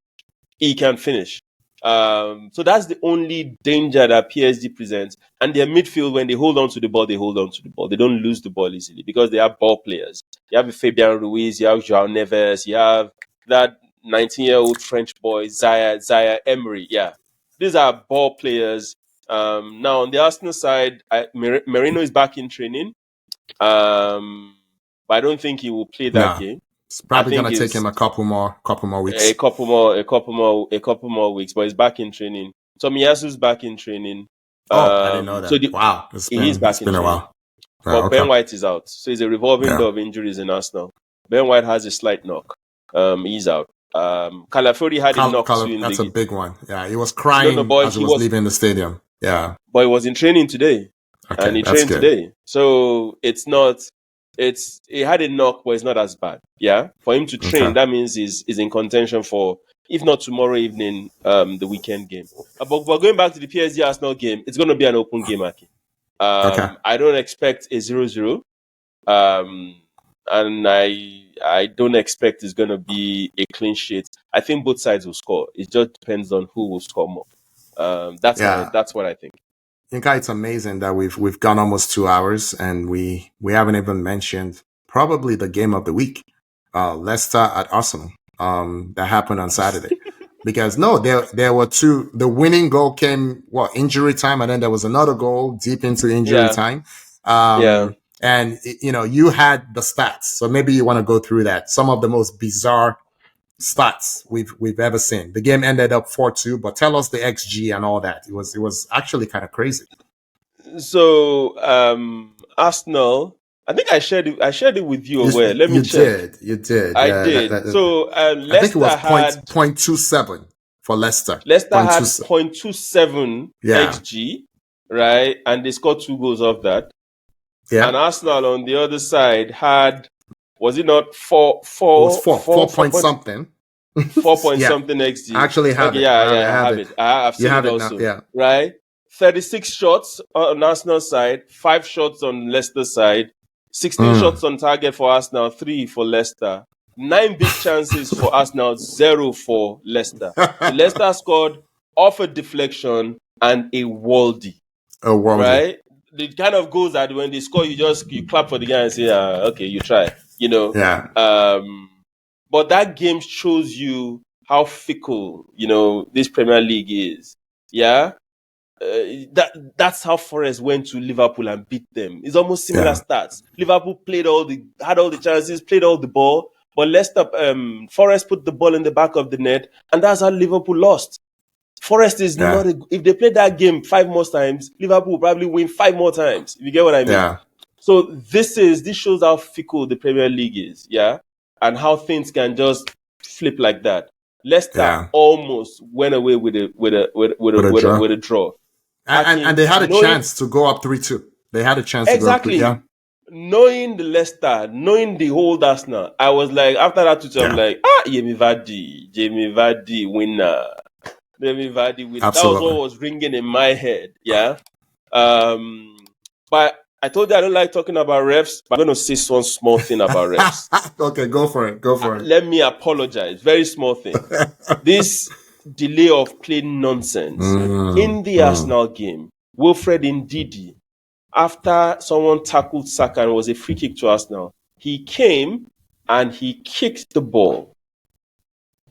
S2: So that's the only danger that PSG presents. And their midfield, when they hold on to the ball, they hold on to the ball. They don't lose the ball easily because they have ball players. You have Fabian Ruiz, you have João Neves, you have that 19-year-old French boy, Zaire Emery. Yeah. These are ball players. Now, on the Arsenal side, Merino is back in training. But I don't think he will play that game.
S1: It's probably going to take him a couple more weeks.
S2: A couple more weeks, but he's back in training. Tomiyasu's back in training.
S1: I didn't know that.
S2: He's back in training.
S1: A while.
S2: But Ben White is out. So it's a revolving door of injuries in Arsenal. Ben White has a slight knock. He's out. Calafiori had a knock too.
S1: That's a big one. Yeah, he was crying as he was leaving the stadium. Yeah.
S2: But he was in training today.
S1: Okay,
S2: and he trained today. So he had a knock, but it's not as bad. Yeah. For him to train, that means he's in contention for, if not tomorrow evening, the weekend game. But going back to the PSG Arsenal game, it's going to be an open game, Aki. I don't expect a 0-0. And I don't expect it's going to be a clean sheet. I think both sides will score. It just depends on who will score more. That's what I think.
S1: Yinka, it's amazing that we've gone almost 2 hours and we haven't even mentioned probably the game of the week, Leicester at Arsenal, that happened on Saturday. Because there were two. The winning goal came injury time, and then there was another goal deep into injury time. And you had the stats, so maybe you want to go through that. Some of the most bizarre stats we've ever seen. The game ended up 4-2, but tell us the XG and all that. It was actually kind of crazy.
S2: So Arsenal, I think I shared it with you. Let me check.
S1: You did.
S2: I did.
S1: So
S2: Leicester
S1: I think it was 0.27 for Leicester.
S2: Leicester had 0.27 XG, right? And they scored 2 goals off that. Yeah. And Arsenal on the other side had, was it not 4
S1: point something?
S2: 4 point something XG.
S1: I actually have it.
S2: I have it. I've seen it also. Now, right? 36 shots on Arsenal side, 5 shots on Leicester side, 16 shots on target for Arsenal, 3 for Leicester. 9 big chances for Arsenal, 0 for Leicester. Leicester scored off a deflection and a worldie. Right? The kind of goals that when they score, you clap for the guy and say, okay, you try.
S1: Yeah.
S2: But that game shows you how fickle, this Premier League is. Yeah. That's how Forest went to Liverpool and beat them. It's almost similar stats. Liverpool had all the chances, played all the ball, but Leicester, Forest put the ball in the back of the net, and that's how Liverpool lost. Forest is not if they play that game 5 more times, Liverpool will probably win 5 more times. If you get what I mean. Yeah. So this shows how fickle the Premier League is, and how things can just flip like that. Leicester almost went away with a draw.
S1: And they had a chance to go up 3-2. They had a chance to go up 3-2.
S2: Knowing the Leicester, knowing the whole Arsenal, I was like, after that 2-2, I'm like, Jamie Vardy, winner. Jamie Vardy winner. That was what was ringing in my head, But I told you I don't like talking about refs, but I'm going to say one small thing about refs.
S1: Okay, go for it.
S2: Let me apologize. Very small thing. This delay of play nonsense in the Arsenal game. Wilfred Ndidi, after someone tackled Saka and was a free kick to Arsenal, he came and he kicked the ball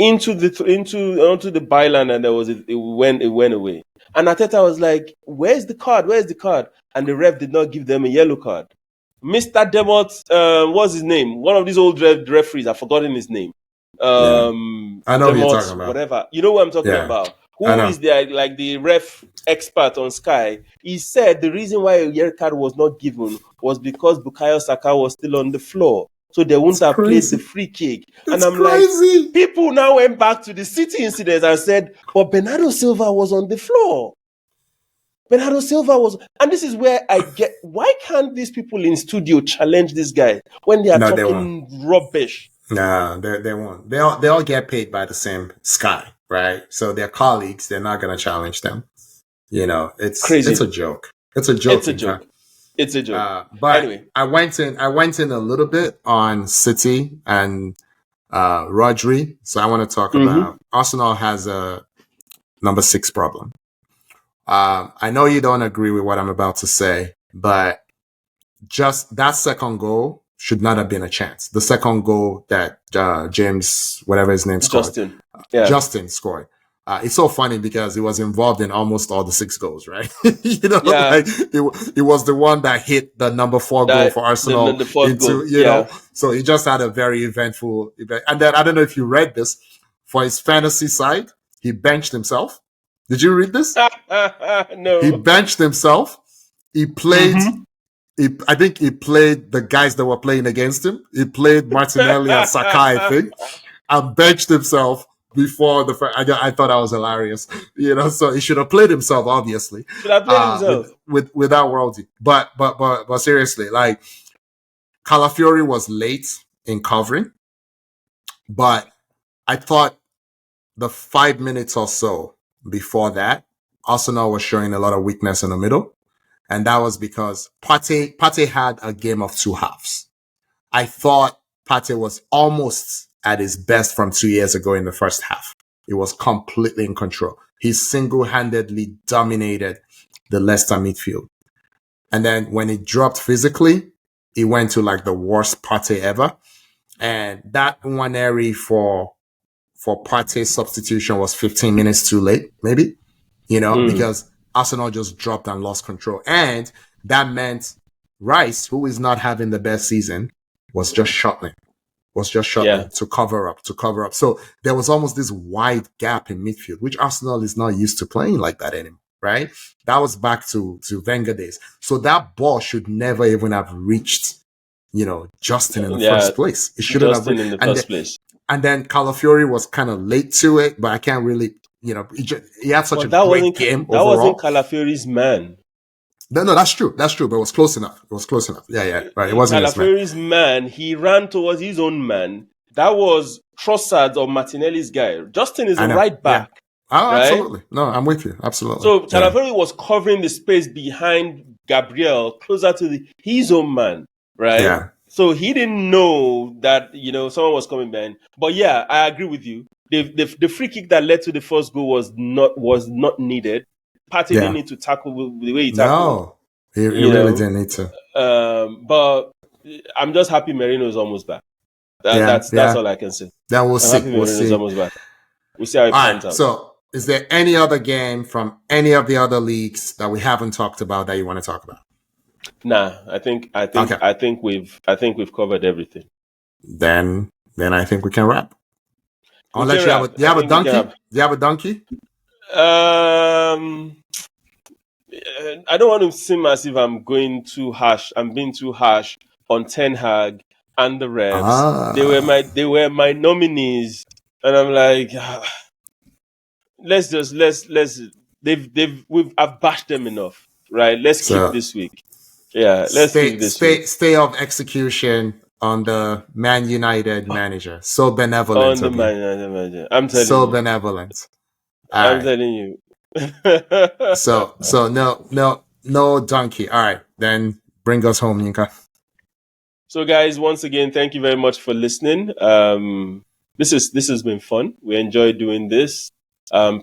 S2: onto the byline, and it went away. And Arteta was like, "Where's the card? Where's the card?" And the ref did not give them a yellow card. Mr. Demott, what's his name? One of these old referees, I've forgotten his name.
S1: I know
S2: Demott,
S1: who you're talking about.
S2: whatever. You know what I'm talking about? Who is the ref expert on Sky? He said the reason why a yellow card was not given was because Bukayo Saka was still on the floor. So they wouldn't have played the free kick. And I'm crazy. Like, people now went back to the City incident and said, but Bernardo Silva was on the floor. Bernardo Silva was, and this is where I get, why can't these people in studio challenge this guy when they are talking rubbish?
S1: No, they won't. They all get paid by the same Sky, right? So they're colleagues. They're not going to challenge them. You know, it's crazy. It's a joke. It's a joke.
S2: It's a joke. It's a joke.
S1: But anyway, I went in a little bit on City and Rodri. So I want to talk about Arsenal has a number 6 problem. I know you don't agree with what I'm about to say, but just that second goal should not have been a chance. The second goal that James, whatever his name, Justin scored. It's so funny because he was involved in almost all the 6 goals, right? You know, like it was the one that hit the number 4 goal for Arsenal you know. So he just had a very eventful event. And then I don't know if you read this, for his fantasy side, he benched himself. Did you read this?
S2: No.
S1: He benched himself. He played. I think he played the guys that were playing against him. He played Martinelli and Saka, I think, and benched himself before the. I thought that was hilarious. You know, so he should have played himself, obviously.
S2: Should have played himself
S1: without Worldy. But seriously, like Calafiori was late in covering, but I thought the 5 minutes or so before that, Arsenal was showing a lot of weakness in the middle. And that was because Partey had a game of 2 halves. I thought Partey was almost at his best from 2 years ago in the first half. He was completely in control. He single-handedly dominated the Leicester midfield. And then when he dropped physically, he went to like the worst Partey ever. And that Nwaneri for Partey's substitution was 15 minutes too late, maybe, you know, because Arsenal just dropped and lost control. And that meant Rice, who is not having the best season, was just shuttling to cover up. So there was almost this wide gap in midfield, which Arsenal is not used to playing like that anymore, right? That was back to Wenger days. So that ball should never even have reached, you know, Justin in the first place. It shouldn't have
S2: in the first place.
S1: And then Calafiori was kind of late to it, but I can't really, you know, he had such a great game
S2: that
S1: overall.
S2: Wasn't Calafiori's man.
S1: No, that's true. But it was close enough. Yeah, right. It wasn't
S2: Calafiori's man. He ran towards his own man. That was Trossard or Martinelli's guy. Justin is a right back.
S1: Yeah. Oh, right? Absolutely. No, I'm with you. Absolutely.
S2: So Calafiori was covering the space behind Gabriel, closer to his own man, right?
S1: Yeah.
S2: So he didn't know that, you know, someone was coming behind. But yeah, I agree with you. The free kick that led to the first goal was not needed. Partey didn't need to tackle the way he tackled.
S1: No, he really didn't need to.
S2: But I'm just happy Merino's almost back. That's all I can say.
S1: Then we'll see.
S2: Merino's almost back. We'll see how it pans out.
S1: So, is there any other game from any of the other leagues that we haven't talked about that you want to talk about?
S2: Nah, I think we've covered everything.
S1: Then I think we can wrap. Unless you have a donkey. Do you have a donkey?
S2: I don't want to seem as if I'm being too harsh on Ten Hag and the refs. They were my nominees, and I'm like, I've bashed them enough, right? Let's keep this week. Yeah, let's keep this week.
S1: Stay of execution on the Man United manager. So benevolent.
S2: On the Man United manager. I'm telling you.
S1: So benevolent.
S2: I'm telling you.
S1: So no donkey. All right, then bring us home, Yinka.
S2: So guys, once again, thank you very much for listening. This has been fun. We enjoy doing this.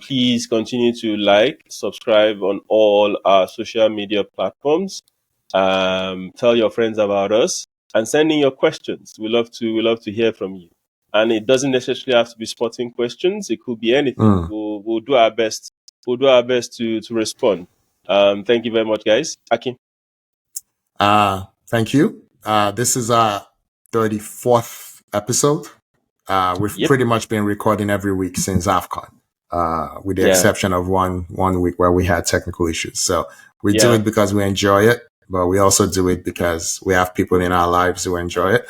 S2: Please continue to subscribe on all our social media platforms. Tell your friends about us and send in your questions. We love to hear from you. And it doesn't necessarily have to be sporting questions. It could be anything. We'll do our best. We'll do our best to respond. Thank you very much, guys. Akin.
S1: Thank you. This is our 34th episode. We've pretty much been recording every week since AFCON, with the exception of one week where we had technical issues. So we do it because we enjoy it, but we also do it because we have people in our lives who enjoy it.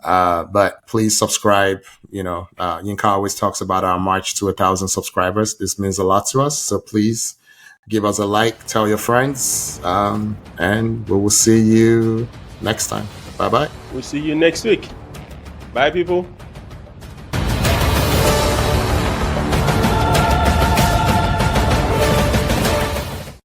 S1: But please subscribe. Yinka always talks about our march to 1,000 subscribers. This means a lot to us. So please give us a like, tell your friends, and we will see you next time. Bye-bye.
S2: We'll see you next week. Bye, people.